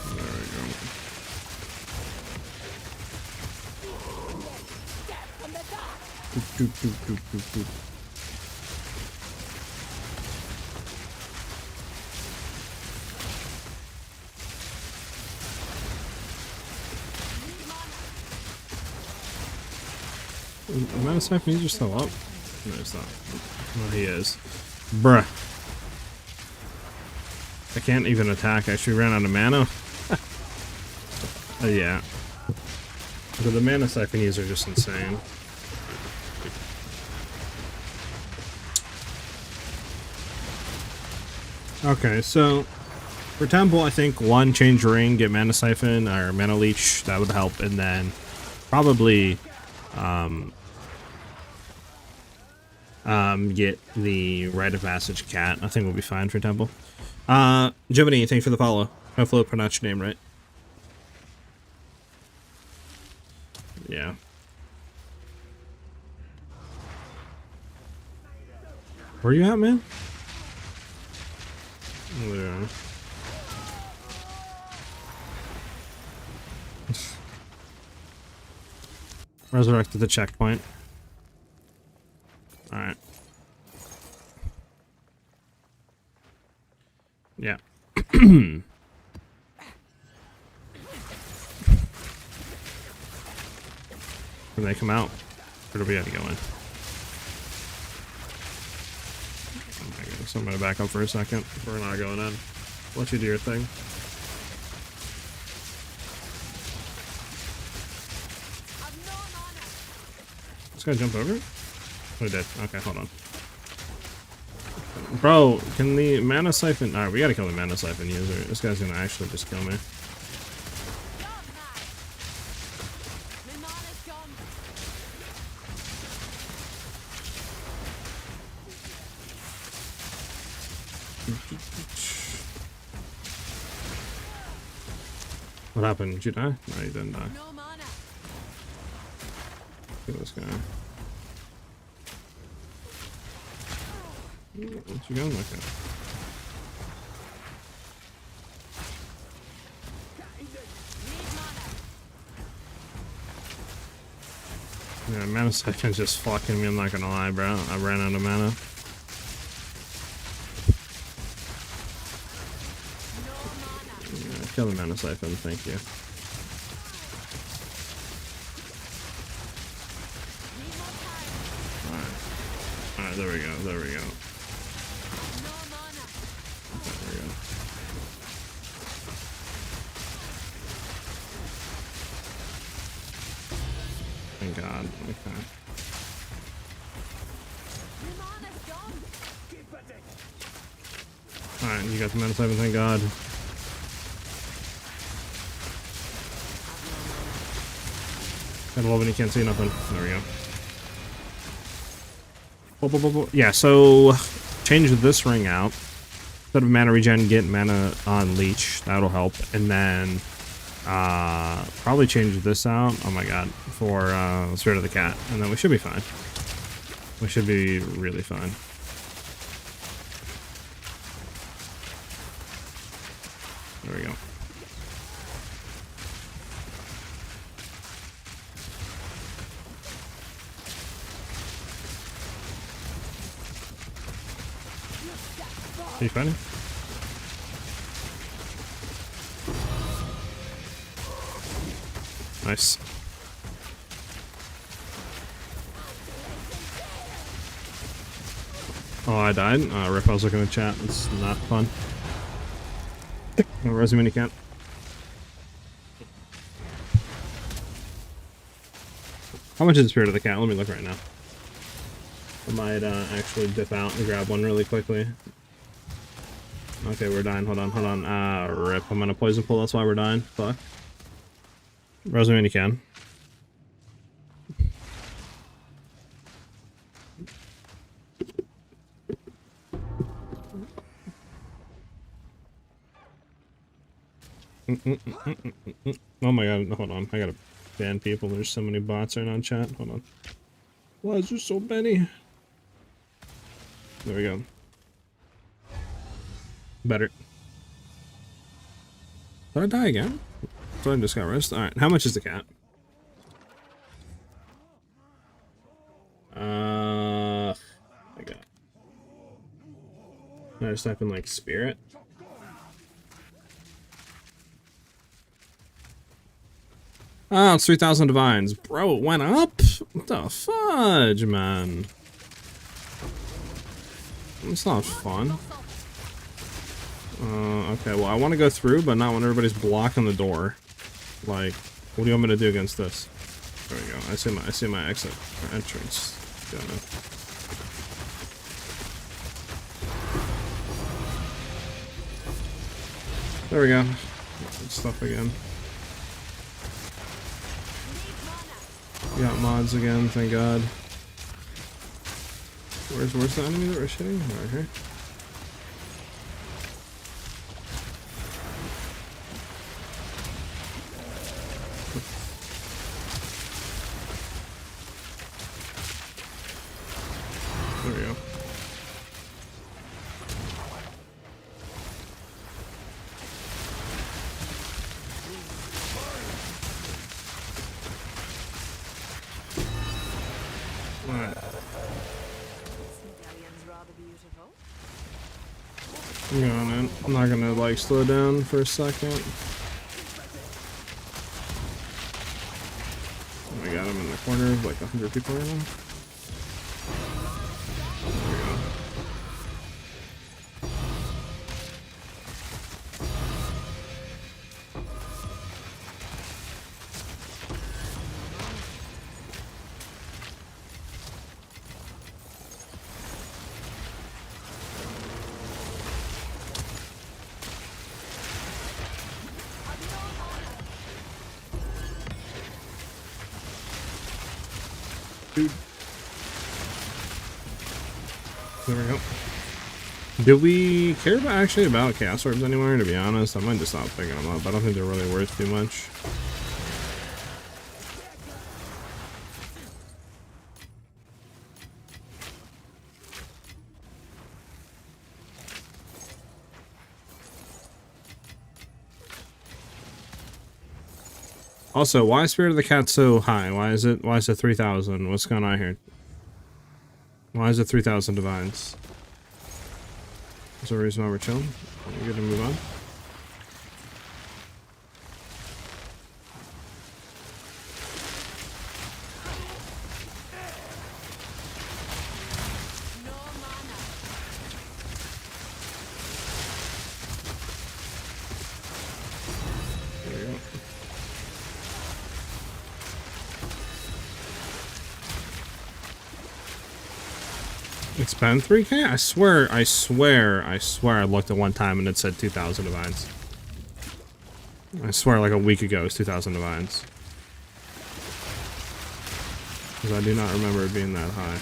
There we go. Doop, doop, doop, doop, doop, doop. Mana siphon user still up? No, it's not. Well, he is. Bruh. I can't even attack. I actually ran out of mana. Yeah. But the mana siphon user are just insane. Okay, so for Temple, I think one, change ring, get mana siphon or mana leech, that would help, and then probably get the rite of passage cat. I think we'll be fine for Temple. Jiminy, thanks for the follow. Hopefully I pronounced your name right. Yeah. Where you at, man? Yeah. Resurrected the checkpoint. Alright. Yeah. Can they come out? Or do we have to go in? Oh my goodness, I'm gonna back up for a second. We're not going in. Let you do your thing. This guy jump over it? Oh, he did. Okay, hold on. Bro, can the mana siphon... Alright, we gotta kill the mana siphon user. This guy's gonna actually just kill me. What happened? Did you die? No, you didn't die. Look at this guy. What you going like that? Yeah, mana siphon's just fucking me, I'm not gonna lie, bro. I ran out of mana. Yeah, kill the mana siphon, thank you. Alright, there we go, there we go. There we go. Thank God, okay. Alright, you got the mana siphon, thank God. I love when you can't see nothing. There we go. Yeah, so change this ring out. Instead of mana regen, get mana on leech. That'll help. And then probably change this out. Oh my god. For Spirit of the Cat. And then we should be fine. We should be really fine. There we go. Are you fighting? Nice. Oh, I died? Rip, I was looking at chat. It's not fun. No resume can't. How much is the Spirit of the Cat? Let me look right now. I might actually dip out and grab one really quickly. Okay, we're dying. Hold on, hold on. Rip. I'm gonna poison pull. That's why we're dying. Fuck. Rosamund, you can. Oh my god, hold on. I gotta ban people. There's so many bots right now in chat. Hold on. Why is there so many? There we go. Better. Did I die again? So I just got rest. Alright, how much is the cat? I got. I just type in like spirit. Oh, it's 3,000 divines. Bro, it went up? What the fudge, man? It's not fun. Okay, well, I want to go through, but not when everybody's blocking the door. Like, what do you want me to do against this? There we go. I see my exit or entrance. Got it. There we go. Stuff again. We got mods again, thank God. Where's the enemy that we're shooting? Right here. There we go. Alright. I'm going in. I'm not gonna like slow down for a second. Oh my god, I'm in the corner of like 100 people right now. There we go. Dude. There we go. Do we care about chaos orbs anymore? To be honest, I might just stop picking them up. I don't think they're really worth too much. Also, why is Spirit of the Cat so high? Why is it 3,000? What's going on here? Why is it 3,000 divines? Is there a reason why we're chilling? We're good to move on. There we go. Expend 3K? I swear I looked at one time and it said 2,000 divines. I swear like a week ago it was 2,000 divines. Because I do not remember it being that high.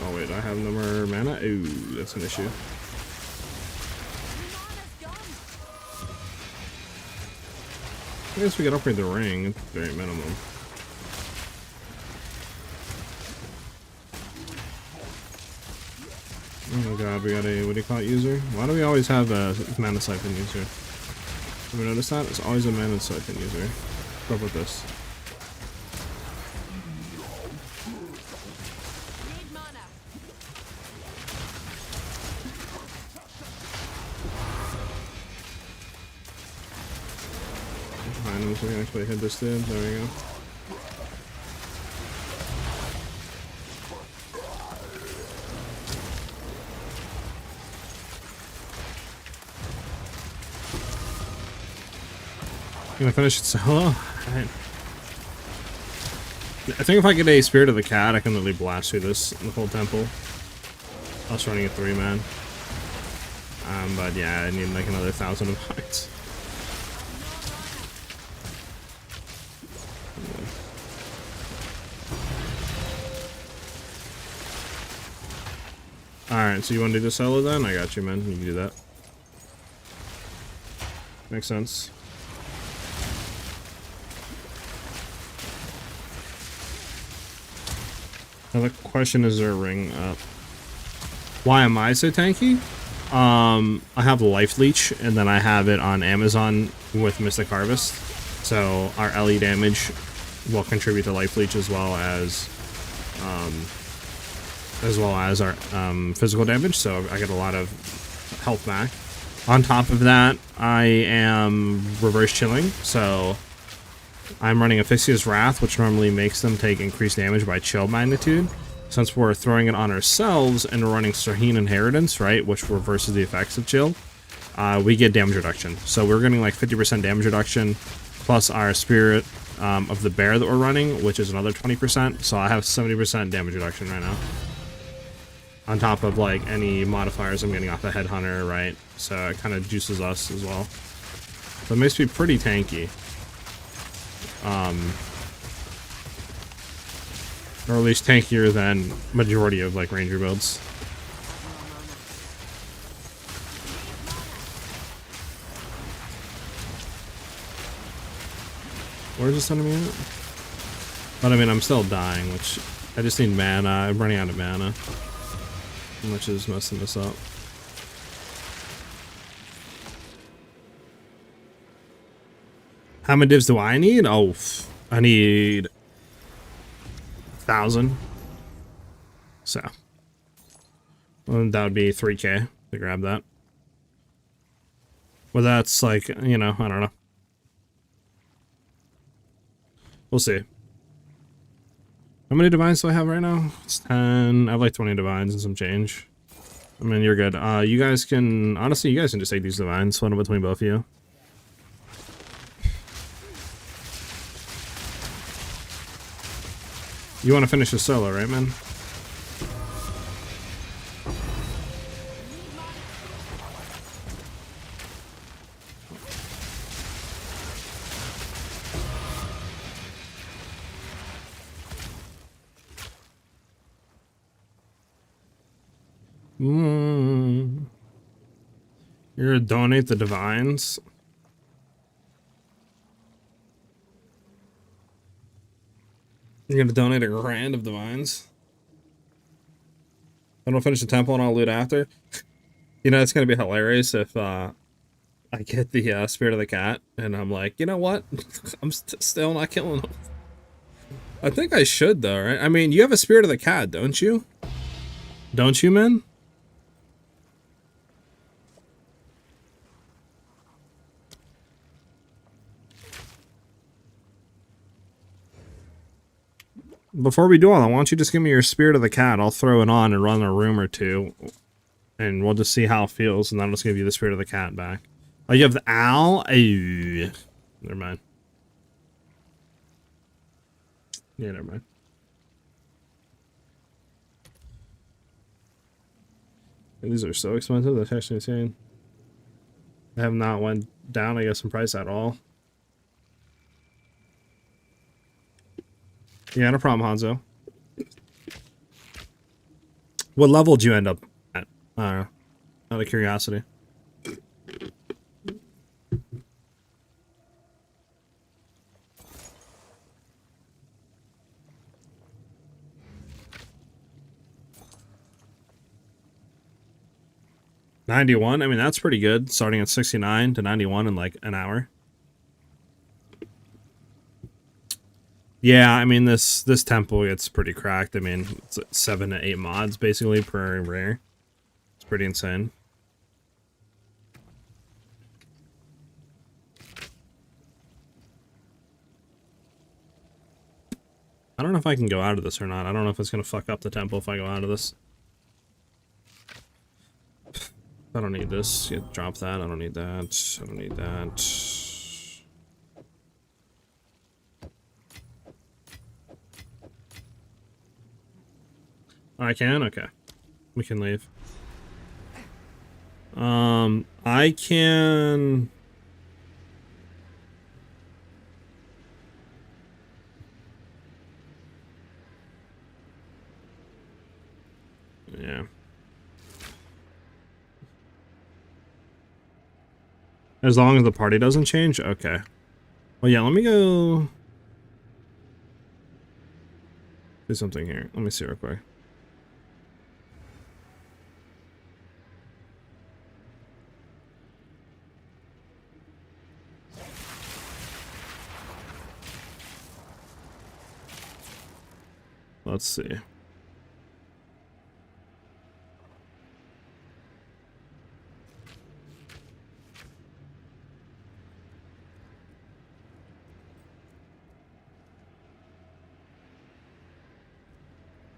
Oh wait, I have no more mana? Ooh, that's an issue. I guess we could upgrade the ring at the very minimum. Oh my god, we got a, what do you call it, user? Why do we always have a mana siphon user? Have you noticed that? It's always a mana siphon user. What's up with this? Items, we can actually hit this dude. There we go. Gonna finish it solo? Alright. I think if I get a Spirit of the Cat, I can literally blast through this, the whole temple. I was running a 3-man. But yeah, I need like another 1,000 of hearts. Alright, so you want to do the solo then? I got you, man. You can do that. Makes sense. Now the question is, there a ring up? Why am I so tanky? I have Life Leech, and then I have it on Amazon with Mystic Harvest. So our LE damage will contribute to Life Leech as well as our physical damage. So I get a lot of health back. On top of that, I am reverse chilling, so I'm running Aphyxia's Wrath, which normally makes them take increased damage by chill magnitude. Since we're throwing it on ourselves and we're running Serene Inheritance, right, which reverses the effects of chill, we get damage reduction. So we're getting like 50% damage reduction, plus our Spirit of the Bear that we're running, which is another 20%. So I have 70% damage reduction right now. On top of like any modifiers I'm getting off the Headhunter, right? So it kind of juices us as well. So it makes me pretty tanky. Or at least tankier than majority of like Ranger builds. Where's this enemy at? But I mean, I'm still dying, which I just need mana. I'm running out of mana, which is messing this up. How many divs do I need? Oh, I need 1,000. So, well, that would be 3K to grab that. Well, that's like, you know, I don't know. We'll see. How many divines do I have right now? It's 10. I have like 20 divines and some change. I mean, you're good. You guys can, honestly, you guys can just take these divines, split them between both of you. You want to finish the solo, right, man? You're gonna donate the divines? You're gonna donate a grand of divines? I don't finish the temple and I'll loot after. You know, it's gonna be hilarious if I get the Spirit of the Cat and I'm like, you know what? I'm still not killing him. I think I should though, right? I mean, you have a Spirit of the Cat, don't you? Don't you, man? Before we do all that, why don't you just give me your Spirit of the Cat? I'll throw it on and run a room or two. And we'll just see how it feels, and then I'll just give you the Spirit of the Cat back. Oh, you have the Owl? Never mind. Yeah, never mind. These are so expensive, that's actually insane. I have not went down, I guess, in price at all. Yeah, no problem, Hanzo. What level did you end up at? Out of curiosity. $91? I mean, that's pretty good. Starting at 69 to 91 in like an hour. Yeah, I mean, this temple gets pretty cracked. I mean, it's 7 to 8 mods basically per rare. It's pretty insane. I don't know if I can go out of this or not. I don't know if it's going to fuck up the temple if I go out of this. I don't need this. Yeah, drop that. I don't need that. I don't need that. I can? Okay. We can leave. I can... Yeah. As long as the party doesn't change? Okay. Well, yeah, let me go... Do something here. Let me see real quick. Let's see.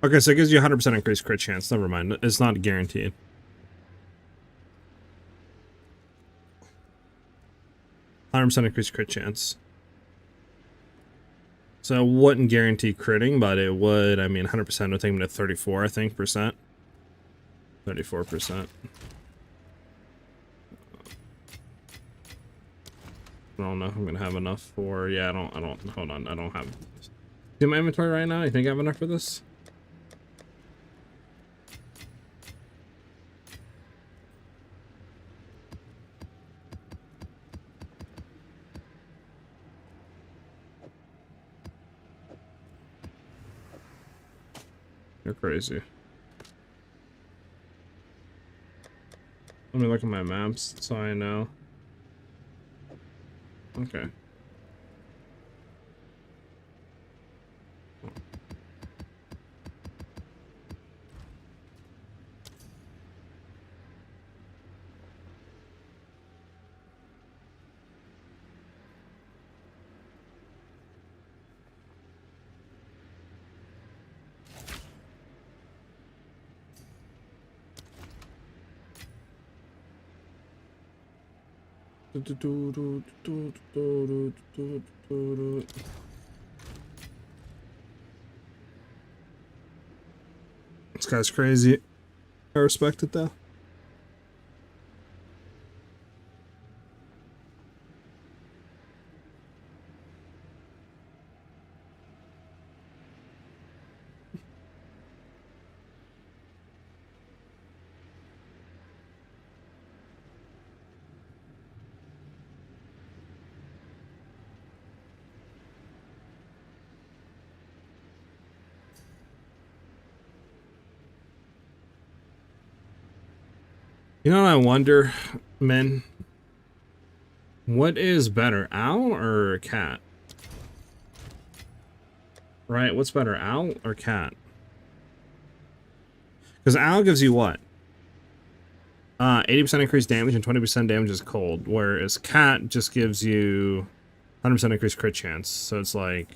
Okay, so it gives you 100% increased crit chance. Never mind. It's not guaranteed. Increased crit chance. So it wouldn't guarantee critting, but it would. I mean, 100% would take me to 34, I think, percent. 34%. I don't know if I'm gonna have enough for. Yeah, I don't. Hold on. I don't have. See my inventory right now? You think I have enough for this? You're crazy. Let me look at my maps so I know. Okay. This guy's crazy. I respect it though. You know what I wonder, men? What is better, owl or cat? Right, what's better, owl or cat? Because owl gives you what? 80% increased damage and 20% damage is cold, whereas cat just gives you 100% increased crit chance. So it's like,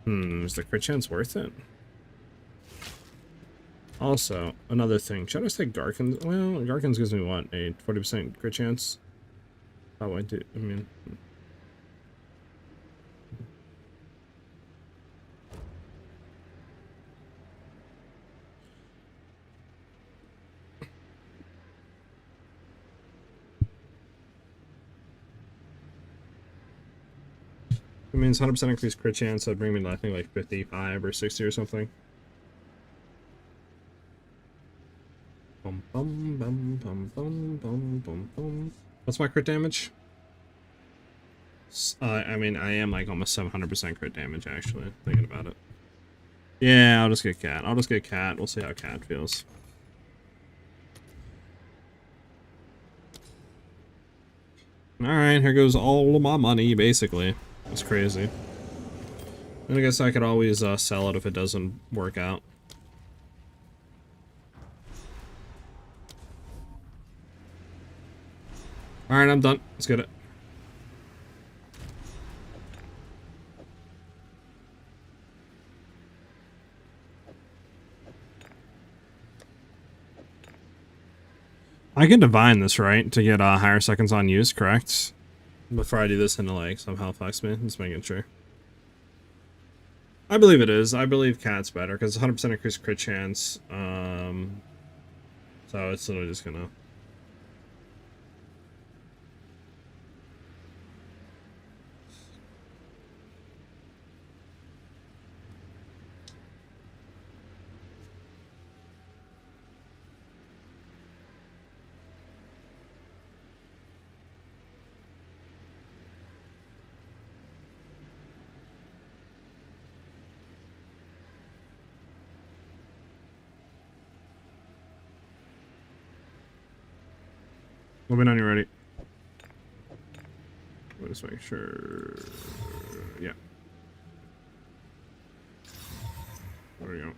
is the crit chance worth it? Also, another thing. Should I take Garkins? Well, Garkins gives me what? A 40% crit chance? Oh, I do. I mean... It means 100% increased crit chance, so it'd bring me to, I think, like 55 or 60 or something. Bum, bum, bum, bum, bum, bum, bum, bum. What's my crit damage? I mean, I am like almost 700% crit damage, actually, thinking about it. Yeah, I'll just get cat. I'll just get cat. We'll see how cat feels. Alright, here goes all of my money, basically. That's crazy. And I guess I could always sell it if it doesn't work out. Alright, I'm done. Let's get it. I can divine this, right? To get higher seconds on use, correct? Before I do this into like some health flex me. Just making sure. I believe it is. I believe cat's better because 100% increased crit chance. So it's literally just gonna. Let me know when you're ready. Let me just make sure. Yeah. There we go.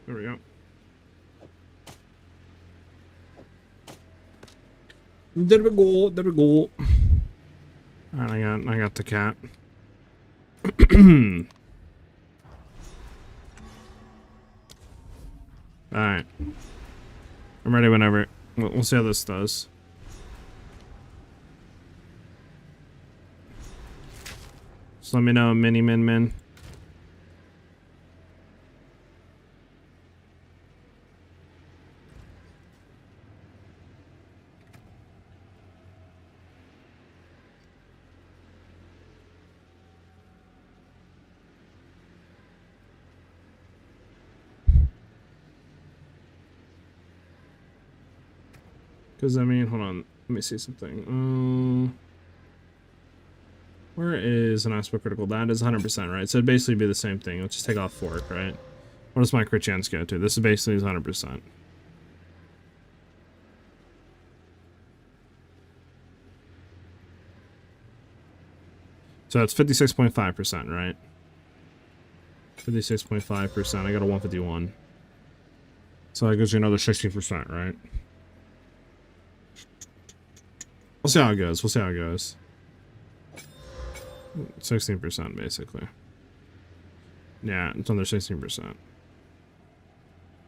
There we go. There we go. There we go. Alright, I got the cat. Alright. I'm ready whenever. We'll see how this does. Just let me know, mini min. Because, I mean, hold on. Let me see something. Where is an aspect critical? That is 100%, right? So it'd basically be the same thing. Let's just take off fork, right? What does my crit chance go to? This is basically 100%. So it's 56.5%, right? 56.5%. I got a 151. So that gives you another 16%, right? We'll see how it goes. We'll see how it goes. 16% basically. Yeah, it's under 16%.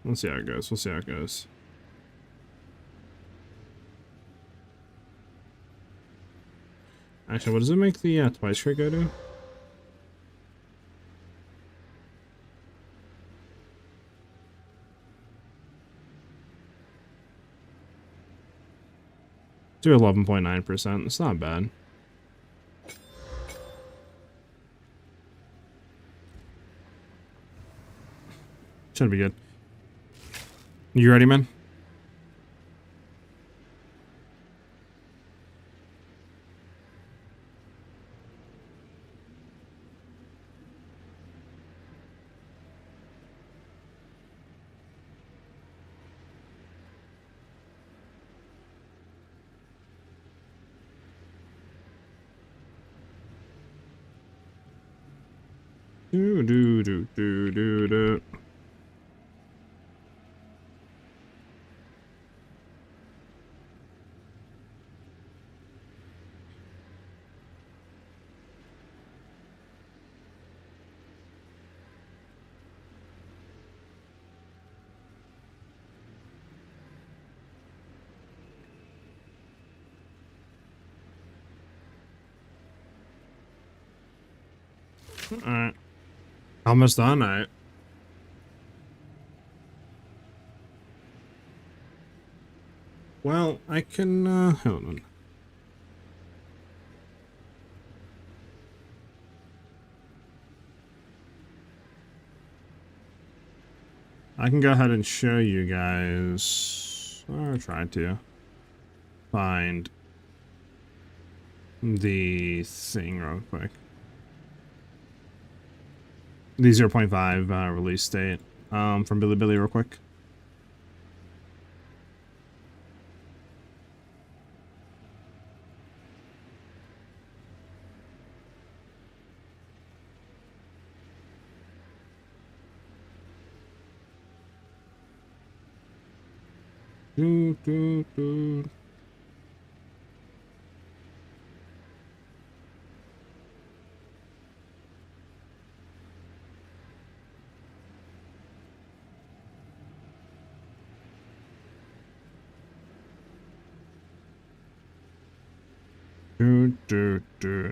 Let's see how it goes. We'll see how it goes. Actually, what does it make the twice crit go to? Do 11.9%. It's not bad. Should be good. You ready, man? Do. Alright. Almost done, alright. Well, I can, hold on. I can go ahead and show you guys, or try to find the thing real quick. The 0.5 release date from Billy real quick. Do.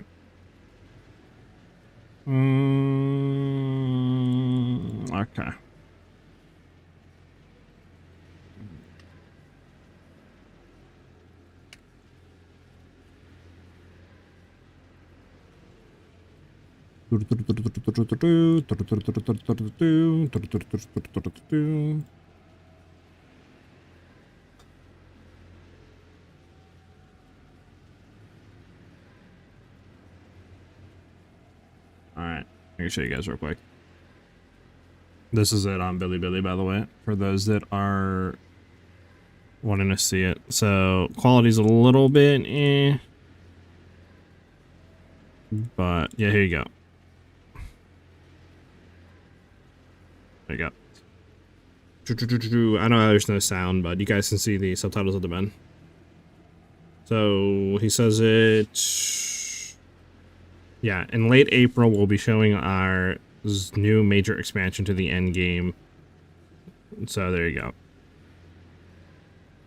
Okay. I can show you guys real quick. This is it on Bilibili, by the way, for those that are wanting to see it. So quality's a little bit but yeah, here you go. There you go. I know there's no sound, but you guys can see the subtitles at the end. So he says it. Yeah, in late April we'll be showing our new major expansion to the end game. So there you go.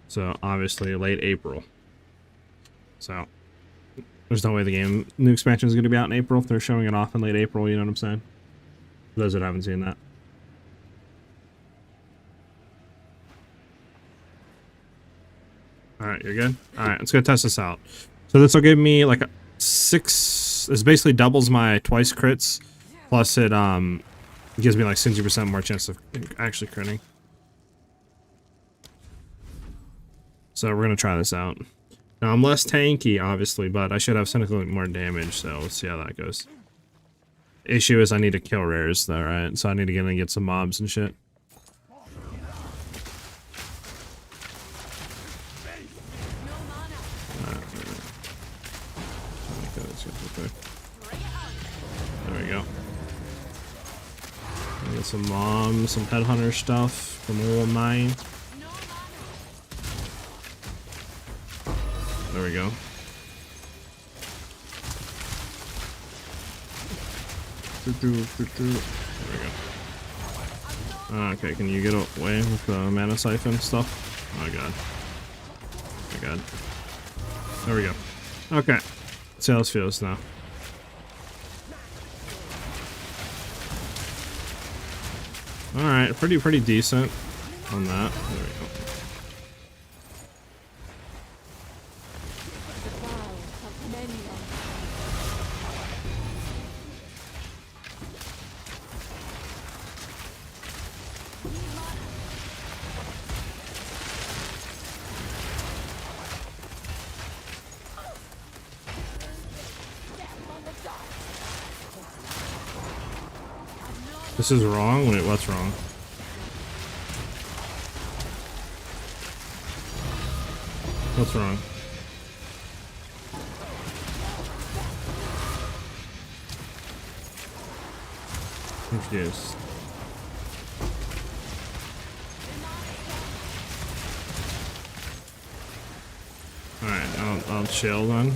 So obviously late April. So there's no way the new expansion is going to be out in April if they're showing it off in late April. You know what I'm saying? For those that haven't seen that. All right, you're good. All right, let's go test this out. So this will give me like a 6. This basically doubles my twice crits. Plus it gives me like 60% more chance of actually critting. So we're gonna try this out. Now I'm less tanky, obviously, but I should have significantly more damage. So let's see how that goes. Issue is I need to kill rares though, right? So I need to get some mobs and shit. There we go. Get some mobs, some headhunter stuff from level 9. There we go. There we go. Okay, can you get away with the mana siphon stuff? Oh god. Oh my god. There we go. Okay. Let's see how this feels now. Alright, pretty decent on that. There we go. This is wrong? Wait, what's wrong? What's wrong? Confused. Alright, I'll chill then.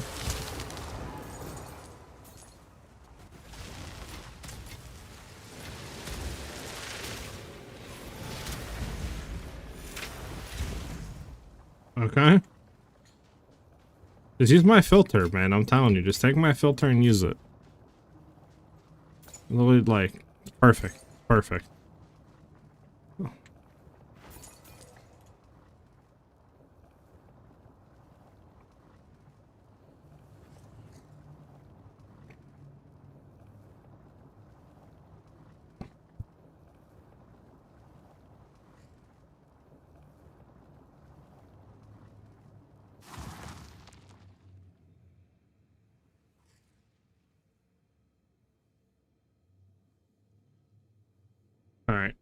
Okay. Just use my filter, man. I'm telling you, just take my filter and use it. Literally, like, perfect. Perfect. All right.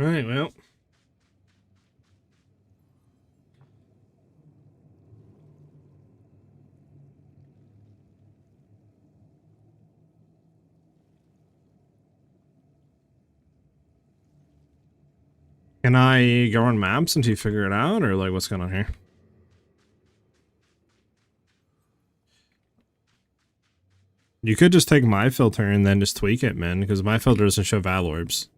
All right, well. Can I go on maps until you figure it out, or like what's going on here? You could just take my filter and then just tweak it, man, because my filter doesn't show Val orbs.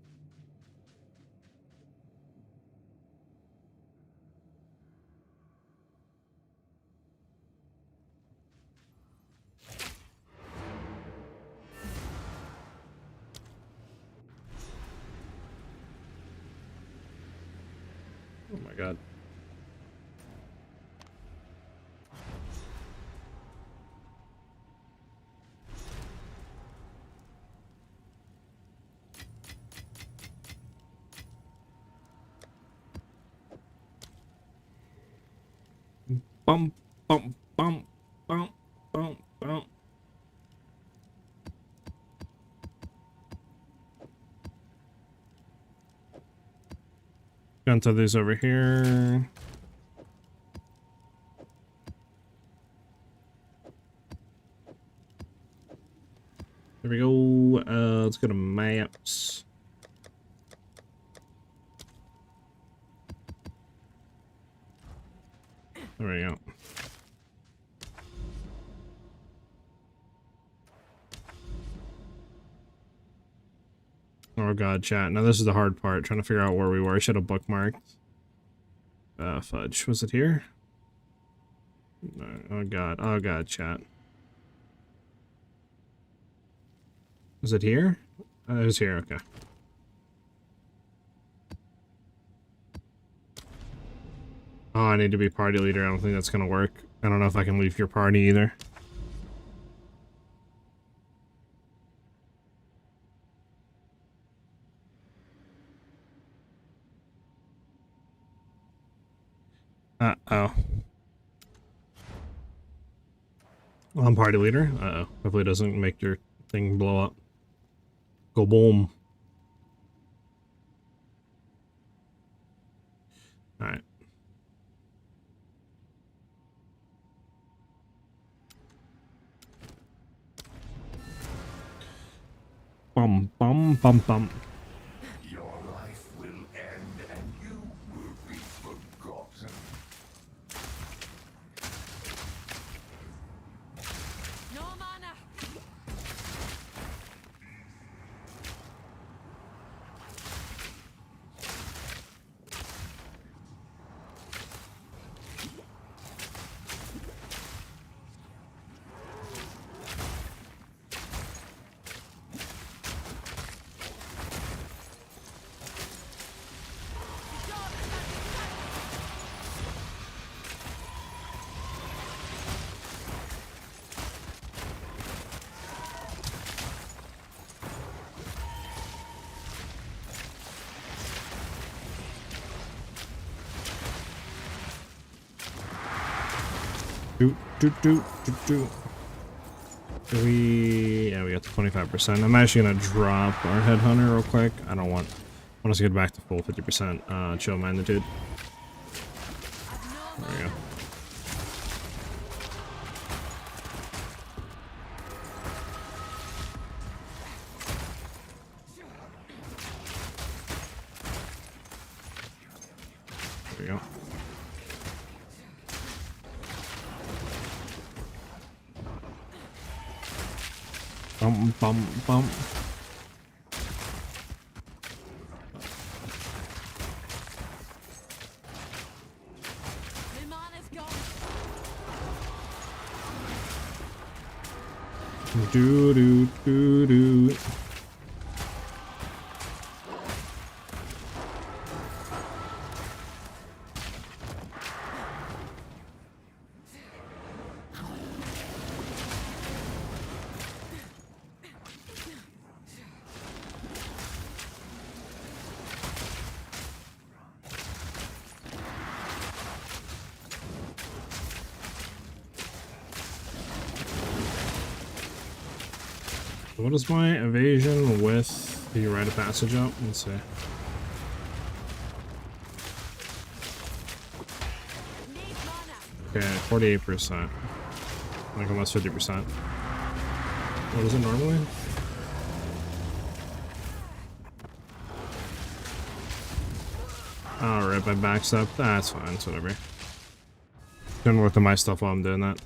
Oh my god. Bump, bump, bump, bump, bump, bump. Gonna throw these over here. There we go. Let's go to maps. There we go. Oh god, chat. Now this is the hard part. Trying to figure out where we were. I should have bookmarked. Fudge. Was it here? No. Oh god. Oh god, chat. Was it here? It was here. Okay. Oh, I need to be party leader. I don't think that's gonna work. I don't know if I can leave your party either. Uh-oh. Well, I'm party leader. Uh-oh. Hopefully it doesn't make your thing blow up. Go boom. Alright. Bum, bum, bum, bum. Your life will end and you will be forgotten. No mana. Do. Yeah, we got the 25%. I'm actually gonna drop our headhunter real quick. I don't want us to get back to full 50% chill magnitude. There we go. There we go. Bum, bum, bum. My mana's gone. Do. What is my evasion with the rite of passage up? Let's see. Need mana. Okay, 48%. Like almost 50%. What is it normally? Alright, my back's up. That's fine, it's whatever. Gonna work on my stuff while I'm doing that.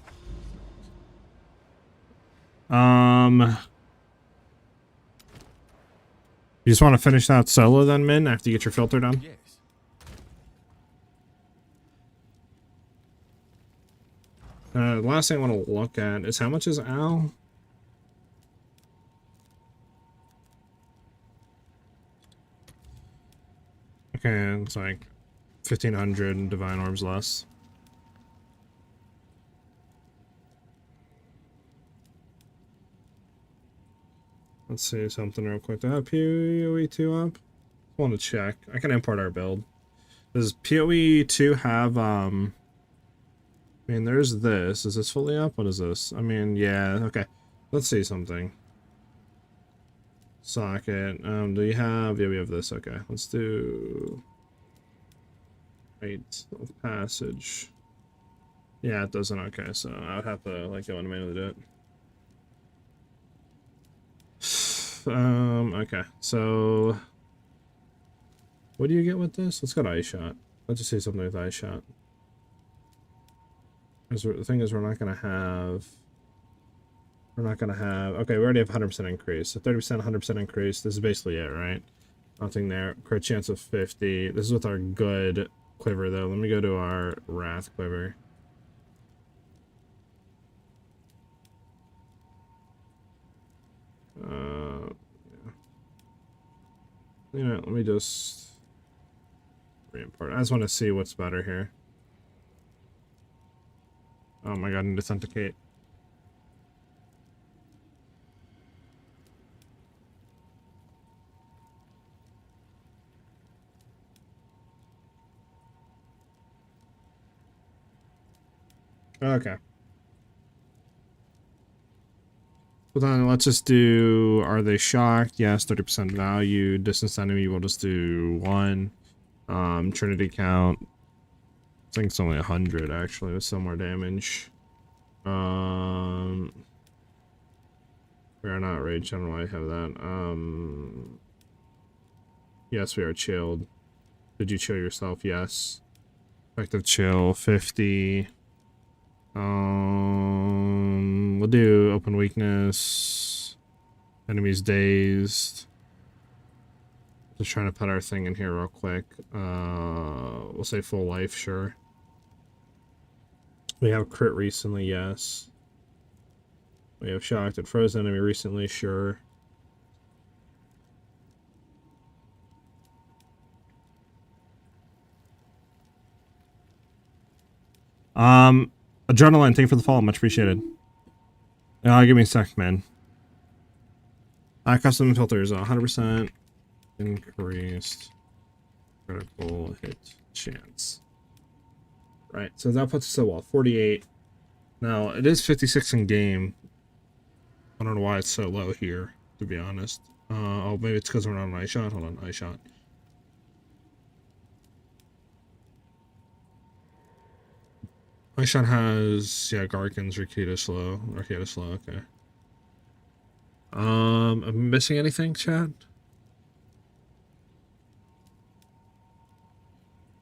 You just want to finish that solo then, Min, after you get your filter done? Yes. The last thing I want to look at is how much is Al? Okay, it's like 1,500 divine orbs less. Let's see something real quick. Do I have PoE 2 up? I want to check. I can import our build. Does PoE 2 have, I mean, there's this. Is this fully up? What is this? I mean, yeah, okay. Let's see something. Socket. Do you have, yeah, we have this. Okay, let's do rate of passage. Yeah, it doesn't. Okay, so I would have to, like, go and manually do it. Okay, so what do you get with this? Let's go to Ice Shot. Let's just say something with Ice Shot. Because the thing is, we're not gonna have, okay, we already have 100% increase, so 30%, 100% increase. This is basically it, right? Nothing there. Crit chance of 50. This is with our good quiver, though. Let me go to our Wrath quiver. Yeah. You know, let me just re-import. I just want to see what's better here. Oh my god, I need to authenticate. Okay. Well then, let's just do, are they shocked? Yes, 30% value. Distance enemy, we'll just do 1. Trinity count. I think it's only 100 actually, with some more damage. We are not raged, I don't know why I have that. Yes, we are chilled. Did you chill yourself? Yes. Effective chill, 50. We'll do open weakness. Enemies dazed. Just trying to put our thing in here real quick. We'll say full life, sure. We have crit recently, yes. We have shocked and frozen enemy recently, sure. Adrenaline, thank you for the follow, much appreciated. Give me a sec, man. Custom filters, 100% increased critical hit chance. Right, so that puts us at what, 48. Now, it is 56 in game. I don't know why it's so low here, to be honest. Oh, maybe it's because we're not on Ice Shot. Hold on, Ice Shot. Ice Shot has, yeah, Garkins, Rakita slow. Rakita slow, okay. Am I missing anything, Chad?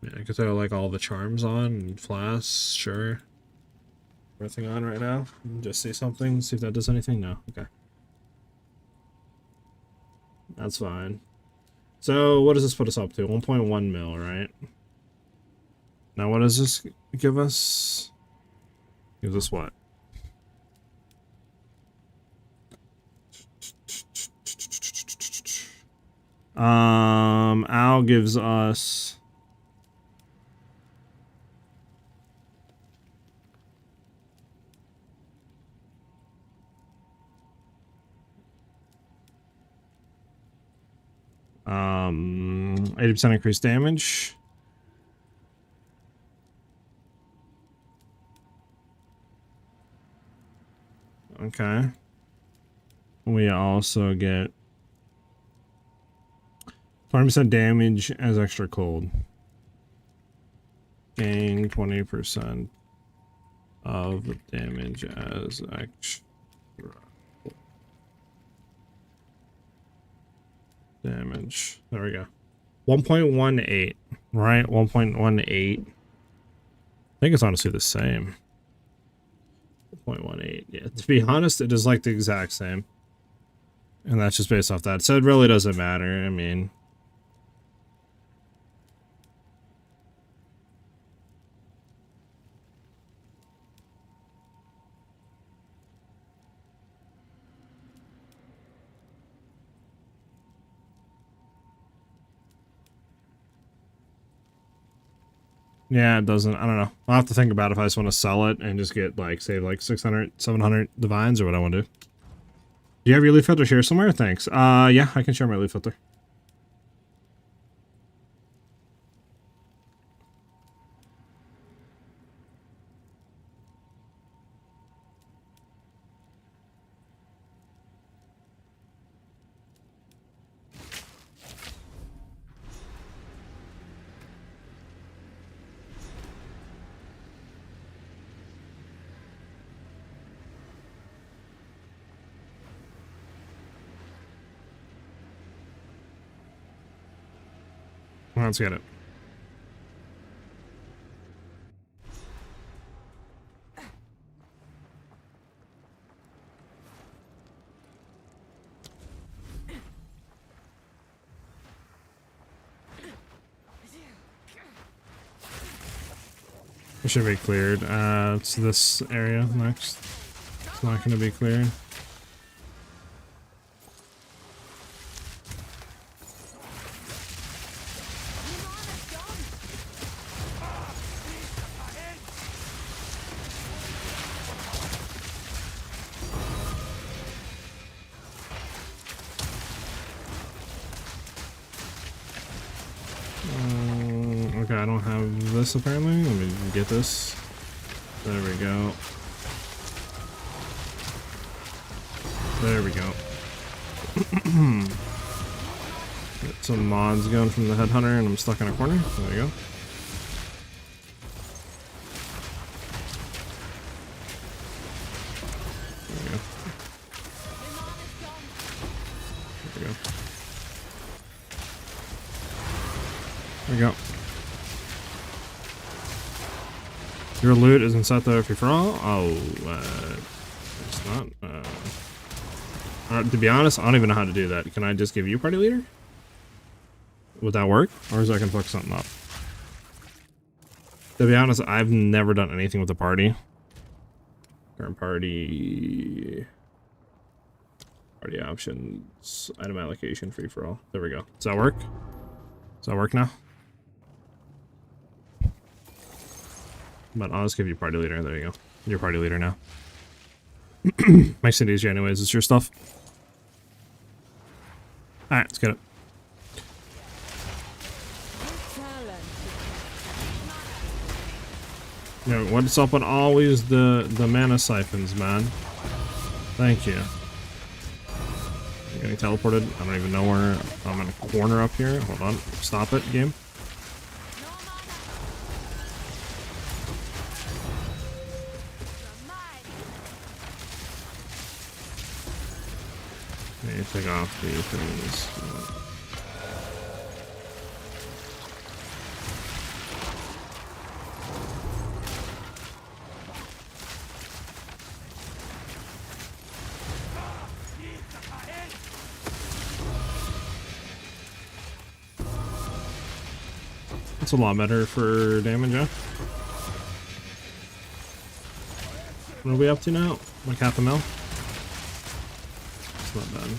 Yeah, I could throw like all the charms on and flasks, sure. Everything on right now. Just see something, see if that does anything. No, okay. That's fine. So what does this put us up to? 1.1 mil, right? Now what does this give us? Gives us what? Al gives us um 80% increased damage. Okay. We also get 20% damage as extra cold. Gain 20% of damage as extra damage. There we go. 1.18, right? 1.18. I think it's honestly the same. 1.18. Yeah, to be honest, it is like the exact same. And that's just based off that. So it really doesn't matter. I mean, Yeah, it doesn't. I don't know. I'll have to think about if I just want to sell it and just get, like, save, like, 600, 700 divines or what I want to do. Do you have your leaf filter share somewhere? Thanks. Yeah, I can share my leaf filter. Let's get it. It should be cleared. It's this area next. It's not going to be cleared. Okay, I don't have this apparently. Let me get this. There we go. There we go. Get some mods going from the headhunter and I'm stuck in a corner. There we go. There we go. There we go. There we go. Your loot isn't set there if you're for all? Oh, it's not. To be honest, I don't even know how to do that. Can I just give you party leader? Would that work? Or is that gonna fuck something up? To be honest, I've never done anything with the party. Current party. Party options. Item allocation, free for all. There we go. Does that work? Does that work now? But I'll just give you party leader. There you go. You're party leader now. Makes it easier anyways. It's your stuff. Alright, let's get it. Yo, what's up with always the mana siphons, man? Thank you. I'm getting teleported. I don't even know where I'm in a corner up here. Hold on. Stop it, game. Take off the things. That's a lot better for damage, yeah? What are we up to now? Like half a mil? It's not bad.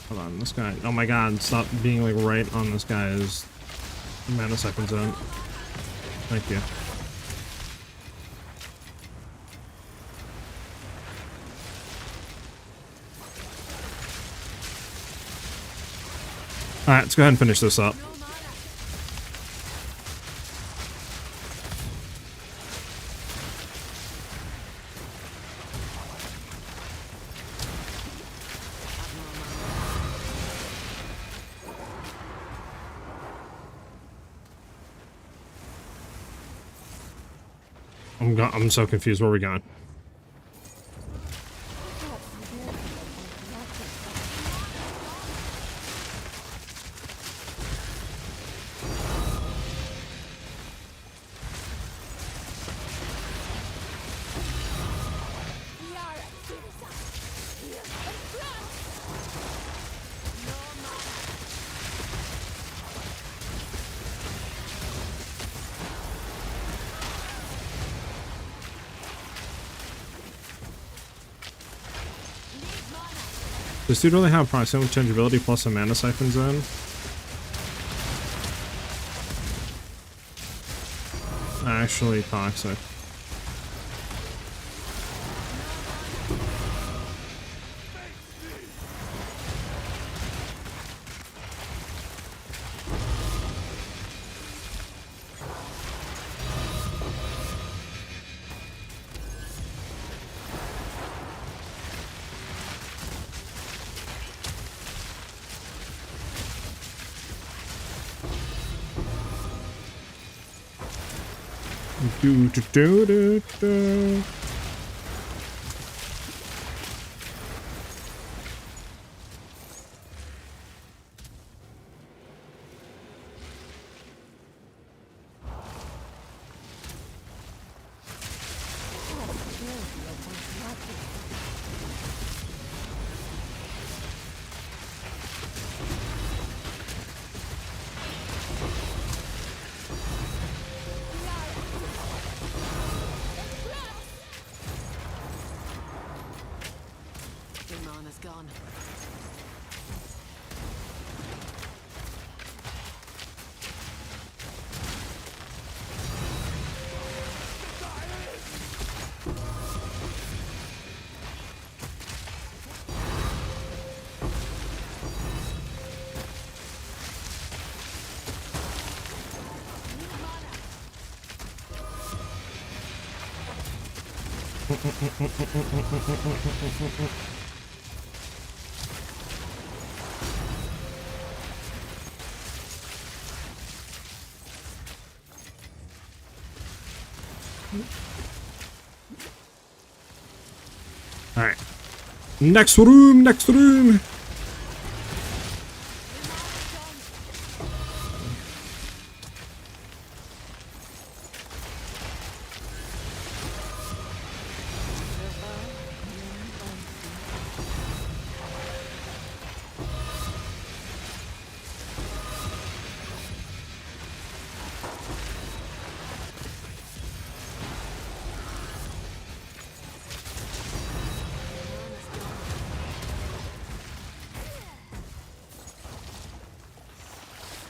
Hold on, this guy. Oh my god, stop being like right on this guy's mana second zone. Thank you. Alright, let's go ahead and finish this up. I'm so confused. Where are we going? Does dude really have proximity changeability plus some mana siphons in? Actually toxic. Do, do, do, do, do. Your mana's gone. Alright. Next room, next room.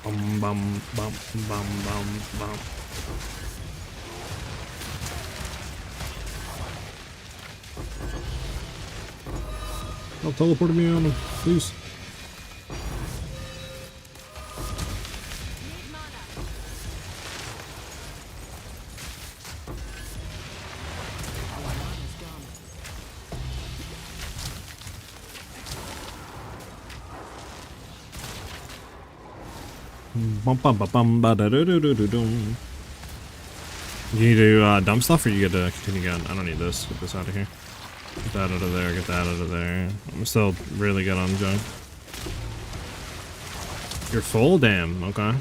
Bum bum bum bum bum bum. Oh, teleport me on him, please. Need mana. Mana's gone. Bum bum bum bum ba da do do do do dum. You need to dump stuff, or you get to continue going? I don't need this. Get this out of here. Get that out of there. Get that out of there. I'm still really good on junk. You're full? Damn. Okay.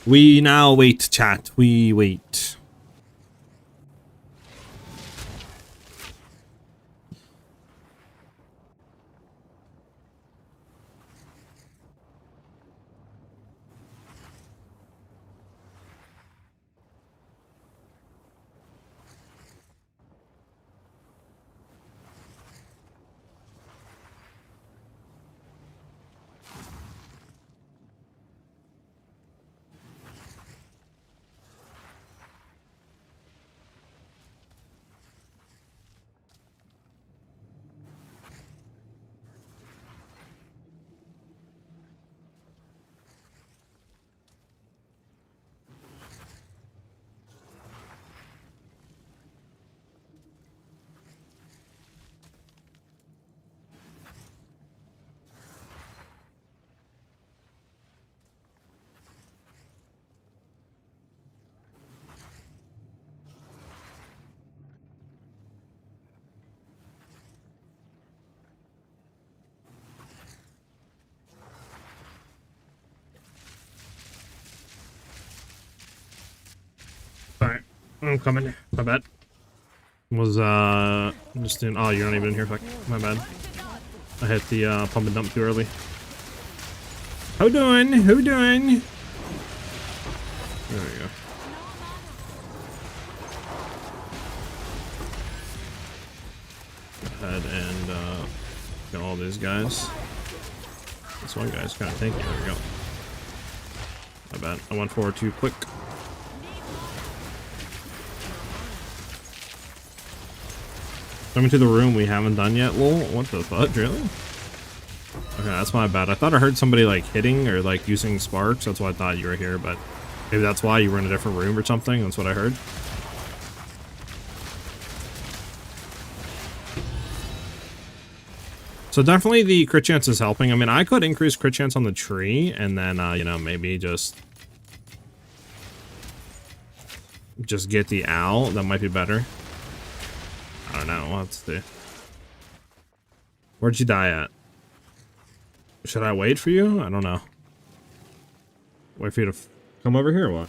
We now wait, chat. We wait. Alright. I'm coming. My bad. Was just doing, oh, you're not even in here, fuck. My bad. I hit the pump and dump too early. How doing? Who doing? There we go. guys. This one guy's kind of tanky. There we go. My bad. I went forward too quick. Coming to the room we haven't done yet, lol. What the fuck, really? Okay, that's my bad. I thought I heard somebody like hitting or like using sparks. That's why I thought you were here, but maybe that's why you were in a different room or something. That's what I heard. So definitely the crit chance is helping. I mean, I could increase crit chance on the tree and then, you know, maybe just get the owl. That might be better. I don't know. Let's see. Where'd you die at? Should I wait for you? I don't know. Wait for you to come over here or what?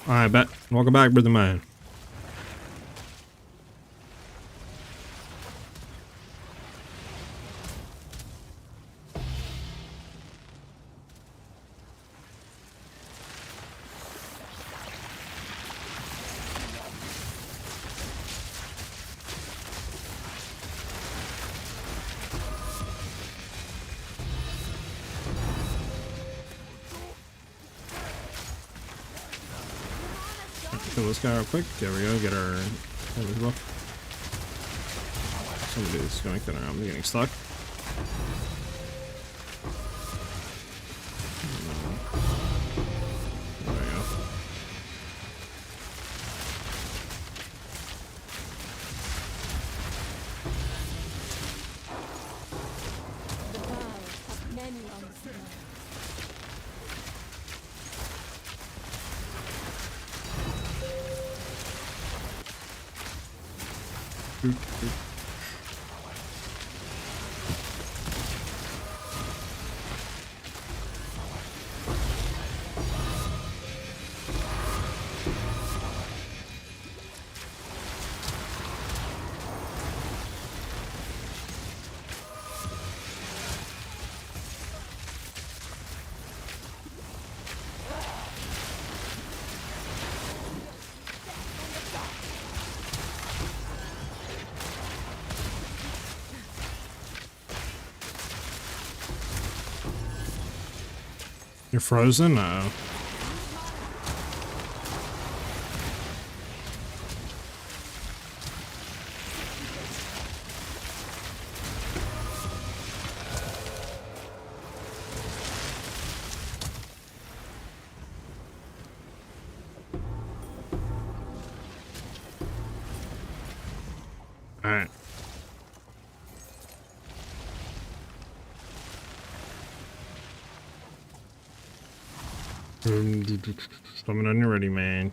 Alright, bet. Welcome back, brother man. Kill this guy real quick. There we go. Get our. Somebody's going to around. I'm getting stuck. There we go. You're frozen? No. All right. Coming on you ready, man.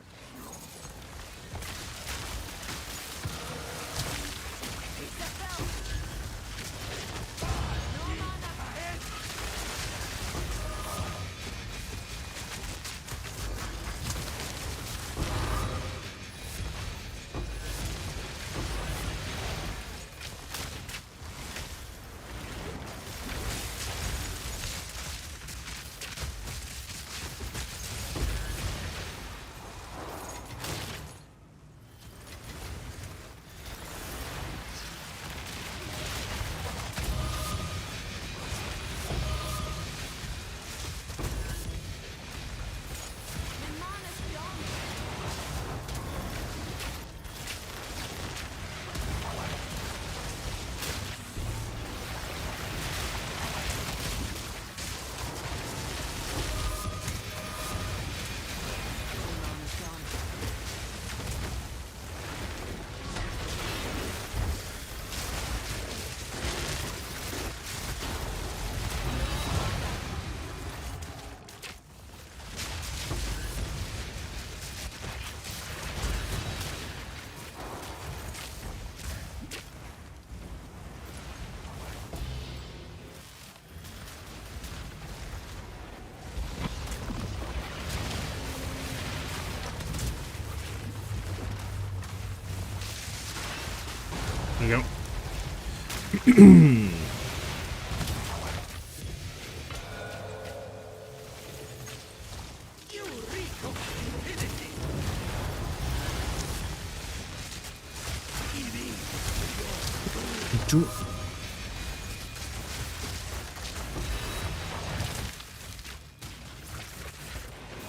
There you go.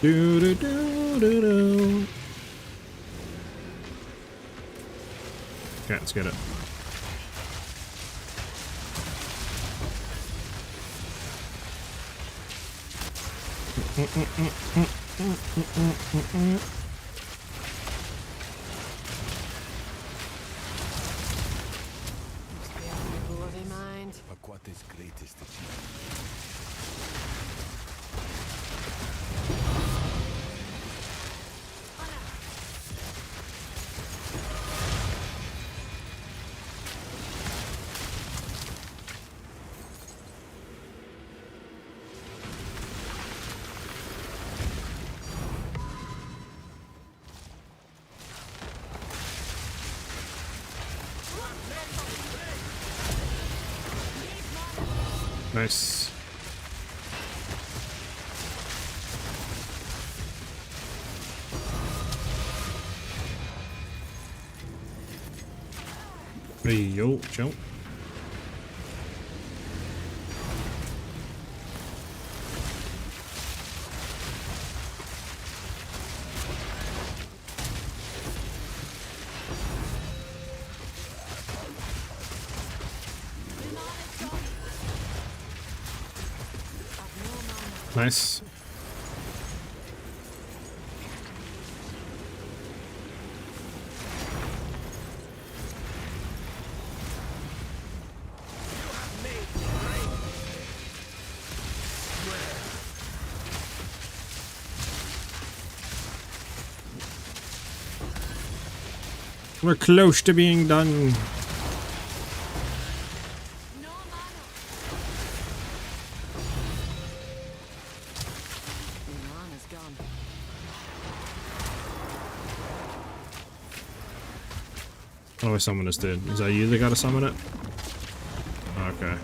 Do do do do do. Okay, let's get it. Bloody mind. Aquate's greatest achievement. Nice. Hey, yo, chill. Nice. We're close to being done. No mana. Your mana's gone. How do I summon this dude? Is that you that gotta summon it? Okay.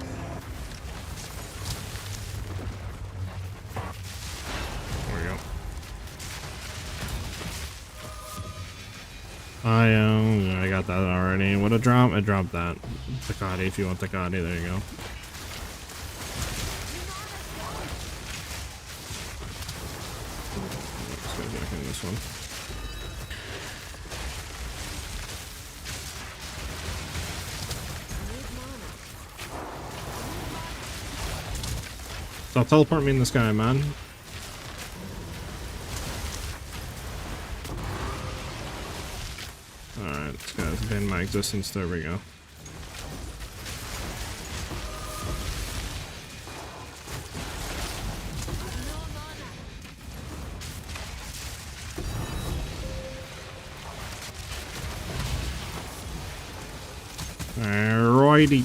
There we go. I got that already. What a drop! I dropped that. Takati, if you want Takati, there you go. Let's go back in this one. Stop teleporting me in the sky, man. Alright, this guy's been my existence. There we go. Alrighty.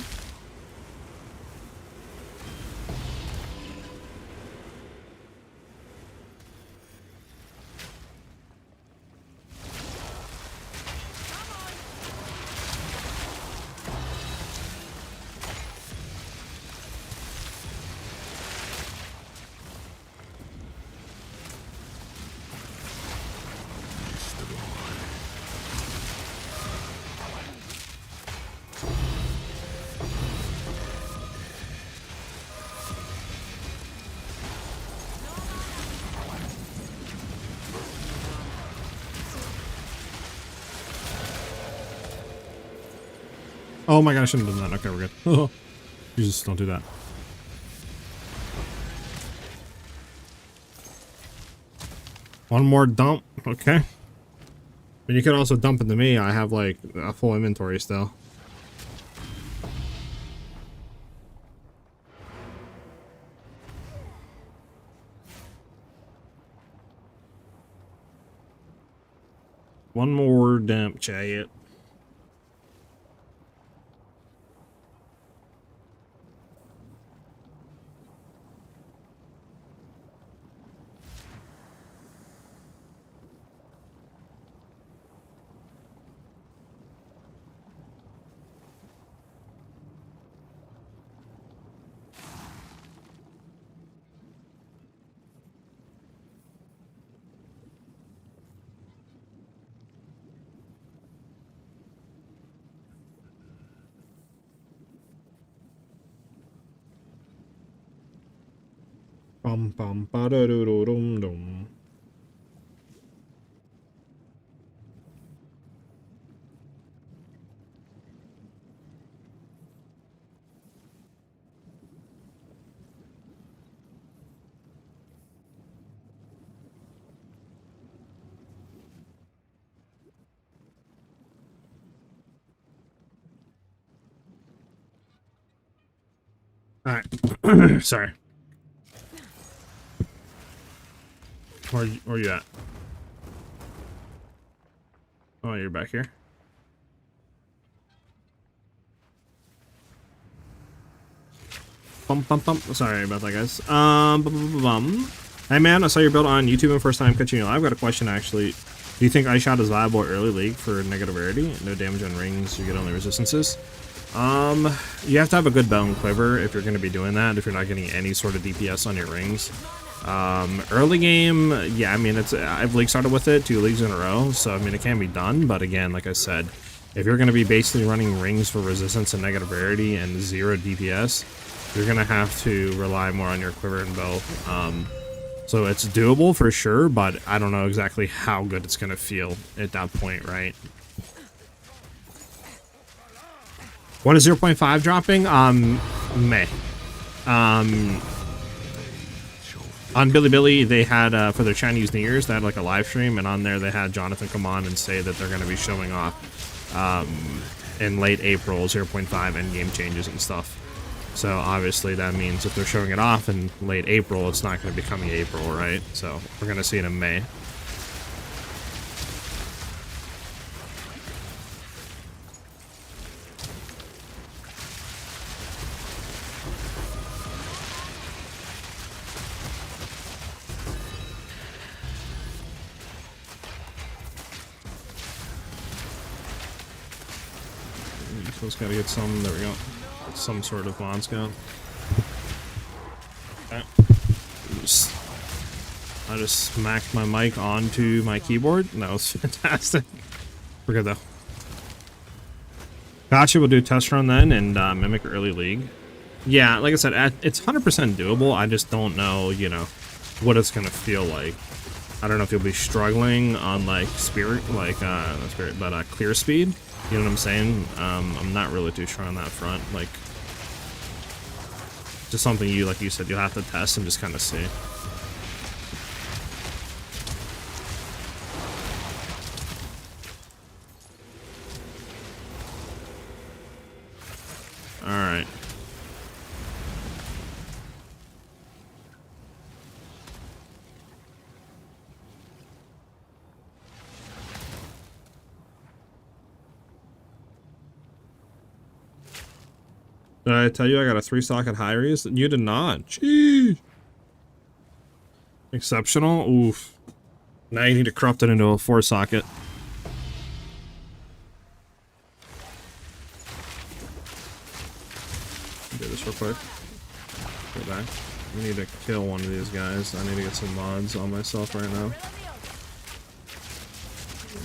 Oh my god, I shouldn't have done that. Okay, we're good. Jesus, don't do that. One more dump. Okay. But you could also dump into me. I have like a full inventory still. One more dump, chat. Bum bum ba da doo doo dum dum. All right. Sorry. Where you at? Oh, you're back here. Bum bum bum. Sorry about that, guys. Bum, bum, bum, bum. Hey man, I saw your build on YouTube and first time catching you live. I've got a question actually. Do you think iShot is viable early league for negative rarity? No damage on rings, you get only resistances. You have to have a good bow and quiver if you're going to be doing that. If you're not getting any sort of DPS on your rings. Early game, yeah, I mean, I've league started with it 2 leagues in a row, so I mean, it can be done, but again, like I said, if you're going to be basically running rings for resistance and negative rarity and 0 DPS, you're going to have to rely more on your quiver and bow. So it's doable for sure, but I don't know exactly how good it's going to feel at that point, right? When is 0.5 dropping? May. On Bilibili, they had, for their Chinese New Year's, they had like a live stream, and on there they had Jonathan come on and say that they're going to be showing off in late April 0.5 endgame changes and stuff. So obviously that means if they're showing it off in late April, it's not going to be coming April, right? So we're going to see it in May. Just gotta get some, there we go. Get some sort of mod scout. Okay. I just smacked my mic onto my keyboard, and that was fantastic. We're good though. Gotcha, we'll do a test run then and mimic early league. Yeah, like I said, it's 100% doable. I just don't know, you know, what it's gonna feel like. I don't know if you'll be struggling on like spirit, like not spirit, but clear speed. You know what I'm saying? I'm not really too sure on that front. Like, just something you, like you said, you'll have to test and just kind of see. All right. Did I tell you I got a 3-socket high res? You did not. Jeez. Exceptional. Oof. Now you need to corrupt it into a 4-socket. Do this real quick. Go back. We need to kill one of these guys. I need to get some mods on myself right now.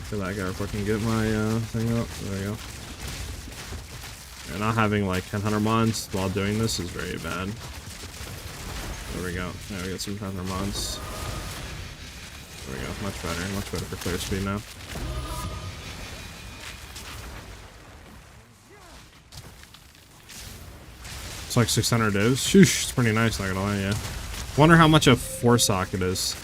Kill that guy real quick and get my thing up. There we go. And not having like 1000 mods while doing this is very bad. There we go. Now we got some 1000 mods. There we go. Much better for clear speed now. It's like 600 divs. Shoosh, it's pretty nice, not gonna lie, yeah. Wonder how much a 4-socket is.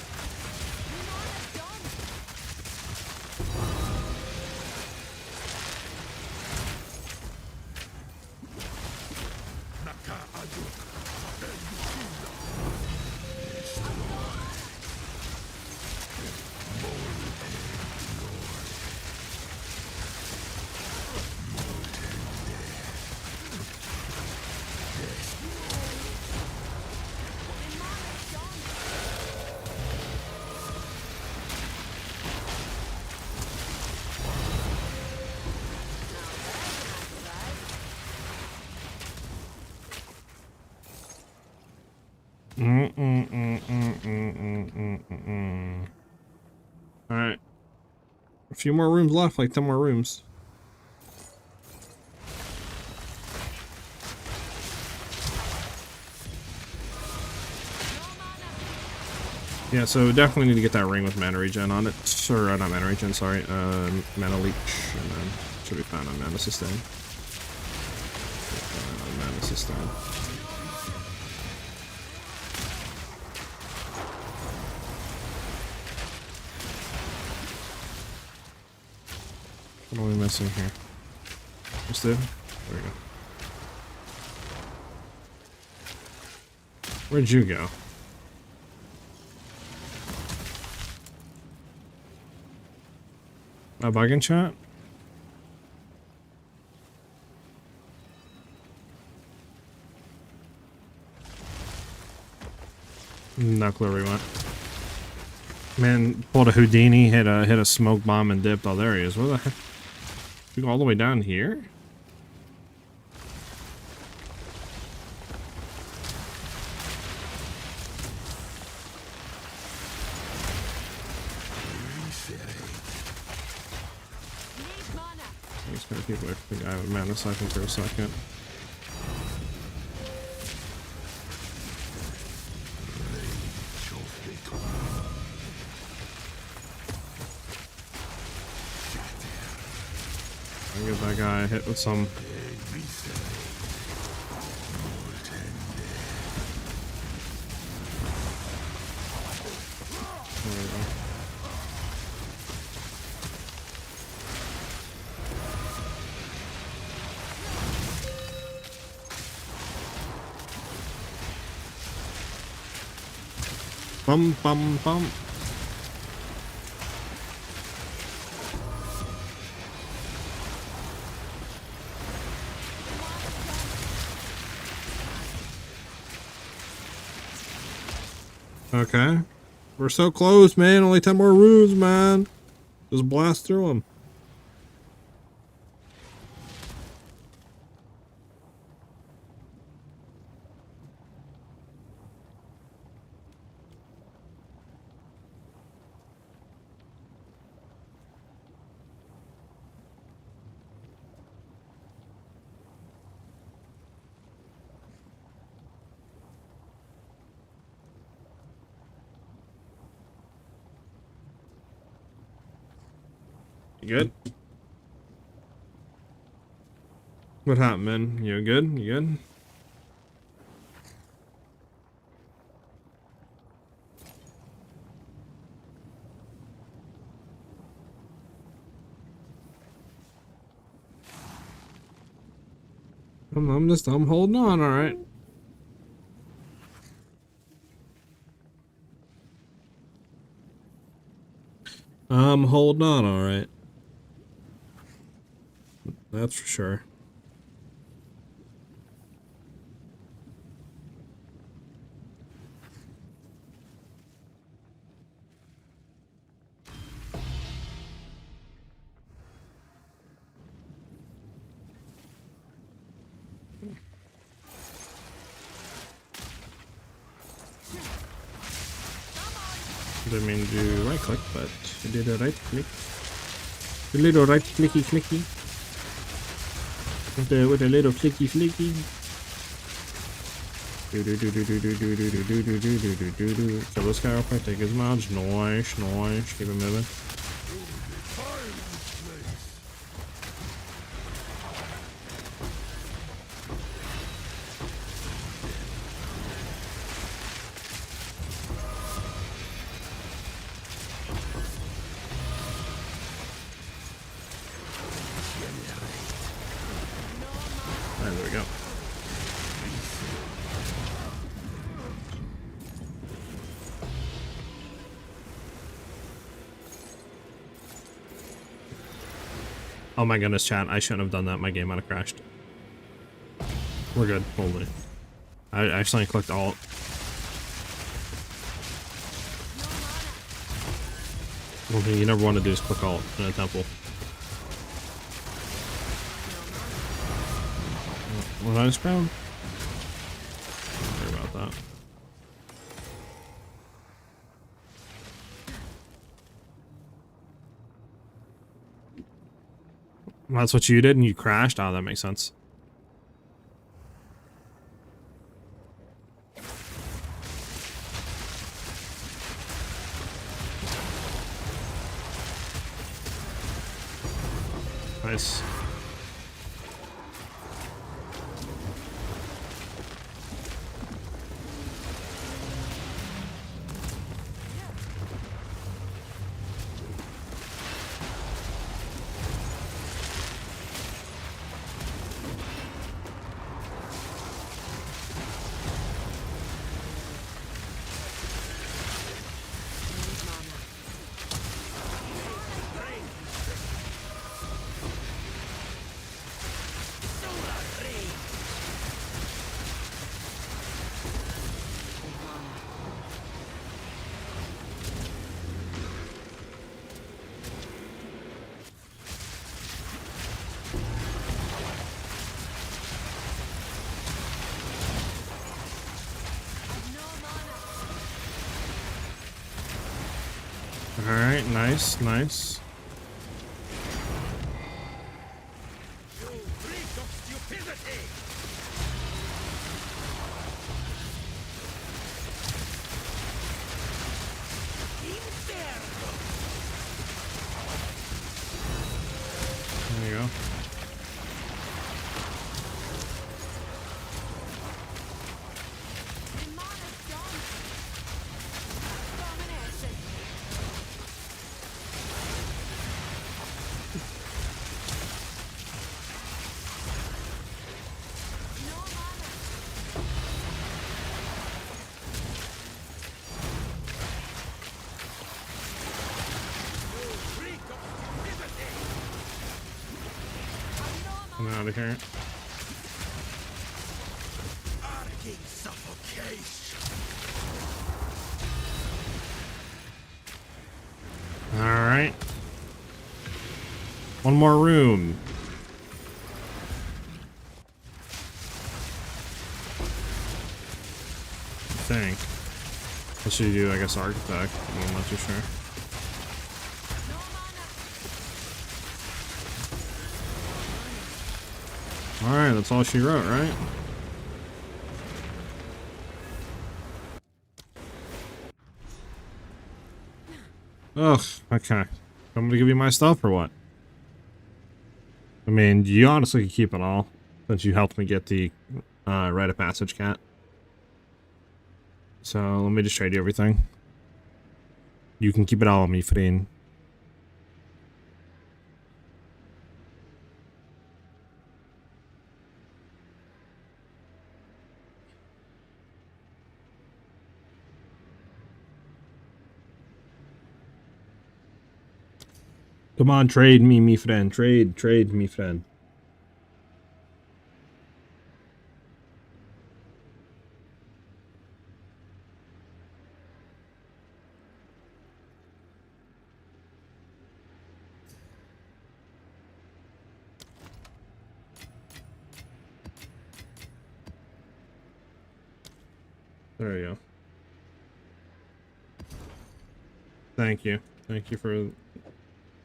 Alright. A few more rooms left, like 10 more rooms. Yeah, so definitely need to get that ring with mana regen on it. Or not mana regen, sorry. Mana leech, and then should be fine on mana sustain. Mana sustain. What are we missing here? Just did? There we go. Where'd you go? A bug in chat? No clue where he went. Man, pulled a Houdini, hit a smoke bomb and dipped. Oh, there he is. Where the heck? You go all the way down here? Need mana. I'm just gonna keep away from the guy with mana siphon for a second. I'll get that guy hit with some. There we go. Bum bum bum. Okay. We're so close, man. Only 10 more runes, man. Just blast through them. You good? What happened, man? You good? You good? I'm holding on, alright. I'm holding on, alright. That's for sure. Didn't mean to right click, but I did a right click. A little right clicky clicky. With a little flicky flicky. Kill this guy real quick, take his mods. Nice, nice. Keep it moving. And there we go. Oh my goodness, chat. I shouldn't have done that. My game might have crashed. We're good. Holy. I accidentally clicked alt. One thing you never want to do is click alt in a temple. What did I just grab? Sorry about that. That's what you did and you crashed? Oh, that makes sense. Nice. Alright, nice, nice. You freak of stupidity! There you go. And mana's gone. Domination. No mana. You freak of stupidity! I'm out of here. Arcing suffocation! Alright. One more room. I think. What should you do? I guess Architect. I'm not too sure. No mana. Alright, that's all she wrote, right? Ugh, okay. I'm gonna give you my stuff or what? I mean, you honestly can keep it all, since you helped me get the rite of passage cat. So let me just trade you everything. You can keep it all, mi friend. Come on, trade me, mi friend. Trade, mi friend. There you go. Thank you. Thank you for...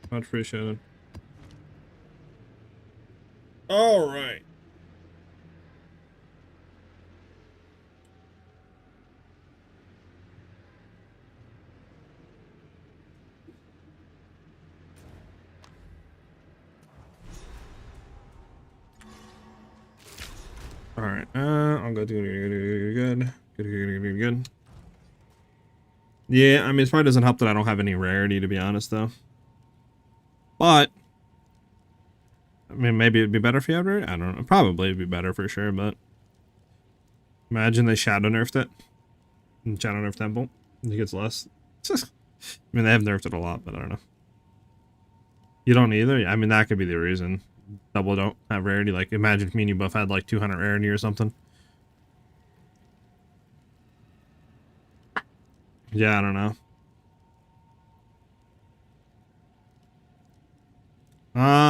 Much appreciated. All right. All right. I'll go do good. Yeah, I mean, it probably doesn't help that I don't have any rarity, to be honest, though. But, I mean, maybe it'd be better if you had rarity. I don't know. Probably it'd be better for sure, but imagine they shadow nerfed it. And shadow nerf temple. It gets less. I mean, they have nerfed it a lot, but I don't know. You don't either? I mean, that could be the reason. Double don't have rarity. Like, imagine if me and you both had like 200 rarity or something. Yeah, I don't know.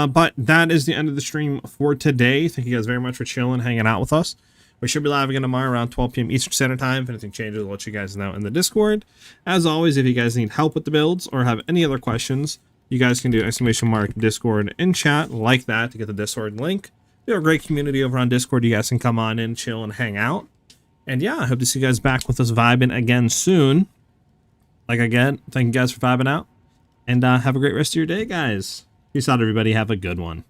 But that is the end of the stream for today. Thank you guys very much for chilling, hanging out with us. We should be live again tomorrow around 12 p.m. Eastern Standard Time. If anything changes, I'll let you guys know in the Discord. As always, if you guys need help with the builds or have any other questions, you guys can do !Discord in chat like that to get the Discord link. We have a great community over on Discord. You guys can come on in, chill, and hang out. And yeah, I hope to see you guys back with us vibing again soon. Like again, thank you guys for vibing out. And have a great rest of your day, guys. Peace out, everybody. Have a good one.